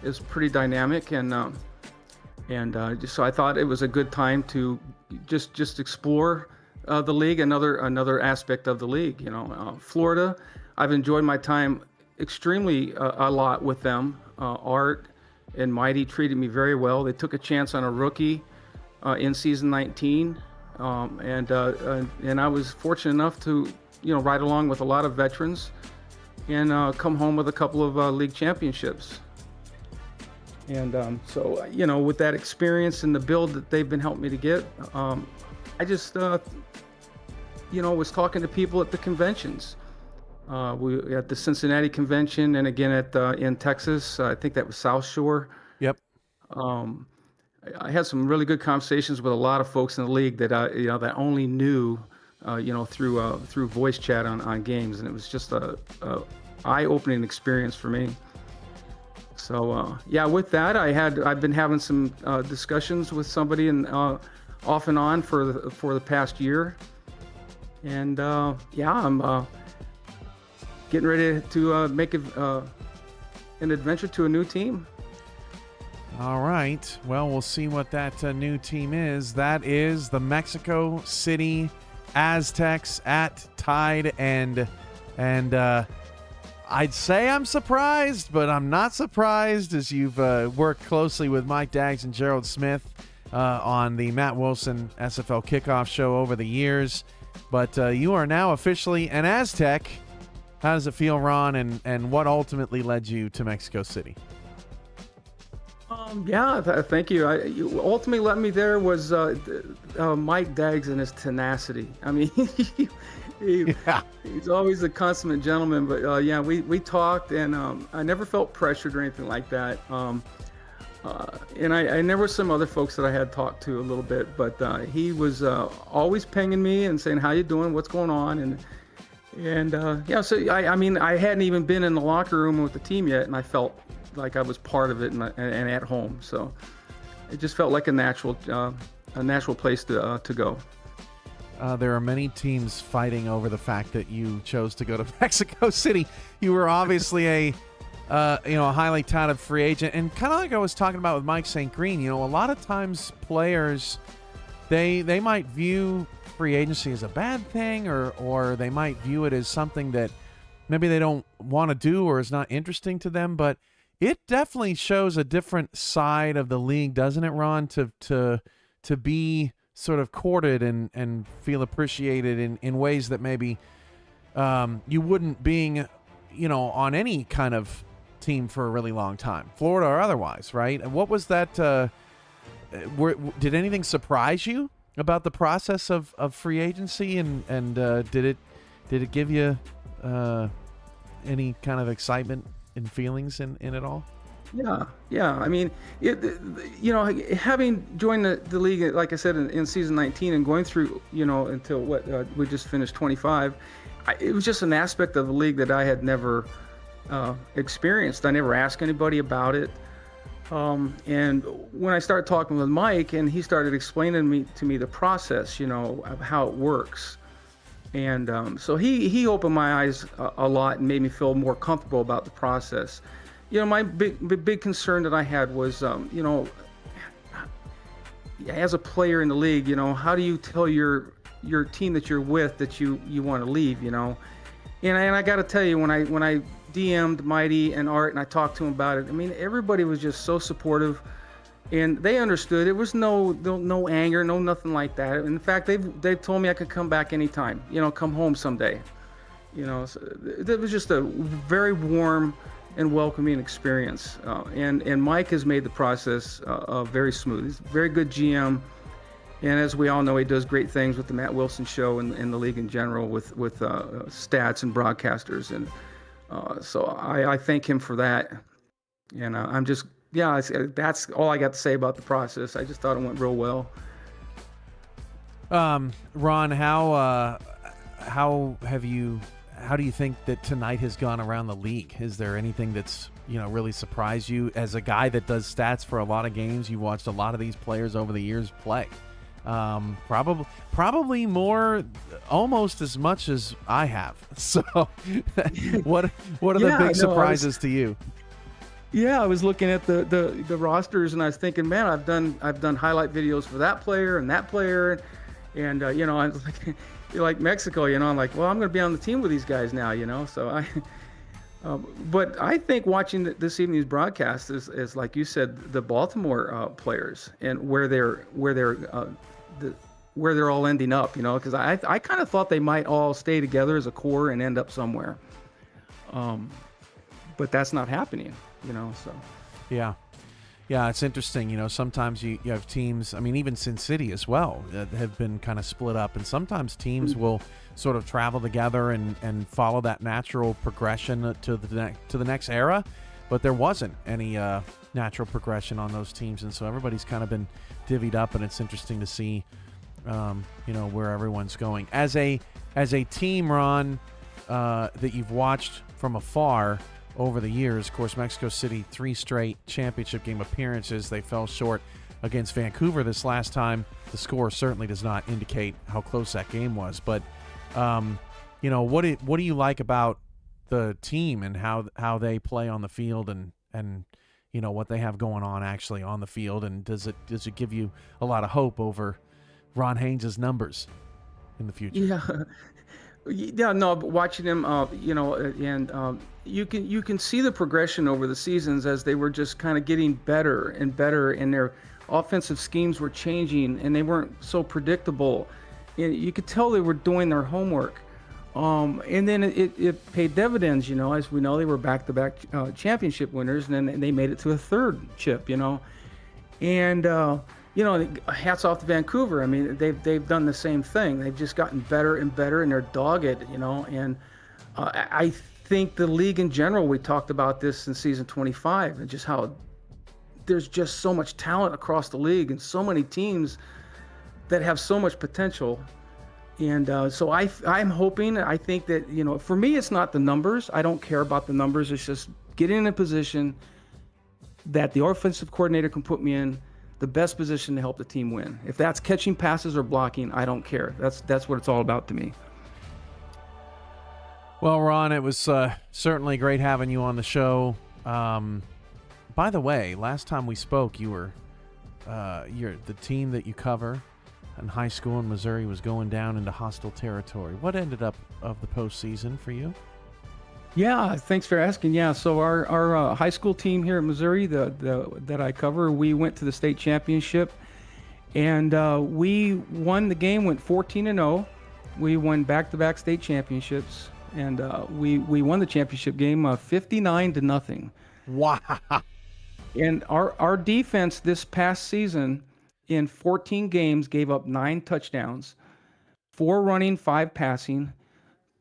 Speaker 11: is pretty dynamic, and so I thought it was a good time to just explore the league, another aspect of the league. Florida, I've enjoyed my time extremely a lot with them. Art and Mighty treated me very well. They took a chance on a rookie in season 19. And I was fortunate enough to, ride along with a lot of veterans and come home with a couple of league championships. And so, with that experience and the build that they've been helping me to get, I just, was talking to people at the conventions. We at the Cincinnati convention, and again in Texas. I think that was South Shore.
Speaker 1: Yep.
Speaker 11: I had some really good conversations with a lot of folks in the league that that only knew through voice chat on games, and it was just a eye-opening experience for me. So with that, I've been having some discussions with somebody off and on for the past year, and I'm getting ready to make an adventure to a new team.
Speaker 1: All right. Well, we'll see what that new team is. That is the Mexico City Aztecs at Tide, and I'd say I'm surprised, but I'm not surprised, as you've worked closely with Mike Daggs and Gerald Smith on the Matt Wilson SFL Kickoff Show over the years. But you are now officially an Aztec. How does it feel, Ron, and what ultimately led you to Mexico City?
Speaker 11: Thank you. You ultimately led me there was Mike Daggs and his tenacity. I mean, he's always a consummate gentleman. But we talked, and I never felt pressured or anything like that. And there were some other folks that I had talked to a little bit, but he was always pinging me and saying, "How you doing? What's going on?" So I hadn't even been in the locker room with the team yet, and I felt like I was part of it and at home. So it just felt like a natural place to go.
Speaker 1: There are many teams fighting over the fact that you chose to go to Mexico City. You were obviously a highly touted free agent, and kind of like I was talking about with Mike St. Green. A lot of times players they might view free agency as a bad thing, or they might view it as something that maybe they don't want to do or is not interesting to them, but it definitely shows a different side of the league, doesn't it, Ron? To be sort of courted and feel appreciated in ways that maybe you wouldn't being, on any kind of team for a really long time, Florida or otherwise, right? And what was that? Did anything surprise you about the process of free agency, and did it give you any kind of excitement and feelings in it all?
Speaker 11: Yeah. I mean, having joined the league, like I said, in season 19 and going through, until we just finished 25, it was just an aspect of the league that I had never experienced. I never asked anybody about it. And when I started talking with Mike, and he started explaining to me the process, of how it works. And so he opened my eyes a lot and made me feel more comfortable about the process. My big concern that I had was, as a player in the league, how do you tell your team that you're with that you want to leave, And I got to tell you, when I DM'd Mighty and Art and I talked to him about it, I mean, everybody was just so supportive. And they understood. It was no anger, no nothing like that. In fact, they've told me I could come back anytime. Come home someday. So it was just a very warm and welcoming experience. And Mike has made the process very smooth. He's a very good GM, and as we all know, he does great things with the Matt Wilson Show and the league in general with stats and broadcasters. And so I thank him for that. And I'm just. Yeah, that's all I got to say about the process. I just thought it went real well.
Speaker 1: Ron, how do you think that tonight has gone around the league? Is there anything that's really surprised you as a guy that does stats for a lot of games? You watched a lot of these players over the years play. Probably more, almost as much as I have. So, what are the big surprises to you?
Speaker 11: Yeah, I was looking at the rosters and I was thinking, man, I've done highlight videos for that player and that player, and I'm like Mexico, I'm like, well, I'm going to be on the team with these guys now, So but I think watching this evening's broadcast is like you said, the Baltimore players and where they're all ending up, because I kind of thought they might all stay together as a core and end up somewhere, but that's not happening. So. Yeah,
Speaker 1: it's interesting. Sometimes you have teams, I mean, even Sin City as well, that have been kind of split up. And sometimes teams will sort of travel together and follow that natural progression to the next era. But there wasn't any natural progression on those teams. And so everybody's kind of been divvied up. And it's interesting to see where everyone's going. As a team, Ron, that you've watched from afar over the years, of course, Mexico City, 3 straight championship game appearances. They fell short against Vancouver this last time. The score certainly does not indicate how close that game was. But, what do you like about the team and how they play on the field and what they have going on actually on the field? And does it give you a lot of hope over Ron Haynes' numbers in the future?
Speaker 11: Yeah, no, but watching them, you can see the progression over the seasons as they were just kind of getting better and better, and their offensive schemes were changing, and they weren't so predictable. And you could tell they were doing their homework. And then it paid dividends, as we know, they were back-to-back championship winners, and then they made it to a 3rd chip, And, hats off to Vancouver. I mean, they've done the same thing. They've just gotten better and better, and they're dogged, And I think the league in general, we talked about this in season 25, and just how there's just so much talent across the league and so many teams that have so much potential. And so I'm hoping, I think that, for me, it's not the numbers. I don't care about the numbers. It's just getting in a position that the offensive coordinator can put me in the best position to help the team win. If that's catching passes or blocking, I don't care. That's what it's all about to me.
Speaker 1: Well, Ron, it was certainly great having you on the show. By the way, last time we spoke, you're the team that you cover in high school in Missouri was going down into hostile territory. What ended up of the postseason for you?
Speaker 11: Yeah, thanks for asking. Yeah, so our high school team here in Missouri, that I cover, we went to the state championship, and we won the game. Went 14-0. We won back-to-back state championships, and we won the championship game 59-0.
Speaker 1: Wow!
Speaker 11: And our defense this past season, in 14 games, gave up 9 touchdowns, 4 running, 5 passing.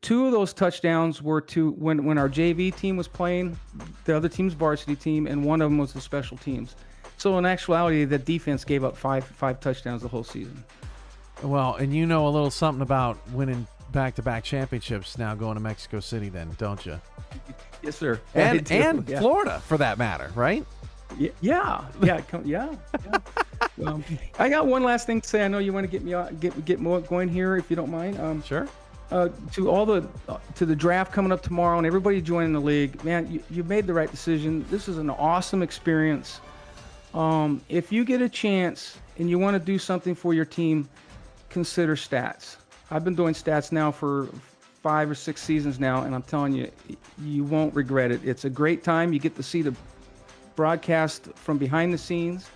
Speaker 11: 2 of those touchdowns were to when our JV team was playing the other team's varsity team, and 1 of them was the special teams. So in actuality, the defense gave up 5 touchdowns the whole season.
Speaker 1: Well, and you know a little something about winning back-to-back championships now going to Mexico City then, don't you?
Speaker 11: Yes, sir.
Speaker 1: And Florida, for that matter, right?
Speaker 11: Yeah. I got one last thing to say. I know you want to get more going here, if you don't mind.
Speaker 1: Sure.
Speaker 11: To the draft coming up tomorrow and everybody joining the league, man, you made the right decision. This is an awesome experience. If you get a chance and you want to do something for your team, consider stats. I've been doing stats now for 5 or 6 seasons now, and I'm telling you, you won't regret it. It's a great time. You get to see the broadcast from behind the scenes.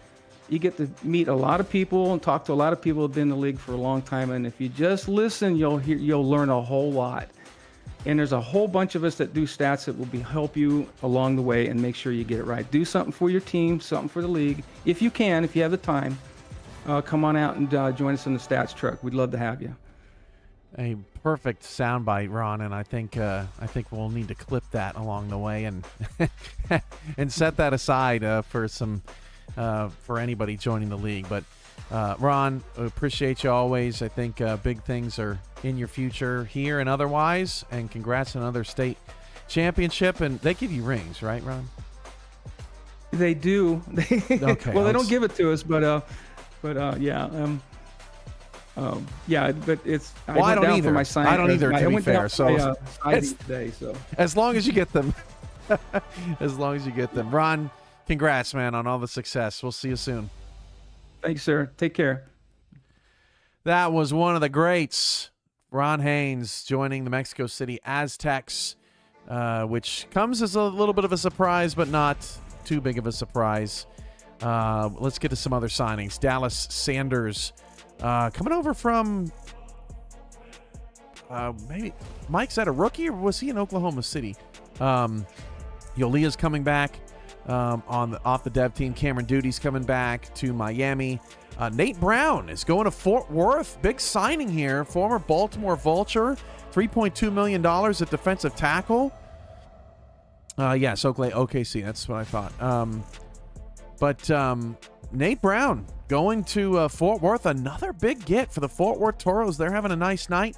Speaker 11: You get to meet a lot of people and talk to a lot of people who've been in the league for a long time. And if you just listen, you'll learn a whole lot. And there's a whole bunch of us that do stats that will help you along the way and make sure you get it right. Do something for your team, something for the league. If you can, if you have the time, come on out and join us in the stats truck. We'd love to have you.
Speaker 1: A perfect soundbite, Ron, and I think we'll need to clip that along the way and and set that aside for anybody joining the league. But Ron, appreciate you always. I think big things are in your future here and otherwise. And congrats on another state championship. And they give you rings, right, Ron?
Speaker 11: They do.
Speaker 1: Okay.
Speaker 11: Well, they don't give it to us, but yeah. Yeah, but it's.
Speaker 1: Well, I don't either.
Speaker 11: For my sign.
Speaker 1: I don't either. To be fair, so
Speaker 11: today, so
Speaker 1: as long as you get them, Ron. Congrats, man, on all the success. We'll see you soon.
Speaker 11: Thanks, sir. Take care.
Speaker 1: That was one of the greats, Ron Haynes, joining the Mexico City Aztecs, which comes as a little bit of a surprise, but not too big of a surprise. Let's get to some other signings. Dallas Sanders coming over from maybe Mike's that a rookie, or was he in Oklahoma City? Yolea's coming back. Off the dev team. Cameron Duty's coming back to Miami. Nate Brown is going to Fort Worth. Big signing here. Former Baltimore Vulture. $3.2 million at defensive tackle. Yes, OKC. That's what I thought. But Nate Brown going to Fort Worth, another big get for the Fort Worth Toros. They're having a nice night.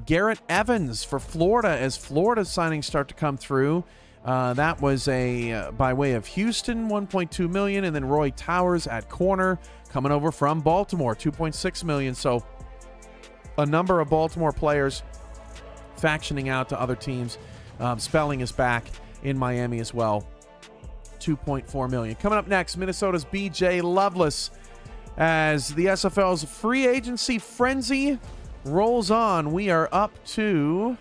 Speaker 1: Garrett Evans for Florida as Florida's signings start to come through. That was by way of Houston, $1.2 million, and then Roy Towers at corner coming over from Baltimore, $2.6 million. So a number of Baltimore players factioning out to other teams. Spelling is back in Miami as well, $2.4 million. Coming up next, Minnesota's BJ Loveless as the SFL's free agency frenzy rolls on. We are up to,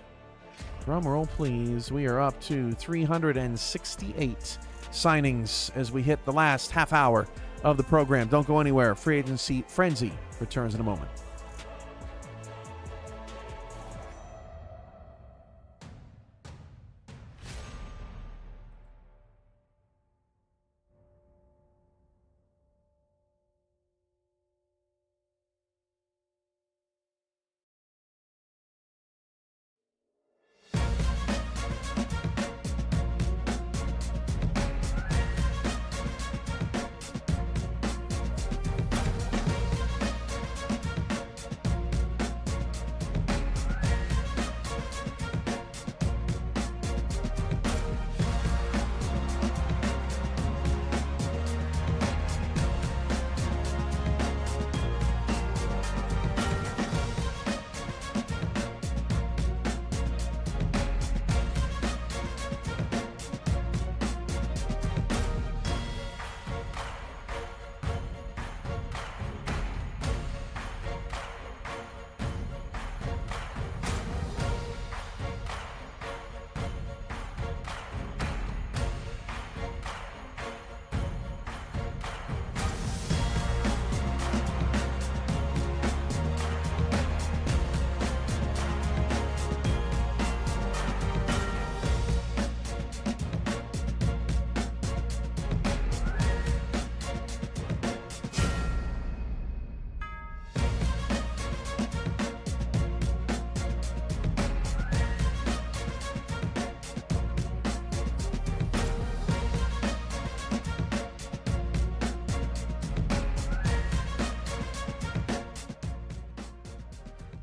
Speaker 1: drum roll please, we are up to 368 signings as we hit the last half hour of the program. Don't go anywhere. Free agency frenzy returns in a moment.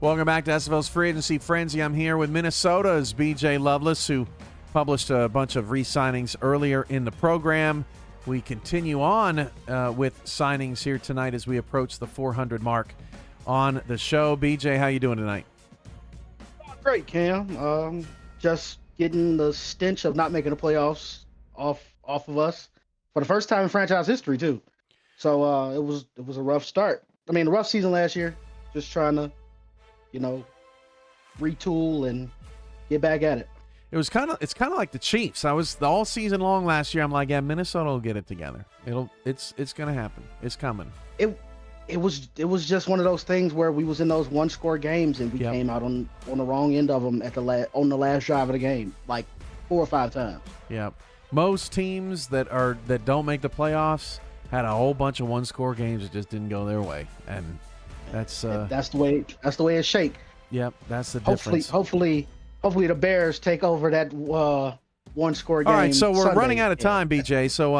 Speaker 1: Welcome back to SFL's Free Agency Frenzy. I'm here with Minnesota's BJ Loveless, who published a bunch of re-signings earlier in the program. We continue on with signings here tonight as we approach the 400 mark on the show. BJ, how you doing tonight?
Speaker 12: Great, Cam. Just getting the stench of not making the playoffs off of us for the first time in franchise history, too. So it was a rough start. I mean, a rough season last year. Just trying to, retool and get back at it.
Speaker 1: It's kind of like the Chiefs. I was all season long last year. I'm like, yeah, Minnesota will get it together. It's gonna happen. It's coming.
Speaker 12: It was just one of those things where we was in those one-score games and we came out on the wrong end of them on the last drive of the game, like 4 or 5 times.
Speaker 1: Yeah, most teams that don't make the playoffs had a whole bunch of one-score games that just didn't go their way, and that's
Speaker 12: the way it shake.
Speaker 1: Yep, that's the difference.
Speaker 12: Hopefully the Bears take over that one-score game.
Speaker 1: All right, so we're
Speaker 12: Sunday.
Speaker 1: running out of time, BJ. So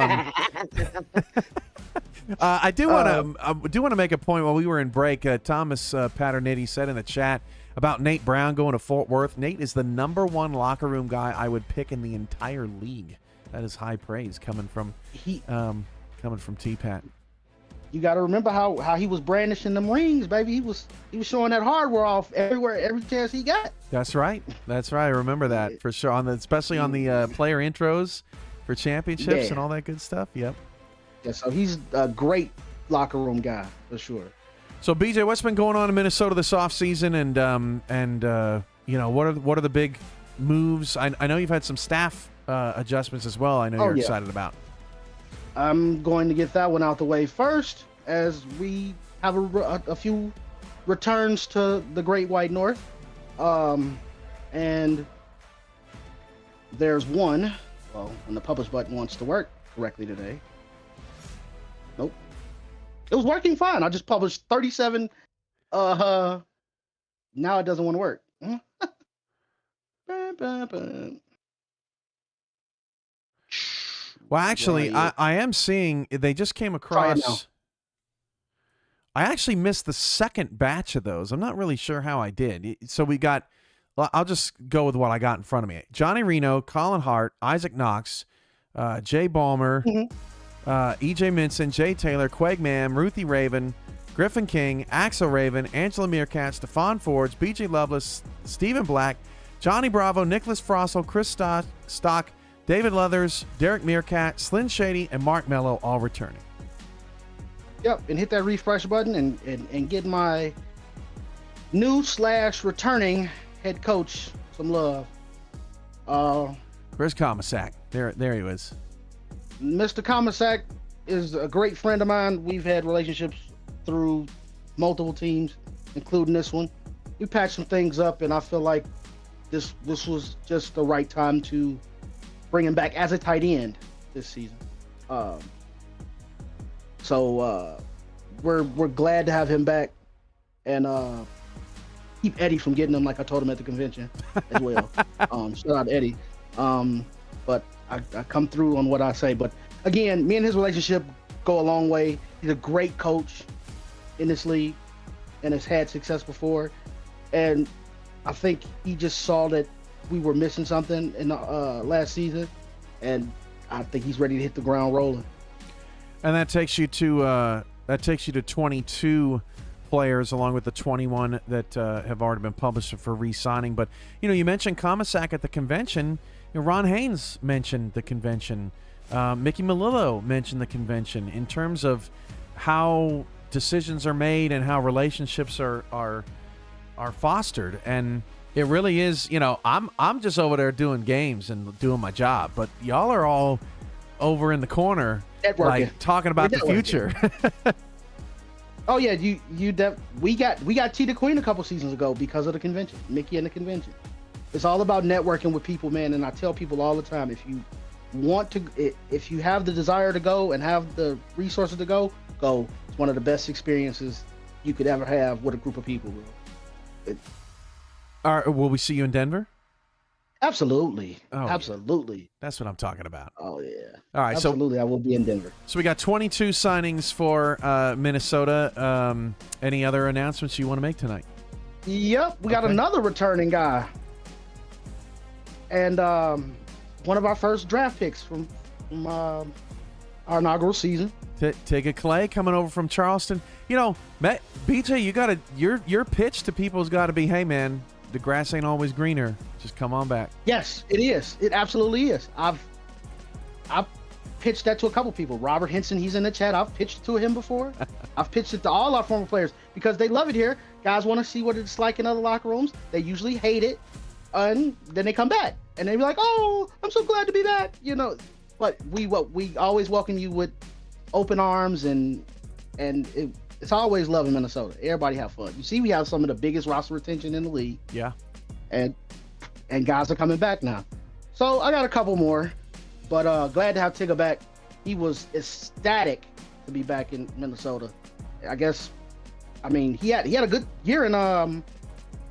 Speaker 1: I do want to make a point. While we were in break, Thomas Paternity said in the chat about Nate Brown going to Fort Worth. Nate is the #1 locker room guy I would pick in the entire league. That is high praise coming from T-Pat.
Speaker 12: You got to remember how he was brandishing them rings, baby. He was showing that hardware off everywhere, every chance he got.
Speaker 1: That's right. I remember that for sure. Especially on the player intros for championships and all that good stuff. Yep.
Speaker 12: Yeah. So he's a great locker room guy for sure.
Speaker 1: So BJ, what's been going on in Minnesota this offseason, and what are the big moves? I know you've had some staff adjustments as well. I know you're excited about.
Speaker 12: I'm going to get that one out the way first, as we have a few returns to the Great White North. And there's one, when the publish button wants to work correctly today. Nope. It was working fine. I just published 37. Now it doesn't want to work.
Speaker 1: Well, actually,
Speaker 12: Right.
Speaker 1: I am seeing they just came
Speaker 12: Try it now.
Speaker 1: across. I actually missed the second batch of those. I'm not really sure how I did. So we got. I'll just go with what I got in front of me. Johnny Reno, Colin Hart, Isaac Knox, Jay Ballmer, EJ Minson, Jay Taylor, Quag Mam, Ruthie Raven, Griffin King, Axel Raven, Angela Meerkat, Stephon Fords, BJ Loveless, Stephen Black, Johnny Bravo, Nicholas Frossel, Chris Stock, David Leathers, Derek Meerkat, Slyn Shady, and Mark Mello all returning.
Speaker 12: Yep, and hit that refresh button and get my new / returning head coach some love.
Speaker 1: Where's Comisac? There he was.
Speaker 12: Mr. Comisac is a great friend of mine. We've had relationships through multiple teams, including this one. We patched some things up, and I feel like this was just the right time to bring him back as a tight end this season. So we're glad to have him back, and keep Eddie from getting him like I told him at the convention as well. Shout out to Eddie. But I come through on what I say. But again, me and his relationship go a long way. He's a great coach in this league and has had success before. And I think he just saw that we were missing something in the last season, and I think he's ready to hit the ground rolling.
Speaker 1: And that takes you to 22 players, along with the 21 that have already been published for re-signing. But you mentioned Comisac at the convention. Ron Haynes mentioned the convention. Mickey Melillo mentioned the convention in terms of how decisions are made and how relationships are fostered. And it really is. I'm just over there doing games and doing my job, but y'all are all over in the corner, like talking about the future.
Speaker 12: Oh yeah, we got T the Queen a couple seasons ago because of the convention, Mickey and the convention. It's all about networking with people, man. And I tell people all the time, if you want to, if you have the desire to go and have the resources to go. It's one of the best experiences you could ever have with a group of people, bro.
Speaker 1: All right, will we see you in Denver?
Speaker 12: Absolutely.
Speaker 1: Oh,
Speaker 12: absolutely.
Speaker 1: That's what I'm talking about.
Speaker 12: Oh yeah.
Speaker 1: All right,
Speaker 12: absolutely. I will be in Denver.
Speaker 1: So we got 22 signings for Minnesota. Any other announcements you want to make tonight?
Speaker 12: Yep, we got another returning guy, and one of our first draft picks from our inaugural season.
Speaker 1: Tigger Clay coming over from Charleston. BJ, you got to your pitch to people has got to be, hey man, the grass ain't always greener. Just come on back.
Speaker 12: Yes, it is. It absolutely is. I've pitched that to a couple people. Robert Henson, he's in the chat. I've pitched it to him before. I've pitched it to all our former players because they love it here. Guys want to see what it's like in other locker rooms. They usually hate it, and then they come back and they be like, "Oh, I'm so glad to be back." But we always welcome you with open arms, and it's always love in Minnesota. Everybody have fun. You see, we have some of the biggest roster retention in the league.
Speaker 1: Yeah.
Speaker 12: And guys are coming back now. So I got a couple more, but glad to have Tigger back. He was ecstatic to be back in Minnesota. He had a good year in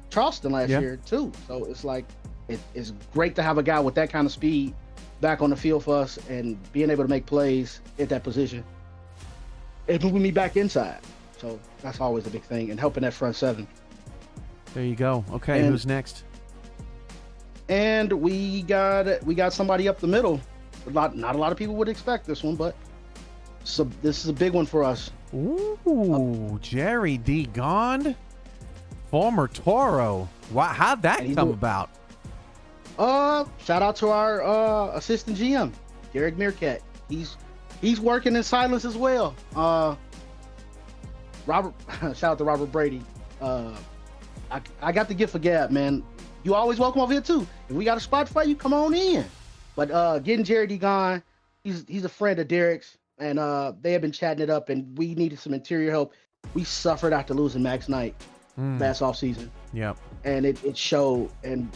Speaker 12: Charleston last year too. So it's like it's great to have a guy with that kind of speed back on the field for us and being able to make plays at that position and moving me back inside. So that's always a big thing, and helping that front seven.
Speaker 1: There you go. Okay, who's next?
Speaker 12: And we got somebody up the middle. Not a lot of people would expect this one, but this is a big one for us.
Speaker 1: Ooh, Jerry D. Gond, former Toro. Wow, how'd that come about?
Speaker 12: Shout out to our assistant GM, Derek Meerkat. He's working in silence as well. Robert, shout out to Robert Brady. I got the gift of gab, man. You always welcome over here too. If we got a spot for you, come on in. But getting Jerry D gone, he's a friend of Derek's, and they have been chatting it up, and we needed some interior help. We suffered after losing Max Knight last off season.
Speaker 1: Yep.
Speaker 12: And it showed, and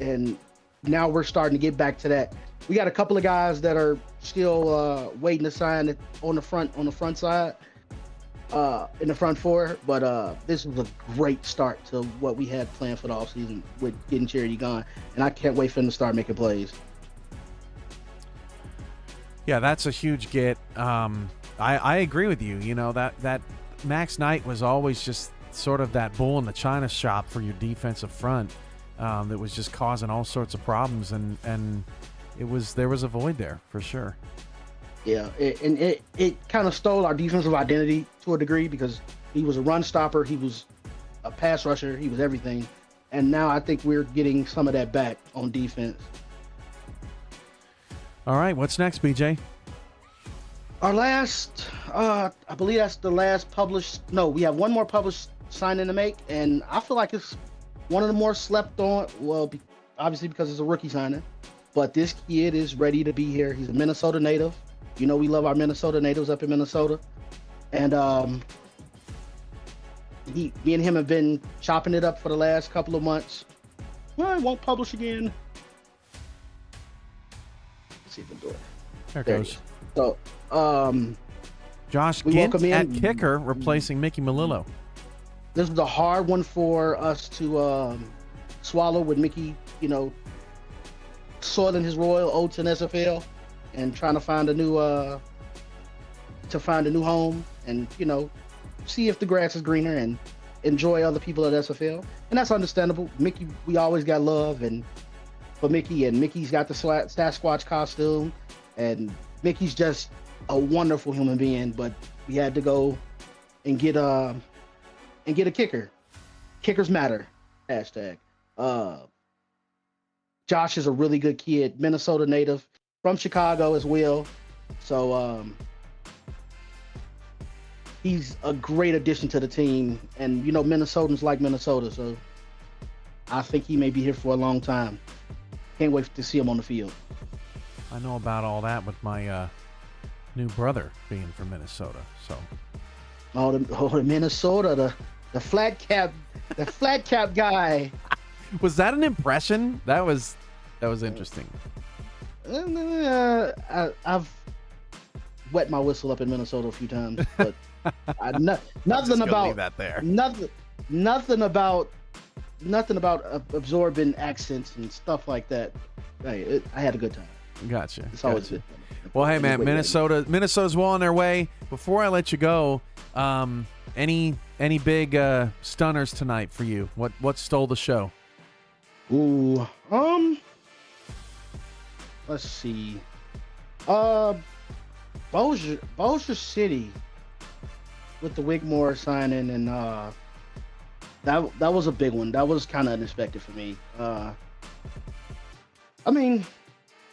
Speaker 12: and now we're starting to get back to that. We got a couple of guys that are still waiting to sign on the front side. In the front four, but this was a great start to what we had planned for the offseason with getting Charity gone, and I can't wait for him to start making plays.
Speaker 1: Yeah, that's a huge get. I agree with you. You know, that Max Knight was always just sort of that bull in the china shop for your defensive front that was just causing all sorts of problems, and there was a void there for sure.
Speaker 12: Yeah, it kind of stole our defensive identity to a degree because he was a run stopper, he was a pass rusher, he was everything. And now I think we're getting some of that back on defense.
Speaker 1: All right, what's next, BJ?
Speaker 12: Our last, I believe that's the last published. No, we have one more published signing to make, and I feel like it's one of the more slept on. Well, obviously because it's a rookie signing, but this kid is ready to be here. He's a Minnesota native. You know, we love our Minnesota natives up in Minnesota, and me and him have been chopping it up for the last couple of months. Well, I won't publish again. Let's see if I can do it.
Speaker 1: There it goes.
Speaker 12: So,
Speaker 1: Josh Gint at kicker, replacing Mickey Melillo.
Speaker 12: This was a hard one for us to swallow with Mickey, you know, soiling his royal oats in SFL and trying to find a new home and, you know, see if the grass is greener and enjoy other people at SFL. And that's understandable. Mickey, we always got love for Mickey, and Mickey's got the Sasquatch costume, and Mickey's just a wonderful human being, but we had to go and get a kicker. Kickers matter. Hashtag. Josh is a really good kid, Minnesota native, from Chicago as well. So he's a great addition to the team, and you know Minnesotans like Minnesota, so I think he may be here for a long time. Can't wait to see him on the field.
Speaker 1: I know about all that with my new brother being from Minnesota. So,
Speaker 12: the Minnesota, the flat cap guy.
Speaker 1: Was that an impression? That was interesting.
Speaker 12: I've wet my whistle up in Minnesota a few times, but nothing about absorbing accents and stuff like that. I had a good time.
Speaker 1: Gotcha.
Speaker 12: It's always good.
Speaker 1: Well, hey man, Minnesota's well on their way. Before I let you go, any big stunners tonight for you? What stole the show?
Speaker 12: Ooh, let's see. Bossier City with the Wigmore signing, and that was a big one. That was kind of unexpected for me. I mean,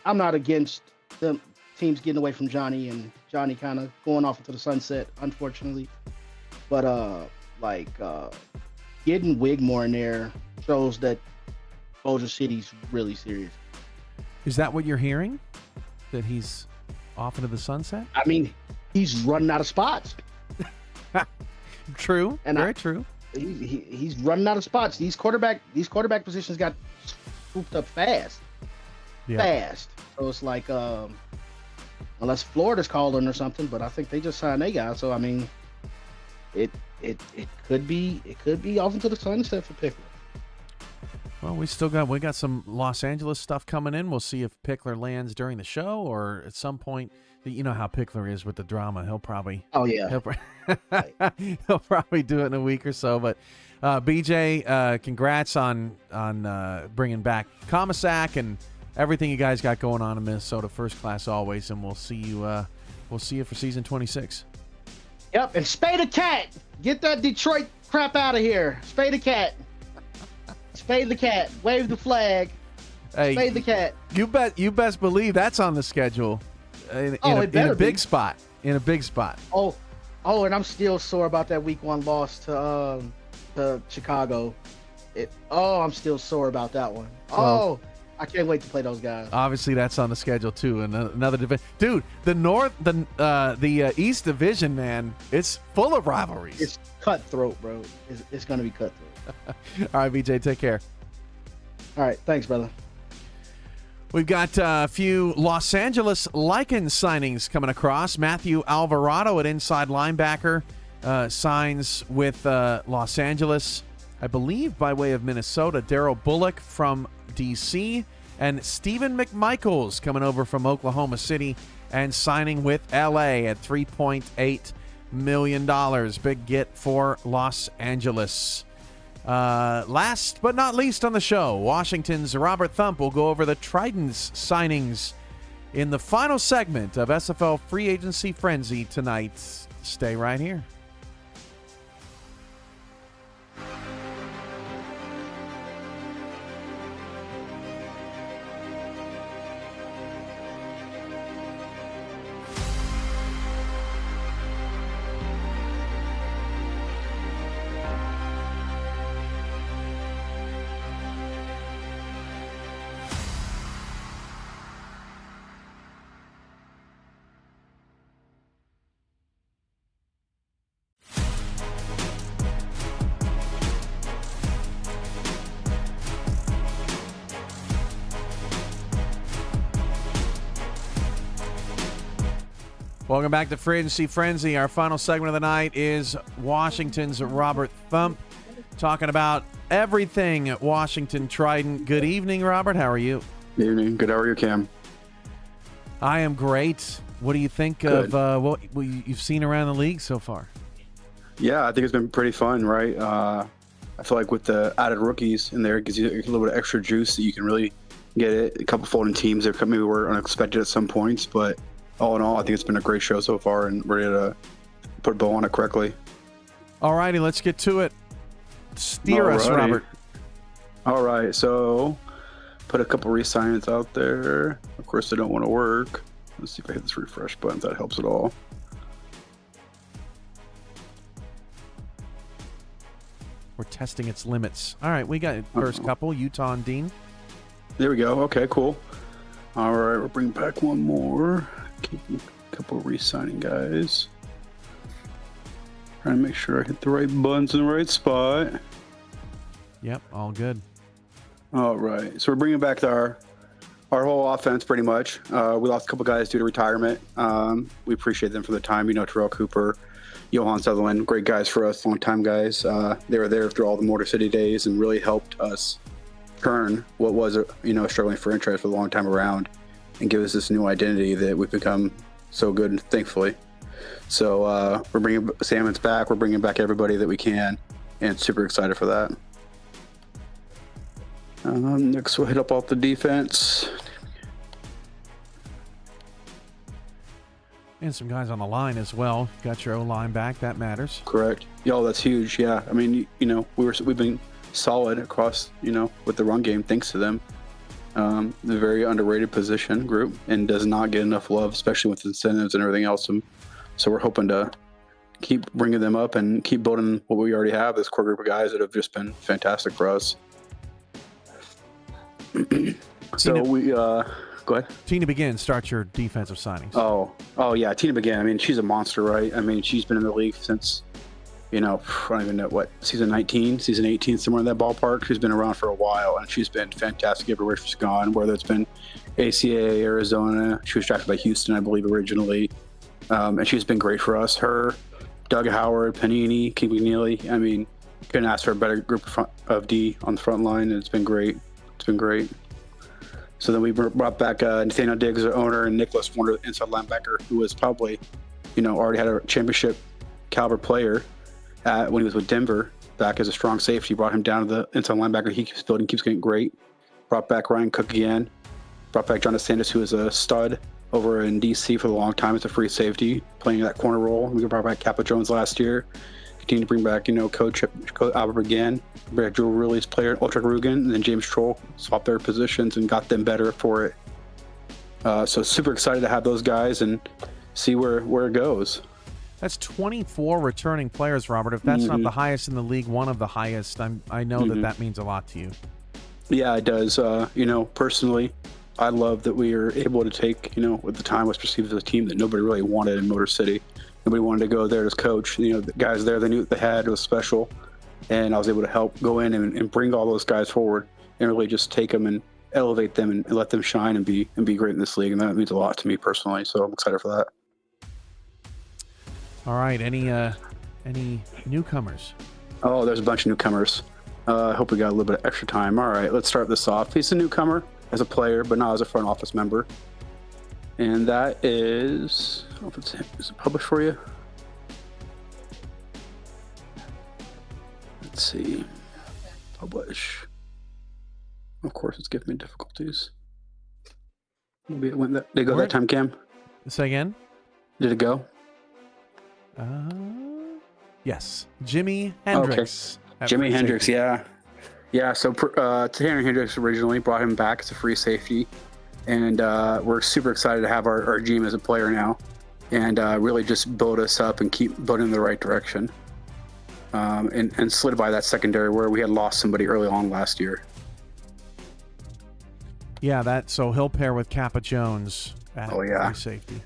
Speaker 12: I'm not against the teams getting away from Johnny and Johnny kind of going off into the sunset, unfortunately. But getting Wigmore in there shows that Bossier City's really serious.
Speaker 1: Is that what you're hearing? That he's off into the sunset?
Speaker 12: I mean, he's running out of spots.
Speaker 1: True. Very true.
Speaker 12: He's running out of spots. These quarterback positions got swooped up fast.
Speaker 1: Yeah.
Speaker 12: Fast. So it's like unless Florida's calling or something, but I think they just signed a guy. So I mean, it could be off into the sunset for Pickler.
Speaker 1: Well, we got some Los Angeles stuff coming in. We'll see if Pickler lands during the show or at some point. You know how Pickler is with the drama. He'll probably he'll probably do it in a week or so. But BJ, congrats on bringing back Comisac and everything you guys got going on in Minnesota. First class always, and we'll see you for season 26.
Speaker 12: Yep, and spay the cat. Get that Detroit crap out of here. Spay the cat. Spay the cat. Wave the flag.
Speaker 1: Hey,
Speaker 12: spay the cat.
Speaker 1: You best believe that's on the schedule. In a big spot. In a big spot.
Speaker 12: Oh, and I'm still sore about that week 1 loss to Chicago. I'm still sore about that one.
Speaker 1: Well,
Speaker 12: I can't wait to play those guys.
Speaker 1: Obviously, that's on the schedule too. And another division, dude. The East Division, man, it's full of rivalries.
Speaker 12: It's cutthroat, bro. It's gonna be cutthroat.
Speaker 1: All right, BJ, take care.
Speaker 12: All right, thanks, brother.
Speaker 1: We've got a few Los Angeles Lycans signings coming across. Matthew Alvarado at inside linebacker signs with Los Angeles, I believe by way of Minnesota. Darrell Bullock from D.C. And Stephen McMichaels coming over from Oklahoma City and signing with LA at $3.8 million. Big get for Los Angeles. Last but not least on the show, Washington's Robert Thump will go over the Tridents signings in the final segment of SFL Free Agency Frenzy tonight. Stay right here. Welcome back to Free Agency Frenzy. Our final segment of the night is Washington's Robert Thump, talking about everything Washington Trident. Good evening, Robert. How are you?
Speaker 13: Good evening. Good. How are you, Cam?
Speaker 1: I am great. What do you think of what you've seen around the league so far?
Speaker 13: Yeah, I think it's been pretty fun, right? I feel like with the added rookies in there, it gives you a little bit of extra juice that you can really get it. A couple folding teams that maybe were unexpected at some points, but all in all, I think it's been a great show so far, and we're ready to put a bow on it correctly.
Speaker 1: All righty, let's get to it. Steer us, Robert.
Speaker 13: All right, so put a couple re-signings out there. Of course, they don't want to work. Let's see if I hit this refresh button, if that helps at all.
Speaker 1: We're testing its limits. All right, we got first couple, Utah and Dean.
Speaker 13: There we go. Okay, cool. All right, we'll bring back one more. Keep a couple of re-signing guys. Trying to make sure I hit the right buttons in the right spot.
Speaker 1: Yep, all good.
Speaker 13: All right, so we're bringing back our whole offense pretty much. We lost a couple guys due to retirement. We appreciate them for the time. You know, Terrell Cooper, Johan Sutherland, great guys for us, long-time guys. They were there through all the Motor City days and really helped us turn what was a struggling franchise for a long time around and give us this new identity that we've become so good, thankfully. So we're bringing Salmon's back. We're bringing back everybody that we can, and super excited for that. Next, we'll hit up off the defense.
Speaker 1: And some guys on the line as well. Got your O-line back. That matters.
Speaker 13: Correct. Yo, that's huge. Yeah. I mean, we've been solid across, with the run game, thanks to them. The very underrated position group and does not get enough love, especially with incentives and everything else. So we're hoping to keep bringing them up and keep building what we already have, this core group of guys that have just been fantastic for us. So we go ahead.
Speaker 1: Tina Begin, start your defensive signings.
Speaker 13: Oh yeah, Tina Begin. I mean, she's a monster, right? I mean, she's been in the league since, I don't even know what, season 19, season 18, somewhere in that ballpark. She's been around for a while, and she's been fantastic everywhere she's gone, whether it's been ACA, Arizona. She was drafted by Houston, I believe, originally. And she's been great for us. Her, Doug Howard, Panini, King McNeely. I mean, couldn't ask for a better group of D on the front line, and it's been great. It's been great. So then we brought back Nathaniel Diggs, the owner, and Nicholas Warner, the inside linebacker, who was probably, already had a championship caliber player when he was with Denver back as a strong safety. Brought him down to the inside linebacker. He keeps building, keeps getting great. Brought back Ryan Cook again. Brought back John DeSantis, who is a stud over in D.C. for a long time as a free safety, playing that corner role. We brought back Kappa Jones last year. Continue to bring back, Coach Albert again. Bring back Drew Riley's player, Ultra Rugen, and then James Troll swapped their positions and got them better for it. So super excited to have those guys and see where it goes.
Speaker 1: That's 24 returning players, Robert. If that's not the highest in the league, one of the highest, I know that means a lot to you.
Speaker 13: Yeah, it does. Personally, I love that we are able to take, at the time was perceived as a team that nobody really wanted in Motor City. Nobody wanted to go there as coach. The guys there, they knew what they had. It was special. And I was able to help go in and bring all those guys forward and really just take them and elevate them and let them shine and be great in this league. And that means a lot to me personally. So I'm excited for that.
Speaker 1: All right. Any newcomers?
Speaker 13: Oh, there's a bunch of newcomers. I hope we got a little bit of extra time. All right, let's start this off. He's a newcomer. as a player, but not as a front office member. And that is, I don't know if is it published for you? Let's see. Publish. Of course, it's giving me difficulties. Maybe it went that. Did it go that time, Cam?
Speaker 1: Say again?
Speaker 13: Did it go?
Speaker 1: Yes. Jimi Hendrix.
Speaker 13: Okay. Jimi Hendrix, yeah. Yeah, so Tanner Hendricks originally brought him back as a free safety. And we're super excited to have our GM as a player now. And really just build us up and keep building in the right direction. And solidify that secondary where we had lost somebody early on last year.
Speaker 1: Yeah, so he'll pair with Kappa Jones at free safety.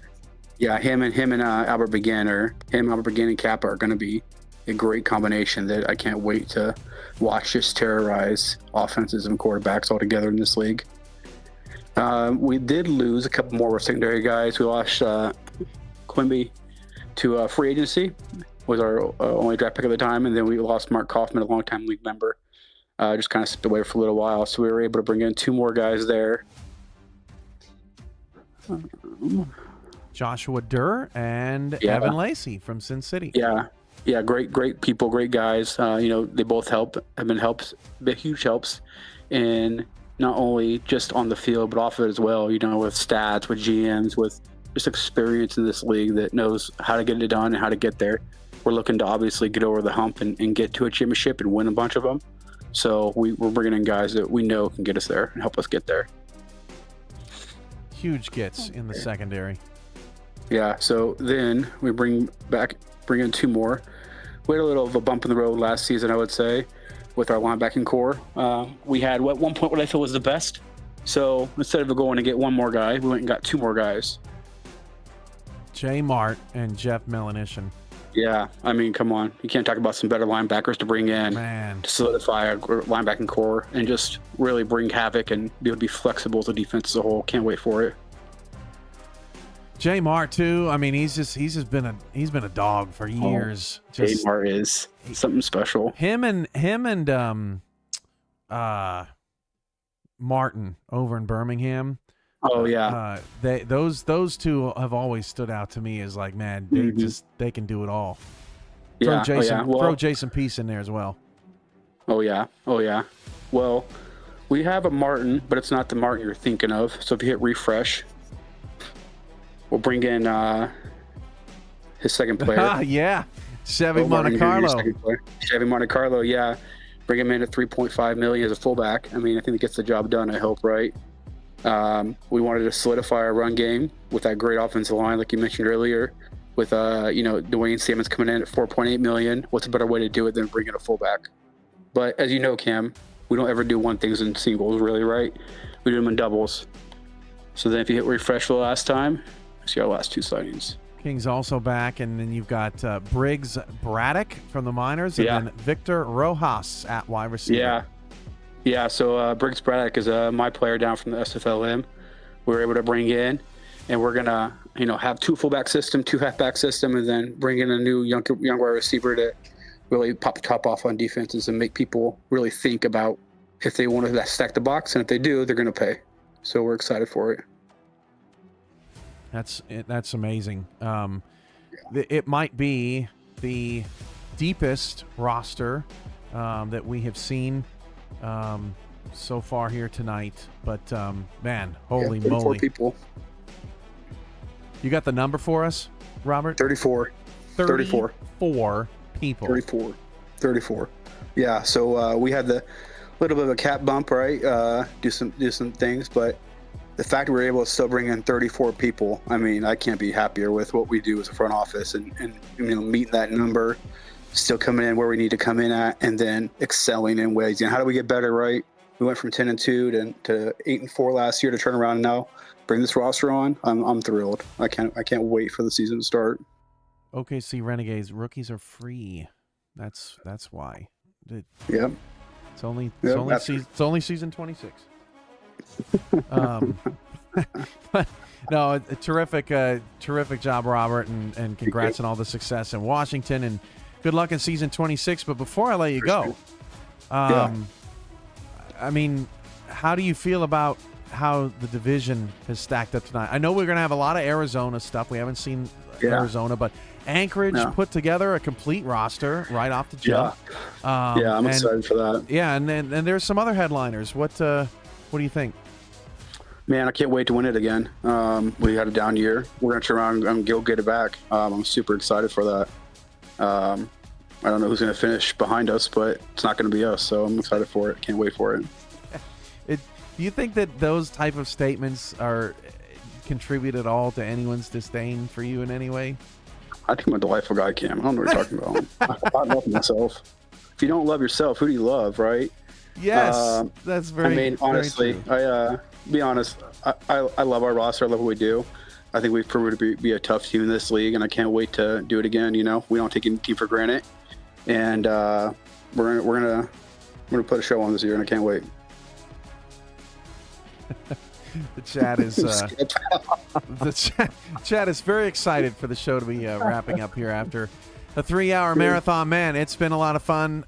Speaker 13: Yeah, him and Albert Begin and Kappa are going to be a great combination that I can't wait to watch just terrorize offenses and quarterbacks all together in this league. We did lose a couple more of our secondary guys. We lost Quimby to free agency, was our only draft pick at the time, and then we lost Mark Kaufman, a longtime league member. Just kind of stepped away for a little while, so we were able to bring in 2 more guys there.
Speaker 1: Joshua Durr and Evan Lacey from Sin City.
Speaker 13: Yeah, great people, great guys. They both have been huge helps, and not only just on the field, but off it as well. With stats, with GMs, with just experience in this league that knows how to get it done and how to get there. We're looking to obviously get over the hump and get to a championship and win a bunch of them. So we're bringing in guys that we know can get us there and help us get there.
Speaker 1: Huge gets in the secondary.
Speaker 13: Yeah, so then we bring in 2 more. We had a little of a bump in the road last season, I would say, with our linebacking core. We had at one point what I feel was the best. So instead of going to get 1 more guy, we went and got 2 more guys.
Speaker 1: Jay Mart and Jeff Melanishin.
Speaker 13: Yeah, I mean, come on. You can't talk about some better linebackers to bring in to solidify our linebacking core and just really bring havoc and be able to be flexible as a defense as a whole. Can't wait for it.
Speaker 1: Jay Mart too. I mean, he's been a dog for years.
Speaker 13: Jay Mart is something special.
Speaker 1: Him and Martin over in Birmingham.
Speaker 13: Oh yeah.
Speaker 1: Those 2 have always stood out to me as like, man, they can do it all.
Speaker 13: Yeah.
Speaker 1: Throw Jason Peace in there as well.
Speaker 13: Oh yeah. Well, we have a Martin, but it's not the Martin you're thinking of. So if you hit refresh, we'll bring in his second player.
Speaker 1: Yeah. Chevy Monte Carlo.
Speaker 13: Chevy Monte Carlo, yeah. Bring him in at $3.5 million as a fullback. I mean, I think it gets the job done, I hope, right? We wanted to solidify our run game with that great offensive line, like you mentioned earlier, with Dwayne Simmons coming in at $4.8 million. What's a better way to do it than bring in a fullback? But as you know, Cam, we don't ever do one things in singles, really, right? We do them in doubles. So then if you hit refresh for the last time, see our last 2 signings.
Speaker 1: King's also back, and then you've got Briggs Braddock from the Miners, and then Victor Rojas at wide receiver.
Speaker 13: Yeah, so Briggs Braddock is my player down from the SFL. We were able to bring in, and we're going to have 2 fullback system, 2 halfback system, and then bring in a new young wide receiver to really pop the top off on defenses and make people really think about if they want to stack the box, and if they do, they're going to pay. So we're excited for it.
Speaker 1: That's amazing. It might be the deepest roster that we have seen so far here tonight. But man, holy moly!
Speaker 13: People.
Speaker 1: You got the number for us, Robert?
Speaker 13: 34.
Speaker 1: 34 people.
Speaker 13: 34. Yeah. So we had the little bit of a cap bump, right? Do some things, but the fact we were able to still bring in 34 people, I mean, I can't be happier with what we do as a front office and meeting that number, still coming in where we need to come in at, and then excelling in ways. How do we get better, right? We went from 10-2 to 8-4 last year to turn around and now bring this roster on. I'm thrilled. I can't wait for the season to start.
Speaker 1: OKC Renegades rookies are free. That's why.
Speaker 13: Yep.
Speaker 1: It's only season 26. But no, a terrific job, Robert, and congrats on all the success in Washington, and good luck in season 26. But before I let you go, I mean, how do you feel about how the division has stacked up tonight. I know we're going to have a lot of Arizona stuff. We haven't seen Arizona, but Anchorage put together a complete roster right off the jump.
Speaker 13: I'm excited for that.
Speaker 1: Yeah, and there's some other headliners. What do you think?
Speaker 13: Man, I can't wait to win it again. We had a down year. We're going to turn around and go get it back. I'm super excited for that. I don't know who's going to finish behind us, but it's not going to be us, so I'm excited for it. Can't wait for it.
Speaker 1: Do you think that those type of statements contribute at all to anyone's disdain for you in any way?
Speaker 13: I think I'm a delightful guy, Cam. I don't know what you're talking about. I love myself. If you don't love yourself, who do you love, right?
Speaker 1: Yes, that's very.
Speaker 13: I mean, honestly, be honest. I love our roster. I love what we do. I think we've proven to be a tough team in this league, and I can't wait to do it again. You know, we don't take any team for granted, and we're gonna put a show on this year, and I can't wait.
Speaker 1: The chat is chat is very excited for the show to be wrapping up here after a 3-hour marathon. Man, it's been a lot of fun.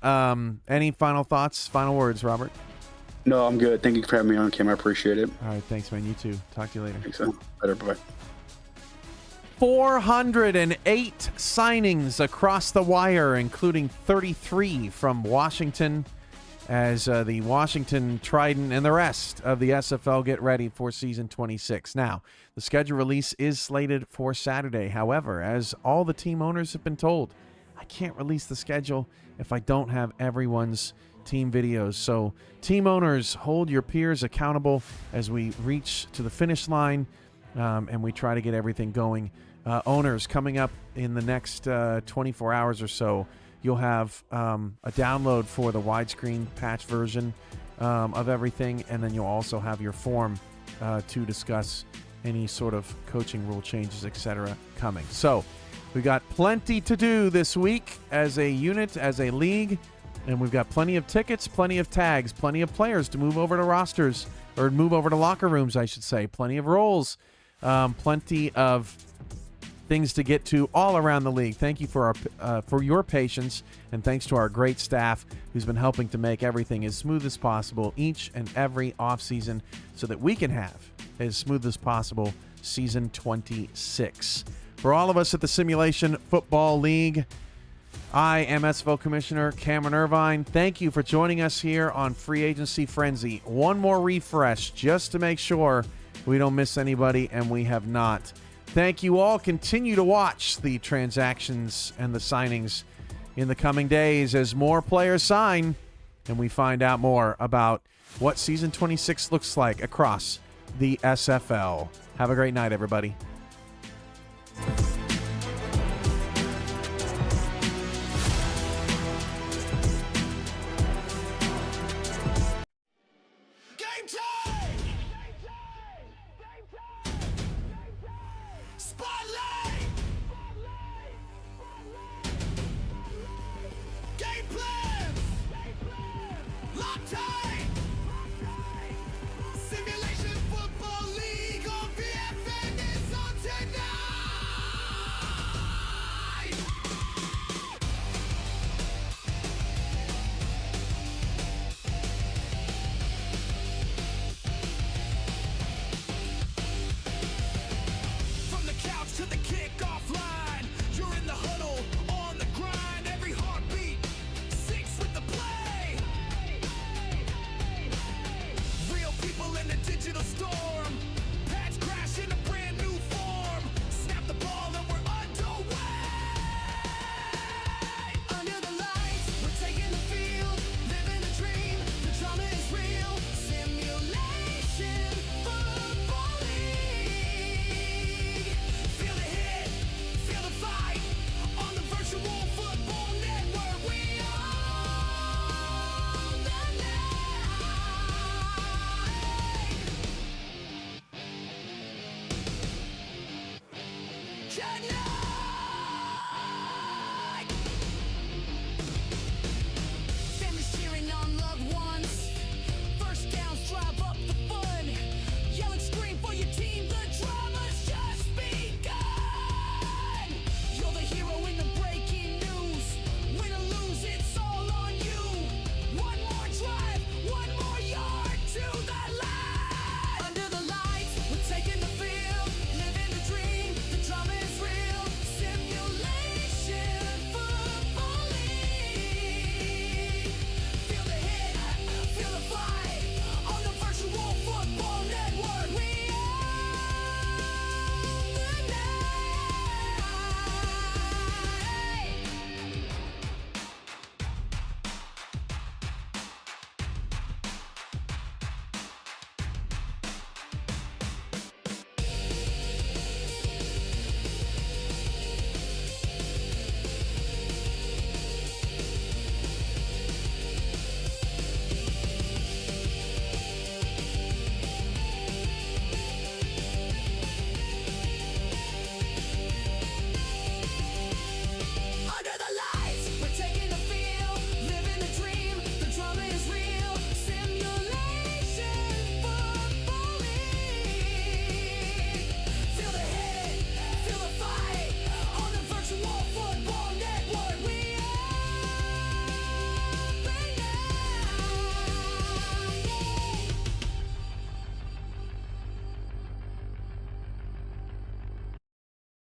Speaker 1: Any final thoughts, final words, Robert?
Speaker 13: No, I'm good. Thank you for having me on, Kim. I appreciate it.
Speaker 1: All right, thanks, man. You too. Talk to you later.
Speaker 13: Thanks, man. Better, bye.
Speaker 1: 408 signings across the wire, including 33 from Washington, as the Washington Trident and the rest of the SFL get ready for season 26. Now, the schedule release is slated for Saturday. However, as all the team owners have been told, I can't release the schedule if I don't have everyone's team videos. So, team owners, hold your peers accountable as we reach to the finish line and we try to get everything going. Owners, coming up in the next 24 hours or so, you'll have a download for the widescreen patch version of everything, and then you'll also have your form to discuss any sort of coaching rule changes, etc. coming. So we got plenty to do this week as a unit, as a league, and we've got plenty of tickets, plenty of tags, plenty of players to move over to rosters, or move over to locker rooms, I should say, plenty of roles, plenty of things to get to all around the league. Thank you for your patience, and thanks to our great staff who's been helping to make everything as smooth as possible each and every offseason so that we can have as smooth as possible season 26. For all of us at the Simulation Football League, I am SFL Commissioner Cameron Irvine. Thank you for joining us here on Free Agency Frenzy. One more refresh just to make sure we don't miss anybody, and we have not. Thank you all. Continue to watch the transactions and the signings in the coming days as more players sign and we find out more about what season 26 looks like across the SFL. Have a great night, everybody.
Speaker 14: Can